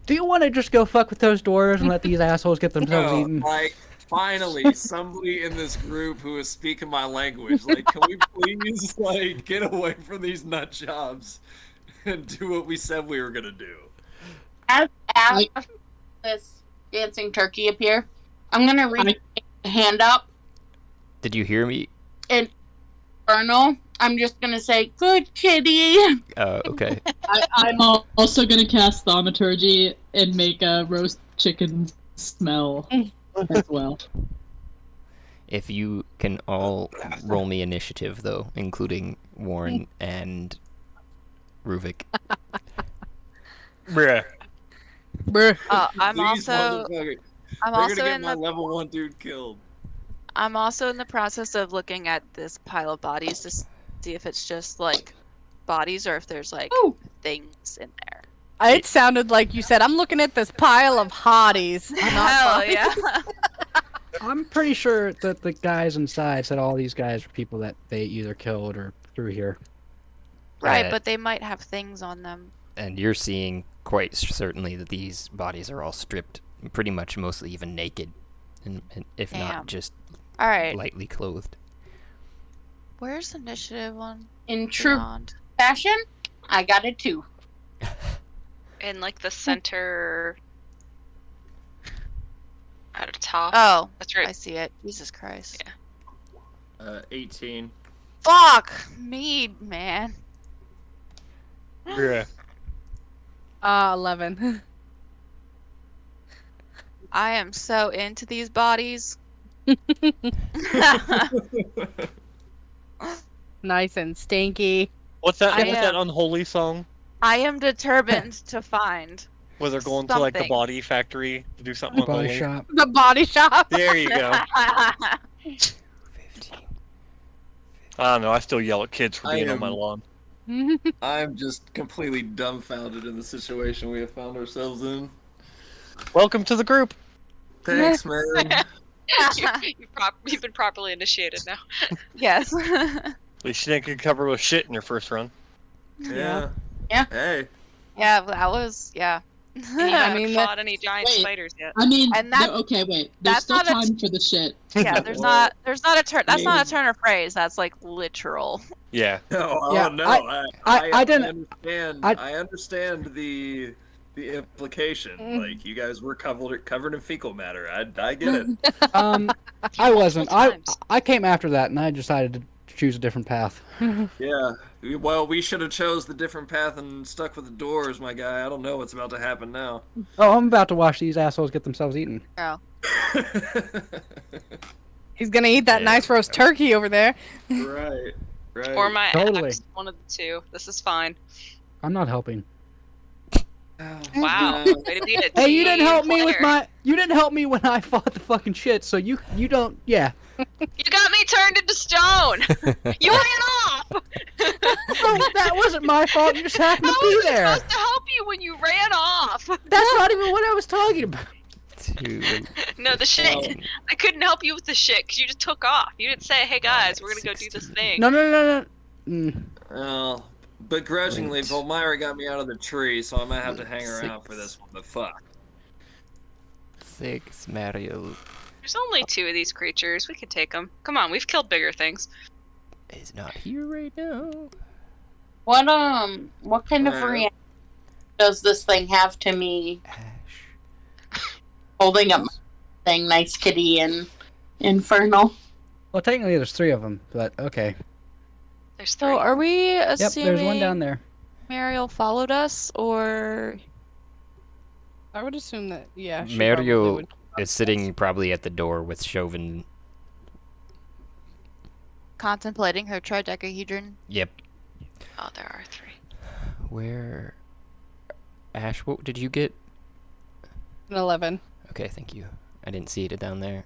"Do you want to just go fuck with those dwarves and let these assholes get themselves No, eaten?" like, finally, somebody in this group who is speaking my language. Like, can we please, get away from these nut jobs and do what we said we were gonna do? As this dancing turkey appear, I'm gonna reach a hand up Did you hear me? and Infernal, I'm just gonna say, good kitty. Oh, okay. I'm also gonna cast Thaumaturgy and make a roast chicken smell as well. If you can all roll me initiative, though, including Warren and Ruvik. Bruh. I'm These also motherfuckers. I'm They're also gonna get in my the level 1 dude killed. I'm also in the process of looking at this pile of bodies to see if it's just like bodies or if there's like things in there. It sounded like you said, I'm looking at this pile of hotties. not Hell bodies." yeah. I'm pretty sure that the guys inside said all these guys were people that they either killed or threw here. Right, but they might have things on them. And you're seeing quite certainly that these bodies are all stripped, pretty much mostly even naked, and if Damn. not just All right. lightly clothed. Where's initiative on? In true Beyond? fashion, I got a 2. In like the center at the top. Oh, That's right. I see it. Jesus Christ. Yeah. 18. Fuck me, man. Bruh. 11. I am so into these bodies. Nice and stinky. What's that? I What's that unholy song? I am determined to find. Where they're going to like the Something. body factory to do something Body unholy? shop. The body shop. There you go. I don't know. I still yell at kids for I being on my am- lawn. I'm just completely dumbfounded in the situation we have found ourselves in. Welcome to the group. Thanks, man. You've been properly initiated now. Yes. At least you didn't get covered with shit in your first run. Yeah. Yeah. Hey. Yeah, that was yeah. And you haven't mean, fought any giant Wait. spiders yet. I mean, And that- okay, wait. There's that's still not a time for the shit. Yeah, there's Well, not a turn. That's not maybe- a turn of phrase. That's like literal. Yeah. No, Yeah, no. I didn't- understand. I- I understand the implication. Like you guys were covered in fecal matter. I get it. I wasn't. I times. I came after that, and I decided to choose a different path. Yeah. Well, we should have chose the different path and stuck with the doors, my guy. I don't know what's about to happen now. Oh, I'm about to watch these assholes get themselves eaten. Oh. He's gonna eat that nice roast turkey over there. Right. Right. Or my Totally. axe, one of the two. This is fine. I'm not helping. Wow. Yeah. Way to be a Hey, you didn't team help me with player. you didn't help me when I fought the fucking shit. So you don't. Yeah. You got me turned into stone. You ran off. No, that wasn't my fault. You just happened to How be was I there. supposed to help you when you ran off? That's not even what I was talking about. No, the shit. I couldn't help you with the shit because you just took off. You didn't say, "Hey guys, we're gonna go do this thing." No. Mm. Well, begrudgingly, Volmyra got me out of the tree, so I might have to hang around for this one. But fuck. 6, Mario There's only 2 of these creatures. We could take them. Come on, we've killed bigger things. is not here right now. What kind of Uh, reaction does this thing have to me holding up my thing, nice kitty and infernal? Well, technically there's 3 of them, but okay. There's 3. So are we Yep, assuming there's one down there. Mariel followed us, or I would assume that, yeah. she probably Mario would- is sitting probably at the door with Chauvin. contemplating her tridecahedron? Yep. Oh, there are 3. Where? Ash, what did you get? An 11. Okay, thank you. I didn't see it down there.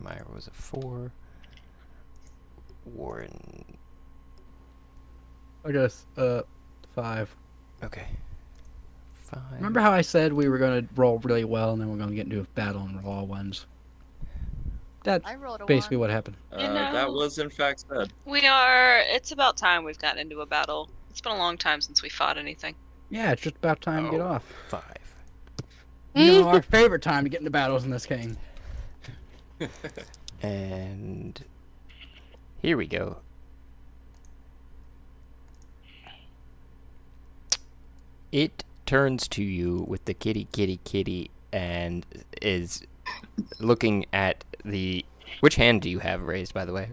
Myra was a 4. Warren. I guess 5. Okay. 5. Remember how I said we were gonna roll really well and then we're gonna get into a battle and roll all ones? That's I rolled a basically 1. what happened. That was in fact said. We are. It's about time we've gotten into a battle. It's been a long time since we fought anything. Yeah, it's just about time to get off. 5. You know, our favorite time to get into battles in this game. And here we go. It turns to you with the kitty and is looking at the Which hand do you have raised, by the way?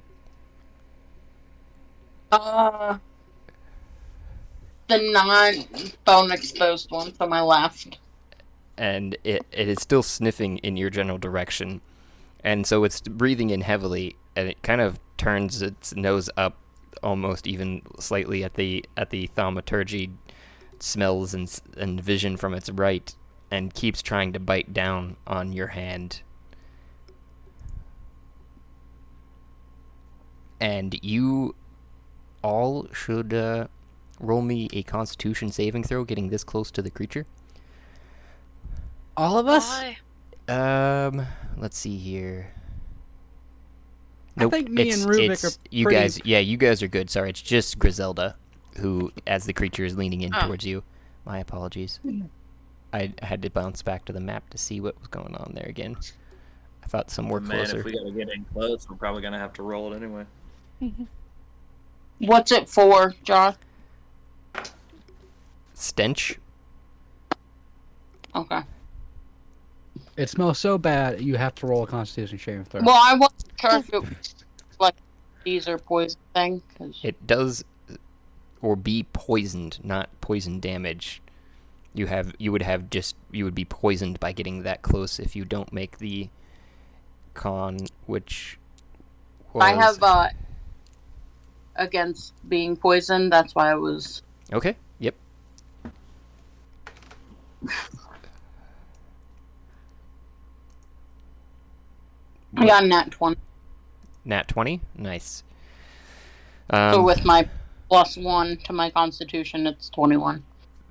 The non-bone exposed one, so my left. And it is still sniffing in your general direction. And so it's breathing in heavily, and it kind of turns its nose up almost even slightly at the thaumaturgy smells and vision from its right, and keeps trying to bite down on your hand. And you all should roll me a Constitution saving throw, getting this close to the creature. All of us? Why? Let's see here. I think me and Rubik it's are you pretty- guys. Yeah, you guys are good. Sorry, it's just Griselda, who, as the creature is leaning in Oh. towards you. My apologies. I had to bounce back to the map to see what was going on there again. I thought some were Man, closer. if we gotta get in close, we're probably gonna have to roll it anyway. What's it for, Josh? Stench. Okay. It smells so bad, you have to roll a Constitution saving throw. Well, I wasn't sure if it was like these or poison thing. 'Cause... It does, or be poisoned, not poison damage. You would be poisoned by getting that close if you don't make the con, which was... I have against being poisoned. That's why I was. Okay. Yep. I got a nat 20. Nat 20? Nice. So with my +1 to my Constitution, it's 21.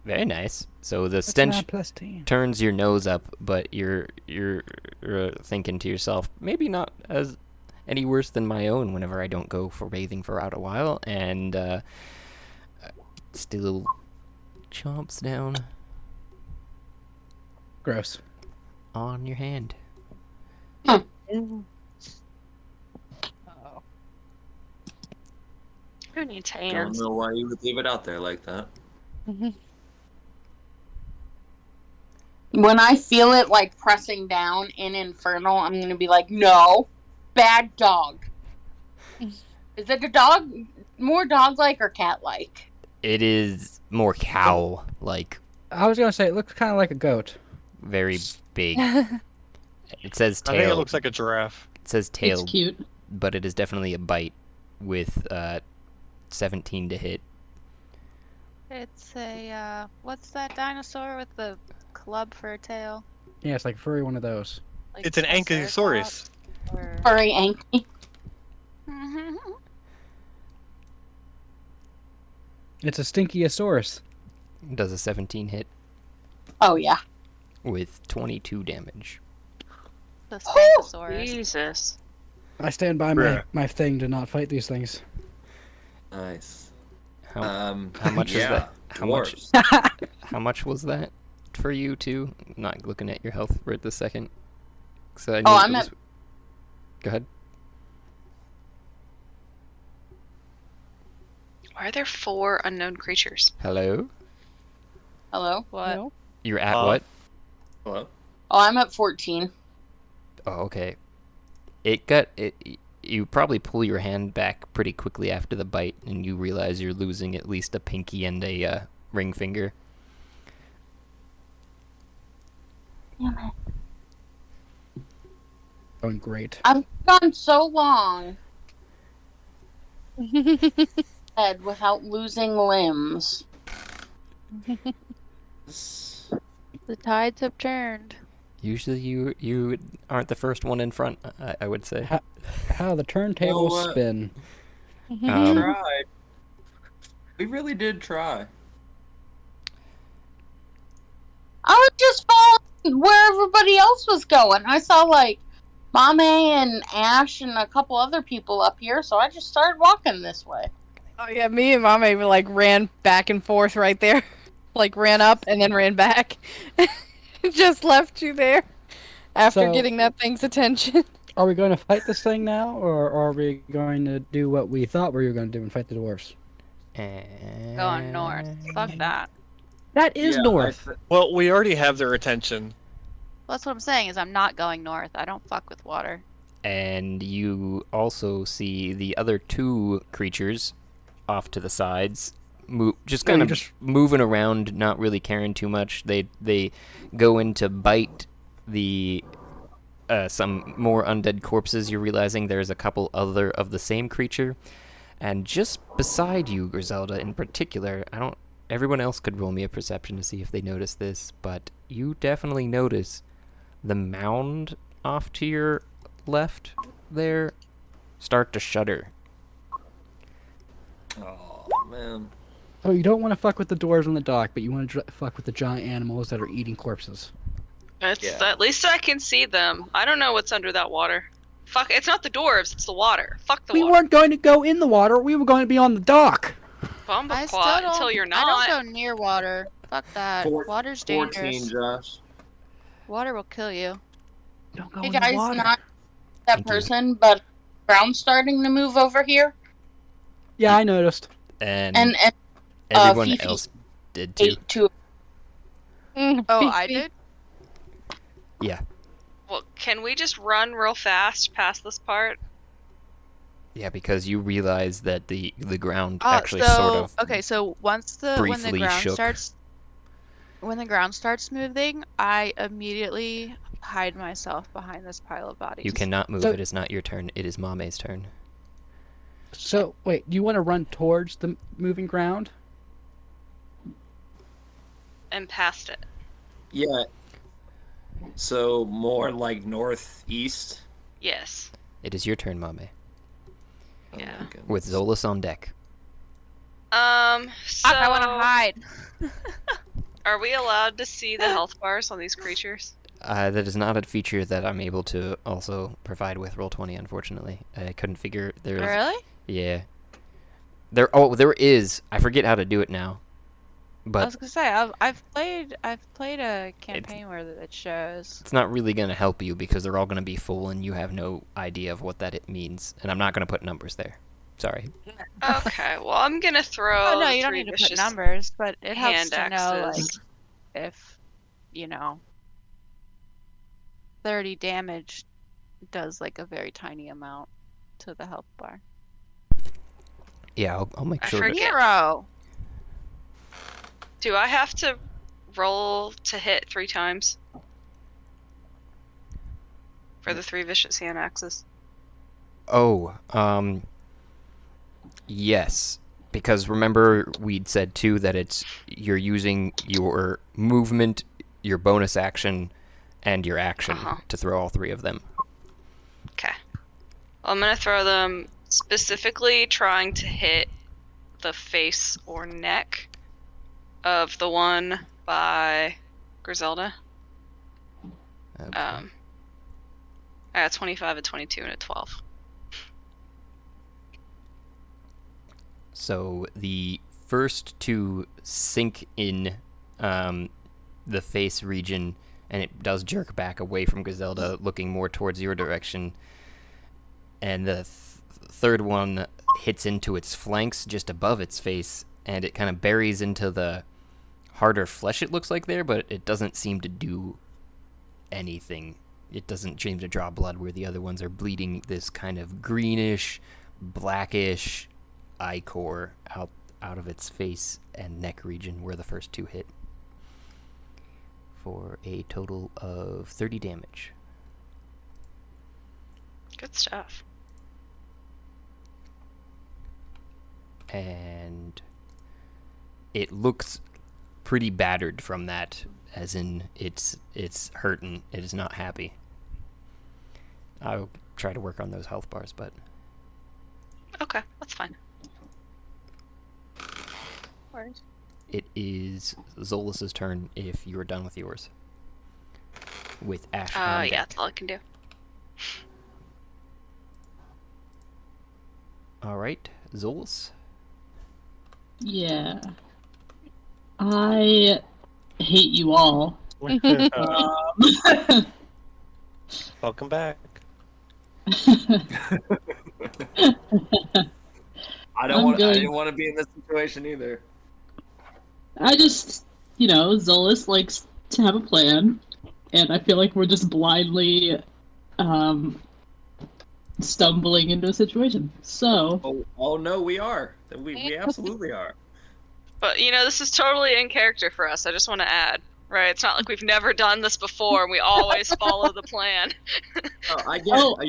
Very nice. So the That's stench not +10. turns your nose up, but you're thinking to yourself, maybe not as any worse than my own whenever I don't go for bathing for out a while, and still chomps down Gross. on your hand. Who needs Don't hands? know why you would leave it out there like that. When I feel it like pressing down in Infernal, I'm gonna be like, no, bad dog. Is it a dog? More dog-like or cat-like? It is more cow-like, I was gonna say it looks kind of like a goat. very big. It says I tail. think it looks like a giraffe. It says tail, It's cute. but it is definitely a bite with 17 to hit. It's a what's that dinosaur with the club for a tail? Yeah, it's like furry one of those. Like It's an Ankylosaurus. Or... Furry Anky. It's a Stinkyosaurus. Does a 17 hit Oh, yeah. with 22 damage. The Stegosaurus. Jesus. I stand by Bruh. my thing to not fight these things. Nice. How much is yeah, that? How much? dwarves. How much was that for you too? Not looking at your health right this second. So I Oh, knew I'm it was... at. Go ahead. Why are there 4 unknown creatures? Hello. Hello? What? You're at what? Hello? Oh, I'm at 14. Oh, okay. It got it. You probably pull your hand back pretty quickly after the bite, and you realize you're losing at least a pinky and a ring finger. Damn it. Going great. I've gone so long dead without losing limbs. The tides have turned. Usually, you aren't the first one in front. I would say. How the turntables spin. We tried. We really did try. I was just following where everybody else was going. I saw, like, Mame and Ash and a couple other people up here, so I just started walking this way. Oh yeah, me and Mame like ran back and forth right there. Like ran up and then ran back. Just left you there after So- getting that thing's attention. Are we going to fight this thing now, or are we going to do what we thought we were going to do and fight the dwarves? Going north. Fuck that. That is north. Well, we already have their attention. Well, that's what I'm saying is I'm not going north. I don't fuck with water. And you also see the other two creatures off to the sides, just kind of moving around, not really caring too much. They go in to bite the some more undead corpses. You're realizing there's a couple other of the same creature, and just beside you, Griselda, in particular, everyone else could roll me a perception to see if they notice this, but you definitely notice the mound off to your left there start to shudder. Oh, man. Oh, you don't want to fuck with the dwarves on the dock, but you want to fuck with the giant animals that are eating corpses. At least I can see them. I don't know what's under that water. Fuck, it's not the dwarves, it's the water. Fuck the We water. weren't going to go in the water. We were going to be on the dock. Bumbleclaw until you're not. I don't go near water. Fuck that. Water's dangerous. 14, Josh. Water will kill you. Don't go Hey in the guys, water. not that person, but ground's starting to move over here. Yeah, I noticed. And Everyone everyone Fifi else did too. ate two. Oh, I did? Yeah. Well, can we just run real fast past this part? Yeah, because you realize that the ground actually sort of okay, so when the briefly ground shook. starts moving, I immediately hide myself behind this pile of bodies. You cannot move. So- It is not your turn. It is Mame's turn. So, wait, do you want to run towards the moving ground? And past it. Yeah. So more like northeast. Yes. It is your turn, Mame. Yeah. With Zolas on deck. So I want to hide. are we allowed to see the health bars on these creatures? That is not a feature that I'm able to also provide with Roll20, unfortunately. I couldn't figure there's... Really? Yeah. There is. I forget how to do it now. I But was gonna say I've played a campaign where it shows. it's not really going to help you because they're all going to be full and you have no idea of what it means. And I'm not going to put numbers there. Sorry. Okay, well I'm gonna throw. Oh no, you don't need to put numbers, but it helps hand to know like axes. if 30 damage does like a very tiny amount to the health bar. Yeah, I'll make I sure forget. Zero. Do I have to roll to hit 3 times? For the 3 vicious hand axes? Oh, yes. Because remember we'd said too that you're using your movement, your bonus action, and your action to throw all 3 of them. Okay. Well, I'm gonna throw them specifically trying to hit the face or neck of the one by Griselda. Okay. I got 25, a 22, and a 12. So the first 2 sink in the face region, and it does jerk back away from Griselda, looking more towards your direction. And the third one hits into its flanks just above its face, and it kind of buries into the harder flesh it looks like there, but it doesn't seem to do anything. It doesn't seem to draw blood where the other ones are bleeding this kind of greenish, blackish ichor out of its face and neck region where the first 2 hit. For a total of 30 damage. Good stuff. And it looks pretty battered from that, as in it's hurting. It is not happy. I'll try to work on those health bars, but Okay, that's fine. Worries. it is Zolas's turn if you are done with yours. With Ash on Yeah, deck. that's all I can do. All right, Zolas. Yeah. I hate you all. Welcome back. I didn't want to be in this situation either. I just, Zolas likes to have a plan, and I feel like we're just blindly stumbling into a situation. So Oh no, we are. We absolutely are. But this is totally in character for us. I just want to add, right? It's not like we've never done this before and we always follow the plan. Oh, I get it.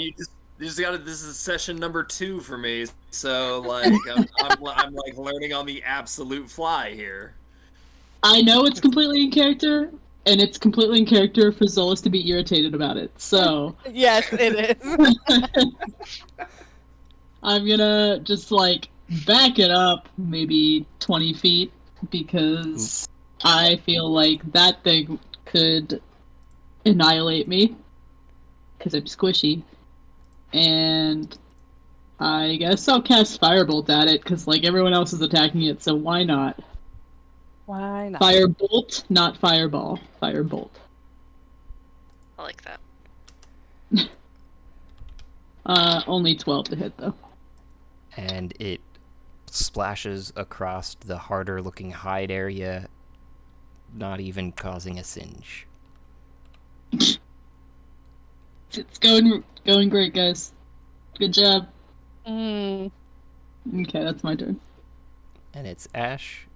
You just got it. This is session number 2 for me, so like I'm like learning on the absolute fly here. I know it's completely in character, and it's completely in character for Zolas to be irritated about it. So yes, it is. I'm gonna just like back it up maybe 20 feet because I feel like that thing could annihilate me because I'm squishy. And I guess I'll cast Firebolt at it because like everyone else is attacking it, so why not? Why not? Firebolt, not Fireball. Firebolt. I like that. Only 12 to hit though. And it splashes across the harder looking hide area, not even causing a singe. It's going great, guys. Good job. Mm. Okay, that's my turn. And it's Ash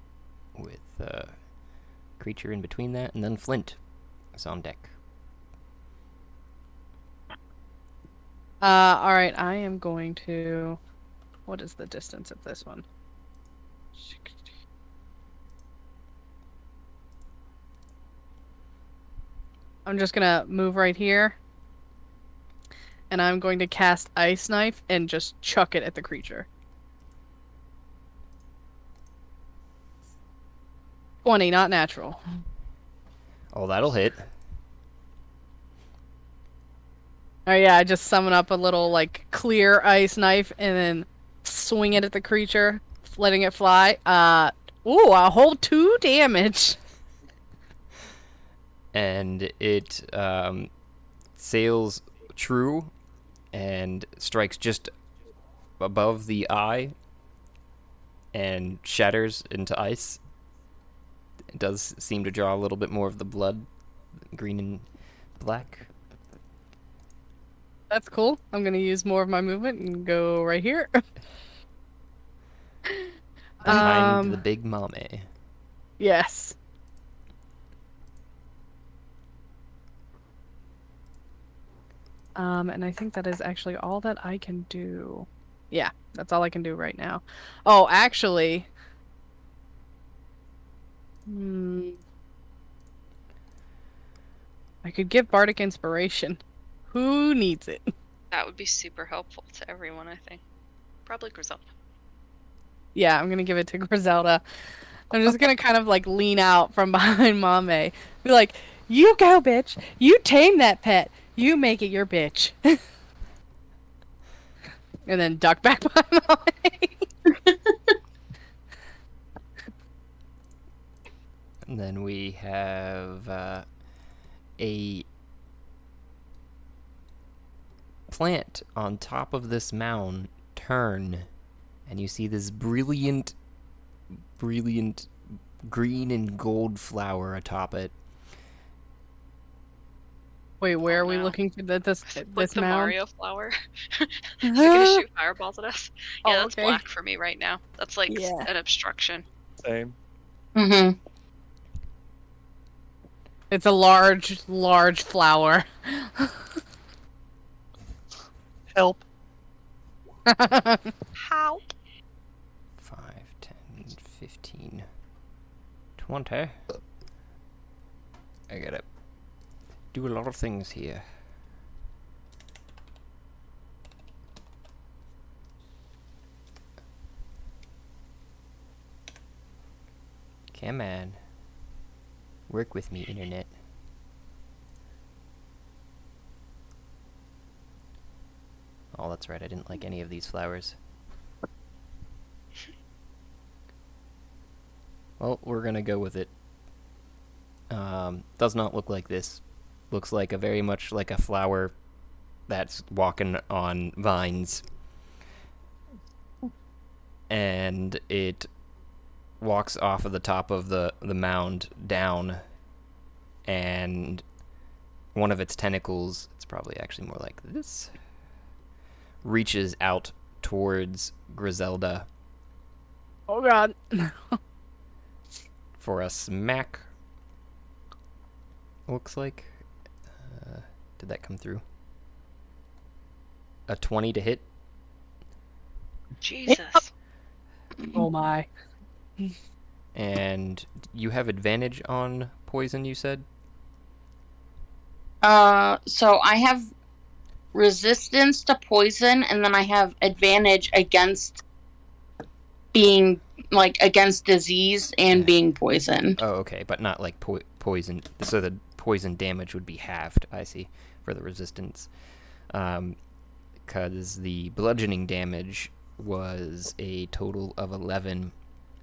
with a creature in between that, and then Flint is on deck. Alright, I am going to... What is the distance of this one? I'm just gonna move right here. And I'm going to cast Ice Knife and just chuck it at the creature. 20, not natural. Oh, that'll hit. Oh yeah, I just summon up a little, like, clear ice knife and then swing it at the creature, letting it fly. Ooh, a whole 2 damage. And it sails true and strikes just above the eye and shatters into ice. It does seem to draw a little bit more of the blood, green and black. That's cool. I'm gonna use more of my movement and go right here. Behind the big mommy. Yes. And I think that is actually all that I can do. Yeah, that's all I can do right now. Oh, actually... I could give Bardic Inspiration. Who needs it? That would be super helpful to everyone, I think. Probably Griselda. Yeah, I'm gonna give it to Griselda. I'm just gonna kind of like lean out from behind Mame. Be like, you go, bitch. You tame that pet. You make it your bitch. And then duck back behind Mame. And then we have a plant on top of this mound turn, and you see this brilliant green and gold flower atop it. Wait, where are we looking for this Like the mound? Mario flower. Is it gonna shoot fireballs at us? Yeah, Oh, that's okay. black for me right now. That's like Yeah. an obstruction. Same. Mm-hmm. It's a large flower. Help. How? 5, 10, 15, 20. I gotta do a lot of things here. Come on. Work with me, internet. Oh, that's right, I didn't like any of these flowers. Well, we're gonna go with it. Does not look like this. Looks like very much like a flower that's walking on vines. And it walks off of the top of the mound down, and one of its tentacles, it's probably actually more like this, reaches out towards Griselda Oh god. for a smack. Looks like. Did that come through? A 20 to hit. Jesus. Oh my. And you have advantage on poison, you said? So I have resistance to poison, and then I have advantage against being, like, against disease and being poisoned. Oh, okay, but not like poison. So the poison damage would be halved, I see, for the resistance. Because the bludgeoning damage was a total of 11,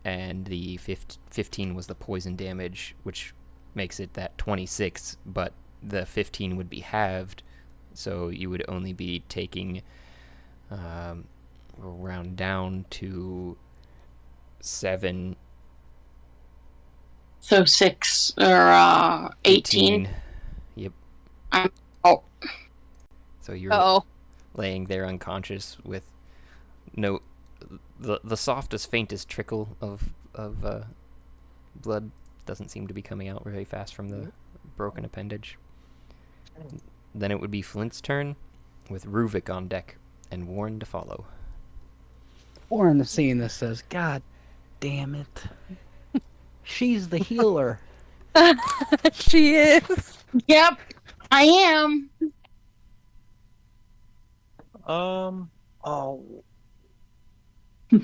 and the 15 was the poison damage, which makes it that 26, but the 15 would be halved, so you would only be taking round down to 7. So 6 or 18. Yep. Oh. So you're laying there unconscious with the softest, faintest trickle of blood doesn't seem to be coming out very fast from the broken appendage. Then it would be Flint's turn, with Ruvik on deck and Warren to follow. Warren, seeing this, says, "God damn it. She's the healer." She is. Yep, I am. Oh. Damn.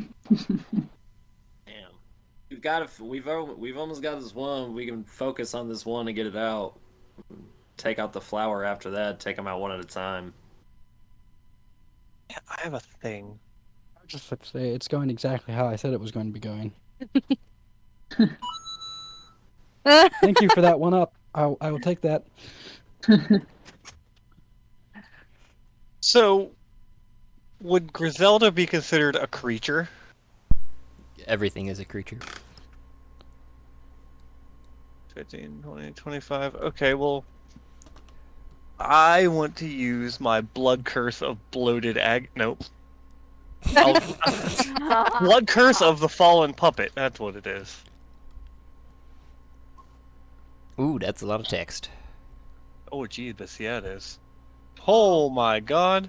We've almost got this one. We can focus on this one and get it out. Take out the flower after that. Take them out one at a time. Yeah, I have a thing. I just have to say, it's going exactly how I said it was going to be going. Thank you for that one up. I will take that. So, would Griselda be considered a creature? Everything is a creature. 15, 20, 25. Okay, well, I want to use my blood curse of bloated Nope. Blood curse of the fallen puppet. That's what it is. Ooh, that's a lot of text. Oh, Jeebus, yeah, it is. Oh my god.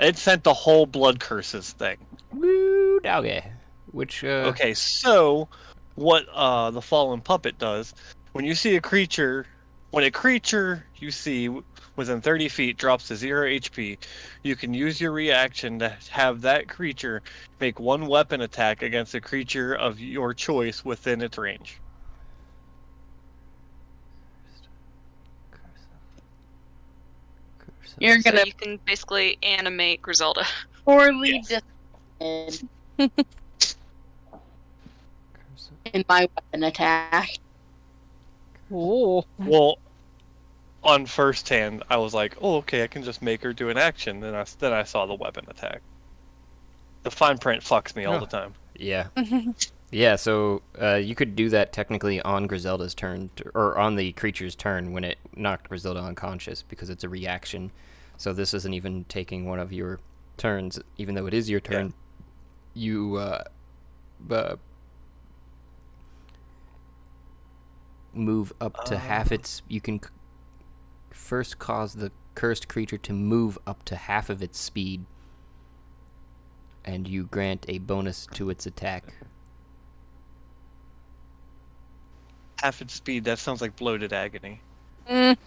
It sent the whole blood curses thing. Woo, doggy. Which, Okay, so, what the fallen puppet does, when you see a creature, when a creature you see within 30 feet drops to 0 HP, you can use your reaction to have that creature make one weapon attack against a creature of your choice within its range. You're gonna So you can basically animate Griselda. poorly disappointed in my weapon attack. Oh. Well, on first hand, I was like, "Oh, okay, I can just make her do an action." Then I saw the weapon attack. The fine print fucks me all the time. Yeah. Yeah, so you could do that technically on Griselda's turn, or on the creature's turn when it knocked Griselda unconscious, because it's a reaction. So this isn't even taking one of your turns, even though it is your turn. Yeah. You move up to half its... You can first cause the cursed creature to move up to half of its speed, and you grant a bonus to its attack. Half its speed, that sounds like bloated agony.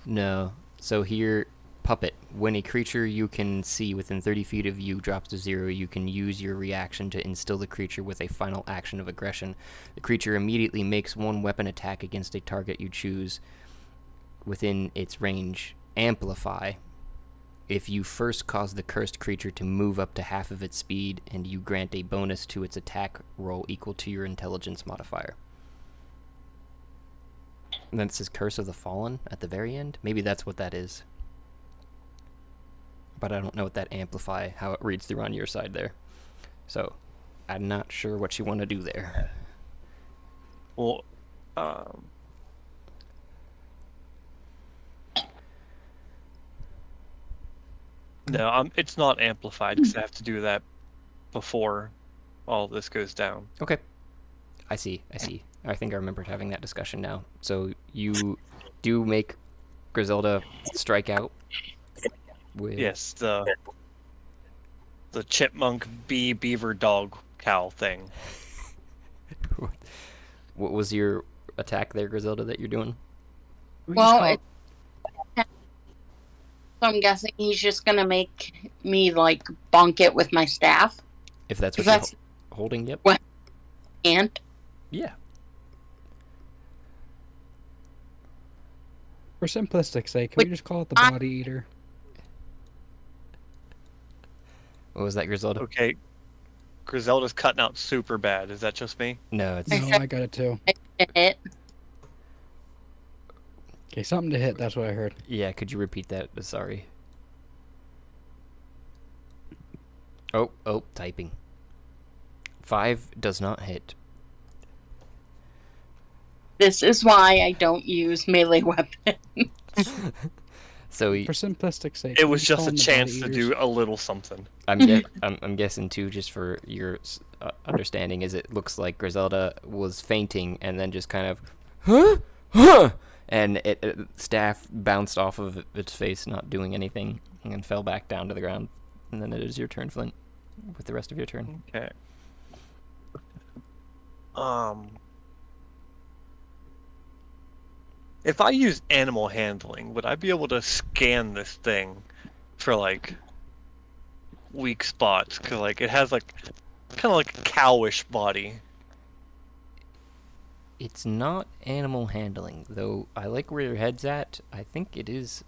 No. So here, puppet. When a creature you can see within 30 feet of you drops to 0, you can use your reaction to instill the creature with a final action of aggression. The creature immediately makes one weapon attack against a target you choose within its range. Amplify. If you first cause the cursed creature to move up to half of its speed, and you grant a bonus to its attack roll equal to your intelligence modifier. And then it says Curse of the Fallen at the very end. Maybe that's what that is. But I don't know what that amplify, how it reads through on your side there. So, I'm not sure what you want to do there. Well, No, it's not amplified because I have to do that before all this goes down. Okay. I see. I think I remembered having that discussion now. So you do make Griselda strike out with... Yes, the chipmunk bee beaver dog cow thing. What was your attack there, Griselda, that you're doing? Well, so I'm guessing he's just gonna make me like bonk it with my staff. If that's what That's- you're holding, yep. What? And Yeah. For simplistic sake, can we just call it the body eater? What was that, Griselda? Okay. Griselda's cutting out super bad. Is that just me? No, it's... No, I got it too. hit. Okay, something to hit. That's what I heard. Yeah, could you repeat that? Sorry. Oh, typing. 5 does not hit. This is why I don't use melee weapons. So For simplistic sake, It can we was just just call a them the chance body to eaters? do a little something. I'm guessing too, just for your understanding, is it looks like Griselda was fainting and then just kind of, huh, and staff bounced off of its face, not doing anything, and then fell back down to the ground. And then it is your turn, Flint, with the rest of your turn. Okay. If I use animal handling, would I be able to scan this thing for like weak spots? Cause like it has like kind of like a cowish body. It's not animal handling, though. I like where your head's at. I think it is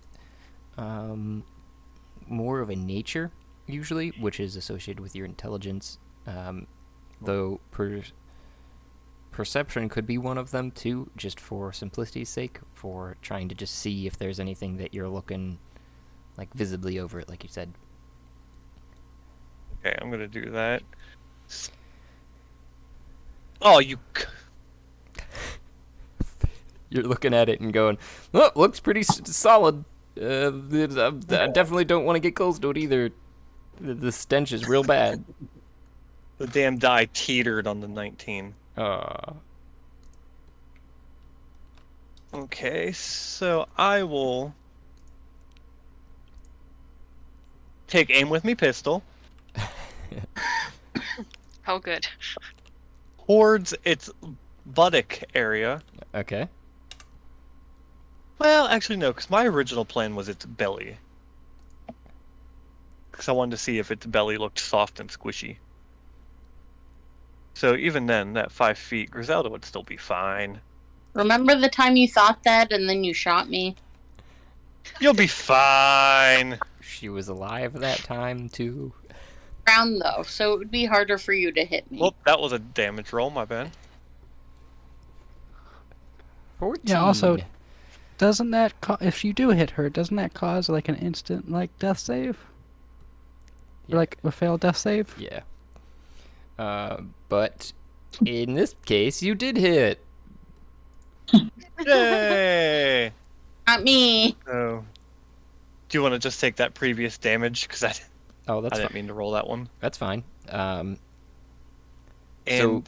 more of a nature, usually, which is associated with your intelligence. Though perception could be one of them, too, just for simplicity's sake, for trying to just see if there's anything that you're looking, like, visibly over it, like you said. Okay, I'm gonna do that. Oh, you... You're looking at it and going, oh, looks pretty solid. I definitely don't want to get close to it either. The stench is real bad. The damn die teetered on the 19. Okay, so I will take aim with me pistol Oh, good. towards its buttock area. Okay. Well, actually no, because my original plan was its belly. Because I wanted to see if its belly looked soft and squishy. So even then, that 5 feet, Griselda would still be fine. Remember the time you thought that and then you shot me? You'll be fine. She was alive that time, too. Ground though, so it would be harder for you to hit me. Well, that was a damage roll, my bad. 14. Yeah, also, doesn't that if you do hit her, doesn't that cause like an instant like death save? Or, like a failed death save? Yeah. But in this case, you did hit. Yay! Not me. So, do you want to just take that previous damage? Because I that's didn't fine. mean to roll that one. That's fine. And So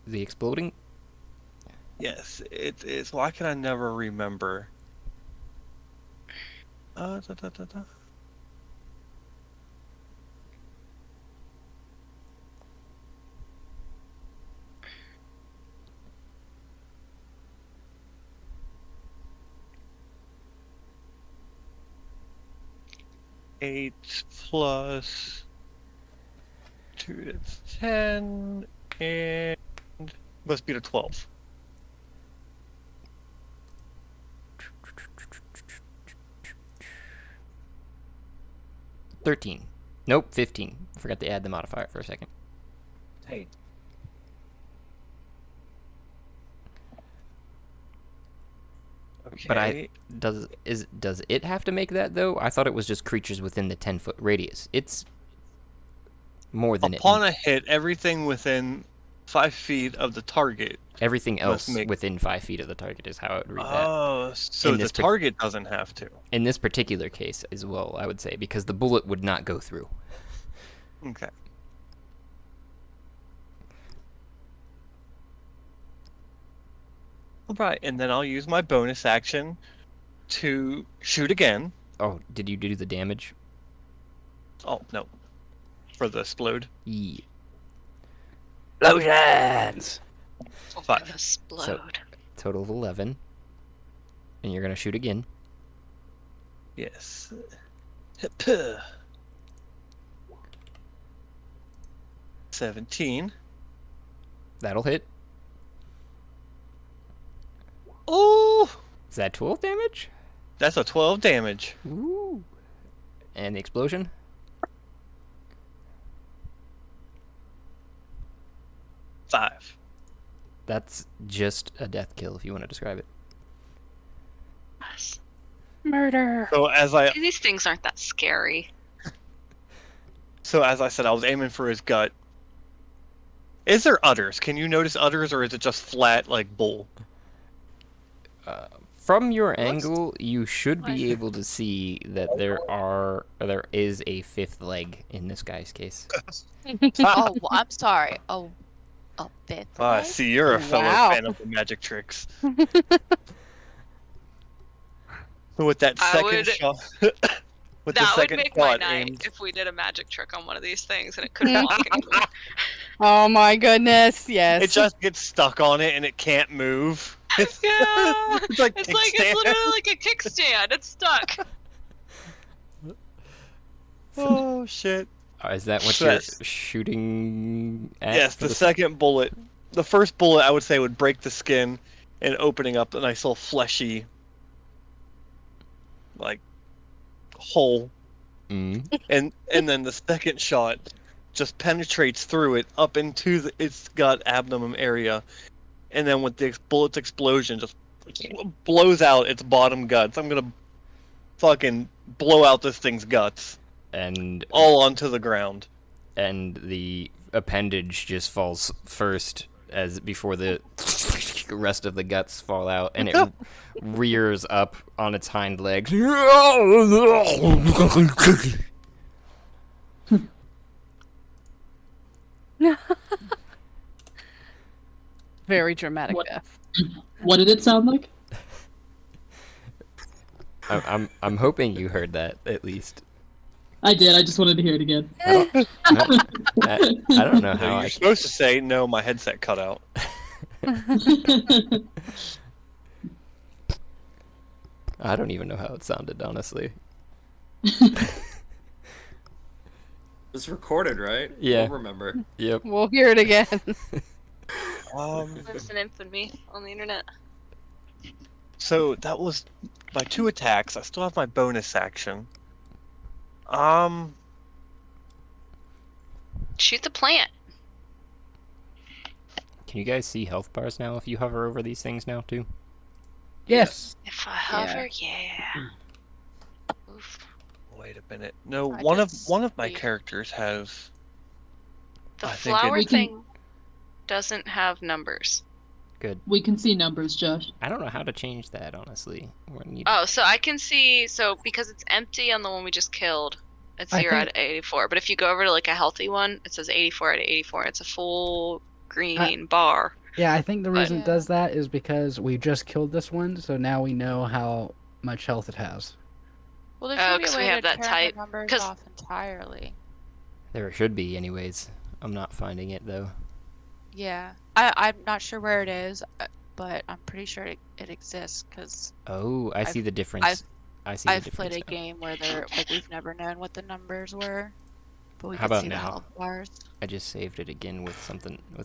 the exploding. yes, it is. Why can I never remember? Da, da, da, da. Eight plus 2, that's 10, and must be to 12. $13. Nope, 15. Forgot to add the modifier for a second. Hey. Okay. But does it have to make that though? I thought it was just creatures within the 10-foot radius. It's more than Upon a hit, everything within 5 feet of the target. Everything else make- within 5 feet of the target is how I would read that. Oh, so In the this par- target doesn't have to. In this particular case as well, I would say, because the bullet would not go through. Okay. Alright, and then I'll use my bonus action to shoot again. Oh, did you do the damage? Oh, no. For the explode. Yeah. Explosions! 5. Explode. So, total of 11. And you're going to shoot again. Yes. 17. That'll hit. Oh! Is that 12 damage? That's a 12 damage. Ooh. And the explosion? Five. That's just a death kill if you want to describe it. Murder. So as I These things aren't that scary. said, I was aiming for his gut. Is there udders? Can you notice udders, or is it just flat like bull? From your angle, you should be able to see that there is a fifth leg in this guy's case. Oh, well, I'm sorry. Oh, a fifth. Ah, leg? see, you're a fellow Wow. fan of the magic tricks. So with that I second would- shot, with the That would second make my shot night aimed, if we did a magic trick on one of these things and it couldn't walk anymore. Oh my goodness, yes. it just gets stuck on it and it can't move. Yeah, It's like it's kickstand. literally like a kickstand. It's stuck. Oh shit! Is that what Yes. you're shooting at? Yes, for the second bullet. The first bullet, I would say, would break the skin and opening up a nice little fleshy, like, hole. Mm. And then the second shot just penetrates through it up into its gut abdomen area, and then with the bullet's explosion, just blows out its bottom guts. I'm gonna fucking blow out this thing's guts And all onto the ground. and the appendage just falls first as before the rest of the guts fall out, and it rears up on its hind legs. Very dramatic What? death. What did it sound like? I'm hoping you heard that at least. I did. I just wanted to hear it again. I don't know No, how you're supposed to say no. My headset cut out. I don't even know how it sounded, honestly. It's recorded, right? Yeah. We'll remember. Yep. We'll hear it again. There's an infamy on the internet. So that was my 2 attacks. I still have my bonus action. Shoot the plant. Can you guys see health bars now if you hover over these things now too? Yes. If I hover, yeah. Oof. Wait a minute. No, I one of just my see- characters has. The I think flower We can- thing doesn't have numbers. Good. We can see numbers, Josh. I don't know how to change that, honestly. When you... Oh, so I can see. So because it's empty on the one we just killed, it's I 0 think- out of 84. But if you go over to like a healthy one, it says 84 out of 84. It's a full green bar. Yeah, I think the reason it Yeah. does that is because we just killed this one, so now we know how much health it has. Well, there Oh, should be 'cause a we way have to that turn type- the numbers 'cause- off entirely. There should be, anyways. I'm not finding it though. Yeah, I'm not sure where it is, but I'm pretty sure it exists because Oh, I see I've- the difference. I see the I've difference. played a now. game where we've never known what the numbers were, but we How could about see the now? health bars. I just saved it again with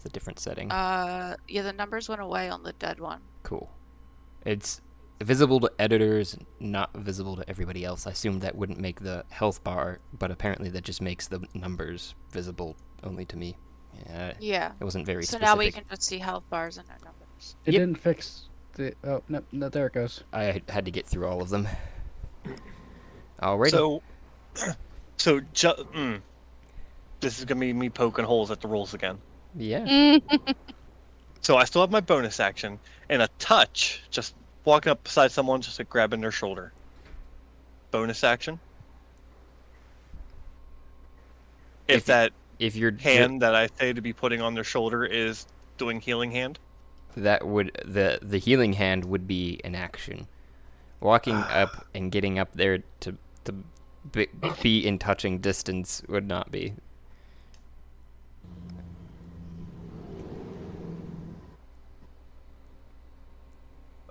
a different setting. Yeah, the numbers went away on the dead one. Cool. It's visible to editors, not visible to everybody else. I assumed that wouldn't make the health bar, but apparently that just makes the numbers visible only to me. Yeah. Yeah. It wasn't very So specific. now we can just see health bars and their numbers. It Yep. didn't fix the. Oh no, there it goes. I had to get through all of them. Alrighty. This is gonna be me poking holes at the rules again. Yeah. So I still have my bonus action and a touch, just walking up beside someone, just like grabbing their shoulder. Bonus action. If that your hand that I say to be putting on their shoulder is doing healing hand. That would the healing hand would be an action. Walking up and getting up there to be in touching distance would not be.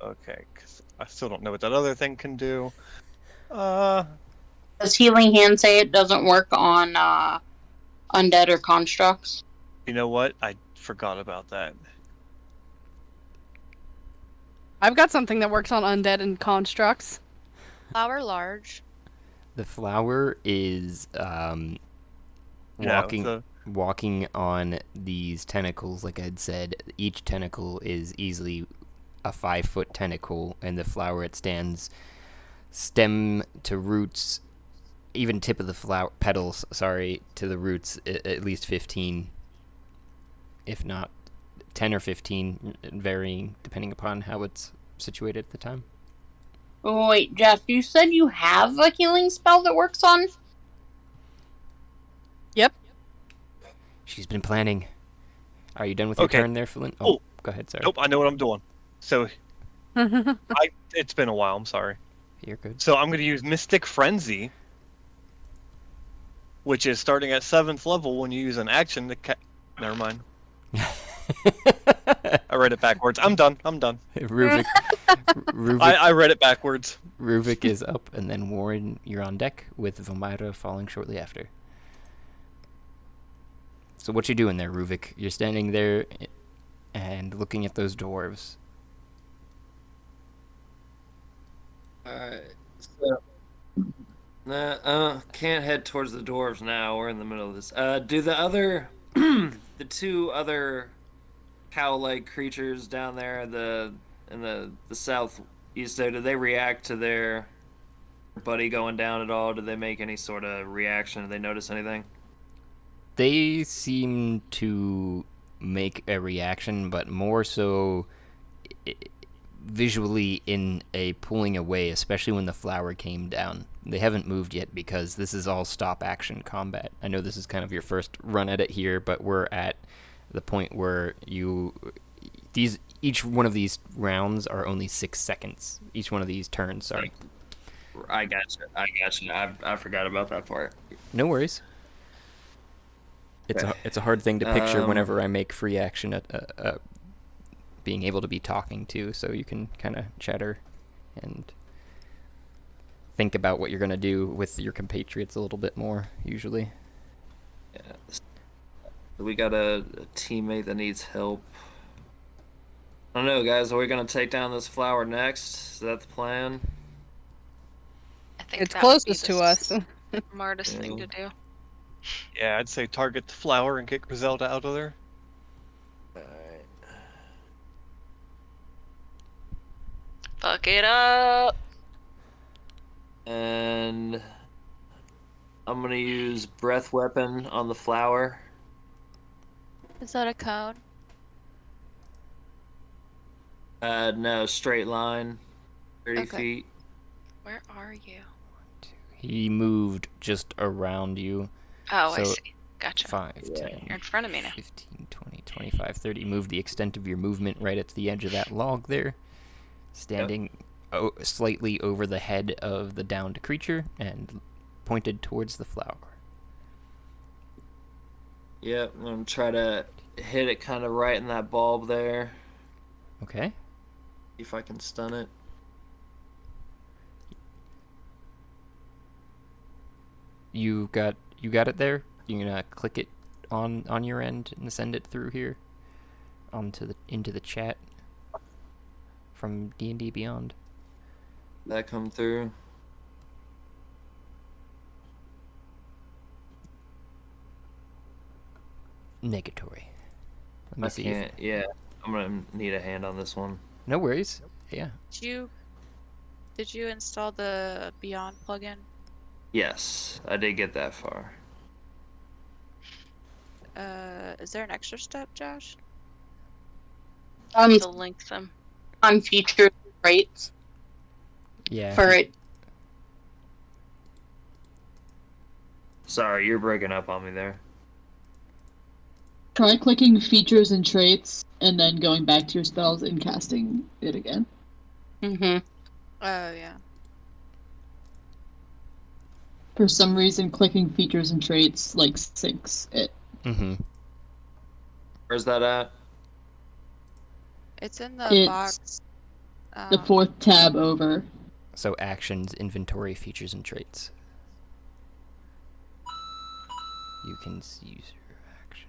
Okay, because I still don't know what that other thing can do. Does healing hand say it doesn't work on undead or constructs? You know what? I forgot about that. I've got something that works on undead and constructs. Flower large. The flower is walking on these tentacles. Like I'd said, each tentacle is easily a 5-foot tentacle, and the flower, it stands stem to roots, even tip of the flower petals, sorry, to the roots, at least 15, if not 10 or 15, varying depending upon how it's situated at the time. Oh, wait, Jeff, you said you have a healing spell that works on? Yep. She's been planning. Are you done with your turn there, Flint? Oh, go ahead, sorry. Nope, I know what I'm doing. So, it's been a while, I'm sorry. You're good. So I'm going to use Mystic Frenzy, which is starting at 7th level when you use an action to Never mind. I read it backwards. I'm done. Ruvik, I read it backwards. Ruvik is up, and then Warren, you're on deck, with Vomira following shortly after. So what you doing there, Ruvik? You're standing there and looking at those dwarves. Alright, so... can't head towards the dwarves now. We're in the middle of this. Do the other... the two other cow-like creatures down there in the southeast there, do they react to their buddy going down at all? Do they make any sort of reaction? Do they notice anything? They seem to make a reaction, but more so visually in a pulling away, especially when the flower came down. They haven't moved yet because this is all stop action combat. I know this is kind of your first run at it here, but we're at the point where each one of these rounds are only 6 seconds. Each one of these turns, sorry. I gotcha. I forgot about that part. No worries. It's a hard thing to picture whenever I make free action at being able to be talking to, so you can kind of chatter and think about what you're going to do with your compatriots a little bit more, usually. Yeah. We got a teammate that needs help. I don't know, guys. Are we going to take down this flower next? Is that the plan? I think It's that would be closest the to us. smartest thing to do. Yeah, I'd say target the flower and get Griselda out of there. Alright. Fuck it up. And I'm going to use breath weapon on the flower. Is that a cone? No, straight line. 30 Okay. feet. Where are you? He moved just around you. Oh, I So see. Gotcha. 5, 10, You're in front of me now. 15, 20, 25, 30. Move the extent of your movement right at the edge of that log there. Standing slightly over the head of the downed creature and pointed towards the flower. Yep, I'm going to try to hit it kind of right in that bulb there. Okay. See if I can stun it. You got it there? You're gonna click it on your end and send it through here into the chat from D&D Beyond. That come through. Negatory. Let me I see. can't. Yeah, I'm gonna need a hand on this one. No worries. Yeah. Did you install the Beyond plugin? Yes, I did get that far. Is there an extra step, Josh? To link them. On features and traits. Yeah. For it. Sorry, you're breaking up on me there. Try clicking features and traits, and then going back to your spells and casting it again. Mm-hmm. Oh, yeah. For some reason, clicking features and traits, like, syncs it. Mm-hmm. Where's that at? It's in the It's box. the 4th tab over. So actions, inventory, features, and traits. You can use your action.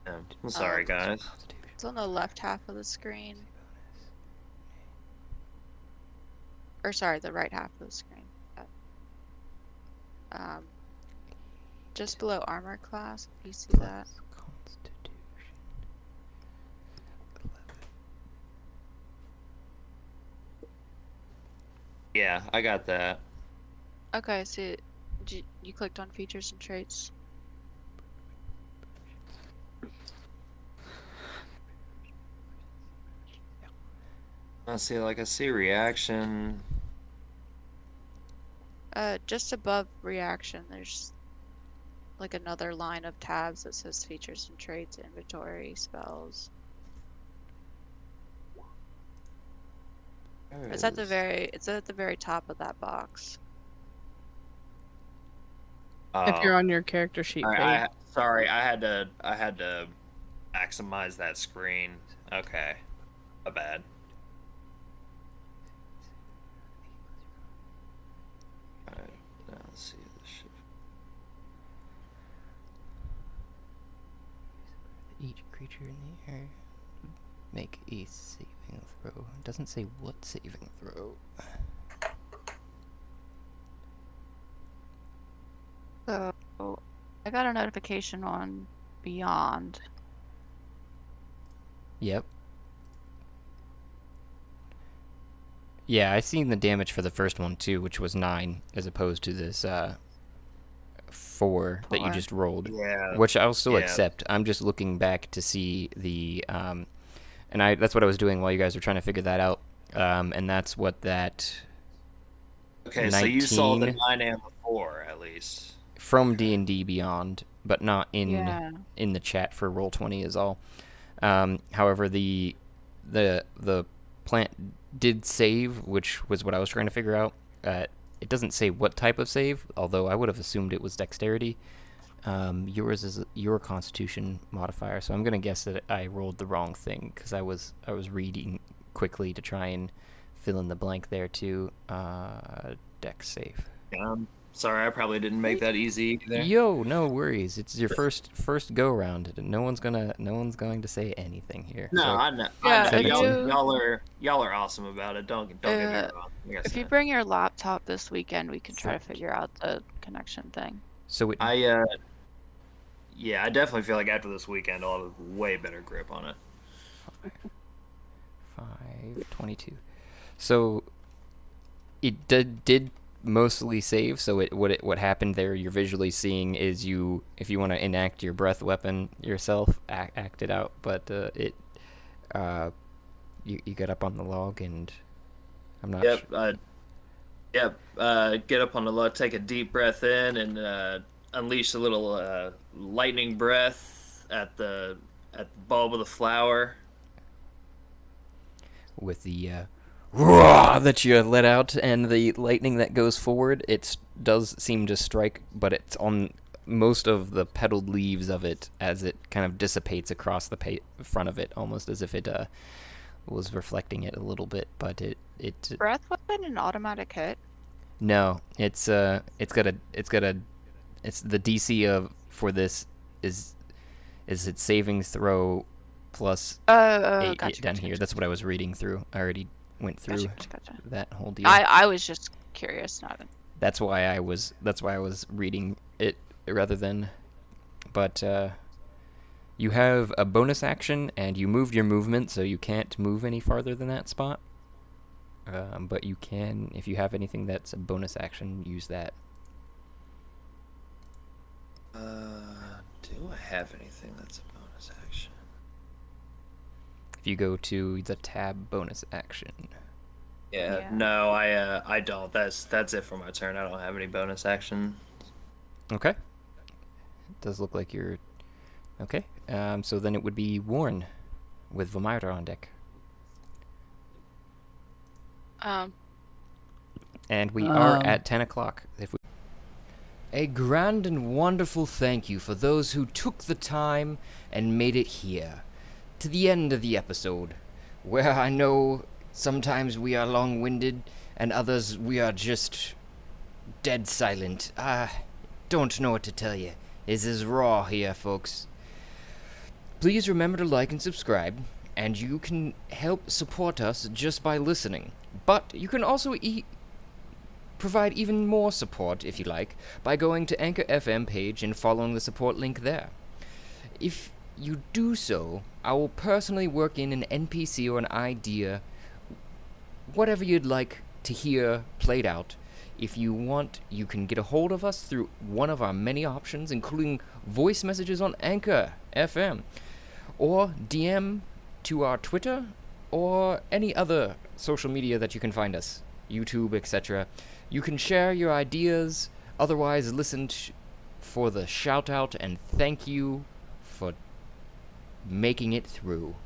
I'm sorry, guys. It's on the left half of the screen. Or sorry, the right half of the screen. Just below armor class, if you see that. Yeah, I got that. Okay, so you clicked on features and traits. I see reaction. Just above reaction, there's like another line of tabs that says features and traits, inventory, spells. It's at the very top of that box. If you're on your character sheet page. Sorry, I had to maximize that screen. Okay, my bad. Alright, now let's see this shit. Each creature in the air make a saving throw. It doesn't say what saving throw. So I got a notification on Beyond. Yep. Yeah, I seen the damage for the first one too, which was 9, as opposed to this 4 that you just rolled. Yeah. Which I'll still Yeah. accept. I'm just looking back to see the and that's what I was doing while you guys were trying to figure that out. And that's what that. Okay, so you saw the 19 9 and the 4 at least. from D&D Beyond, but not in Yeah. in the chat for Roll20 is all. However, the plant did save, which was what I was trying to figure out. It doesn't say what type of save, although I would have assumed it was dexterity. Yours is your Constitution modifier, so I'm gonna guess that I rolled the wrong thing because I was reading quickly to try and fill in the blank there too. Dex save. Sorry, I probably didn't make that easy either. Yo, no worries. It's your first go round. No one's going to say anything here. No, so, I know. Yeah, I if know. you- Y'all are awesome about it. Don't get me wrong. Like I If you said. bring your laptop this weekend, we can try to figure out the connection thing. So yeah, I definitely feel like after this weekend, I'll have a way better grip on it. 522. So it did mostly save. So what happened there? You're visually seeing is if you want to enact your breath weapon yourself, act it out. But you got up on the log and I'm not. Yep. Get up on the log, take a deep breath in, and unleash a little lightning breath at the bulb of the flower. With the roar that you let out and the lightning that goes forward, it does seem to strike, but it's on most of the petaled leaves of it as it kind of dissipates across the front of it, almost as if it was reflecting it a little bit. But it Breath weapon and automatic hit. no, it's the DC for this is its saving throw plus 8 gotcha, down here. That's what I was reading through. I already went through Gotcha. that whole deal. I was just curious, not. That's why I was reading it rather than, but You have a bonus action, and you moved your movement, so you can't move any farther than that spot. But you can, if you have anything that's a bonus action, use that. Do I have anything that's a bonus action? If you go to the tab bonus action. Yeah. No, I don't. That's it for my turn. I don't have any bonus action. Okay. It does look like you're... Okay. So then it would be Warren with Vamira on deck. And we are at 10 o'clock. A grand and wonderful thank you for those who took the time and made it here, to the end of the episode, where I know sometimes we are long-winded, and others we are just dead silent. I don't know what to tell you. This is raw here, folks. Please remember to like and subscribe, and you can help support us just by listening. But you can also provide even more support, if you like, by going to Anchor FM page and following the support link there. If you do so, I will personally work in an NPC or an idea, whatever you'd like to hear played out. If you want, you can get a hold of us through one of our many options, including voice messages on Anchor FM, or DM to our Twitter, or any other social media that you can find us, YouTube, etc. You can share your ideas, otherwise listen for the shout out and thank you for making it through.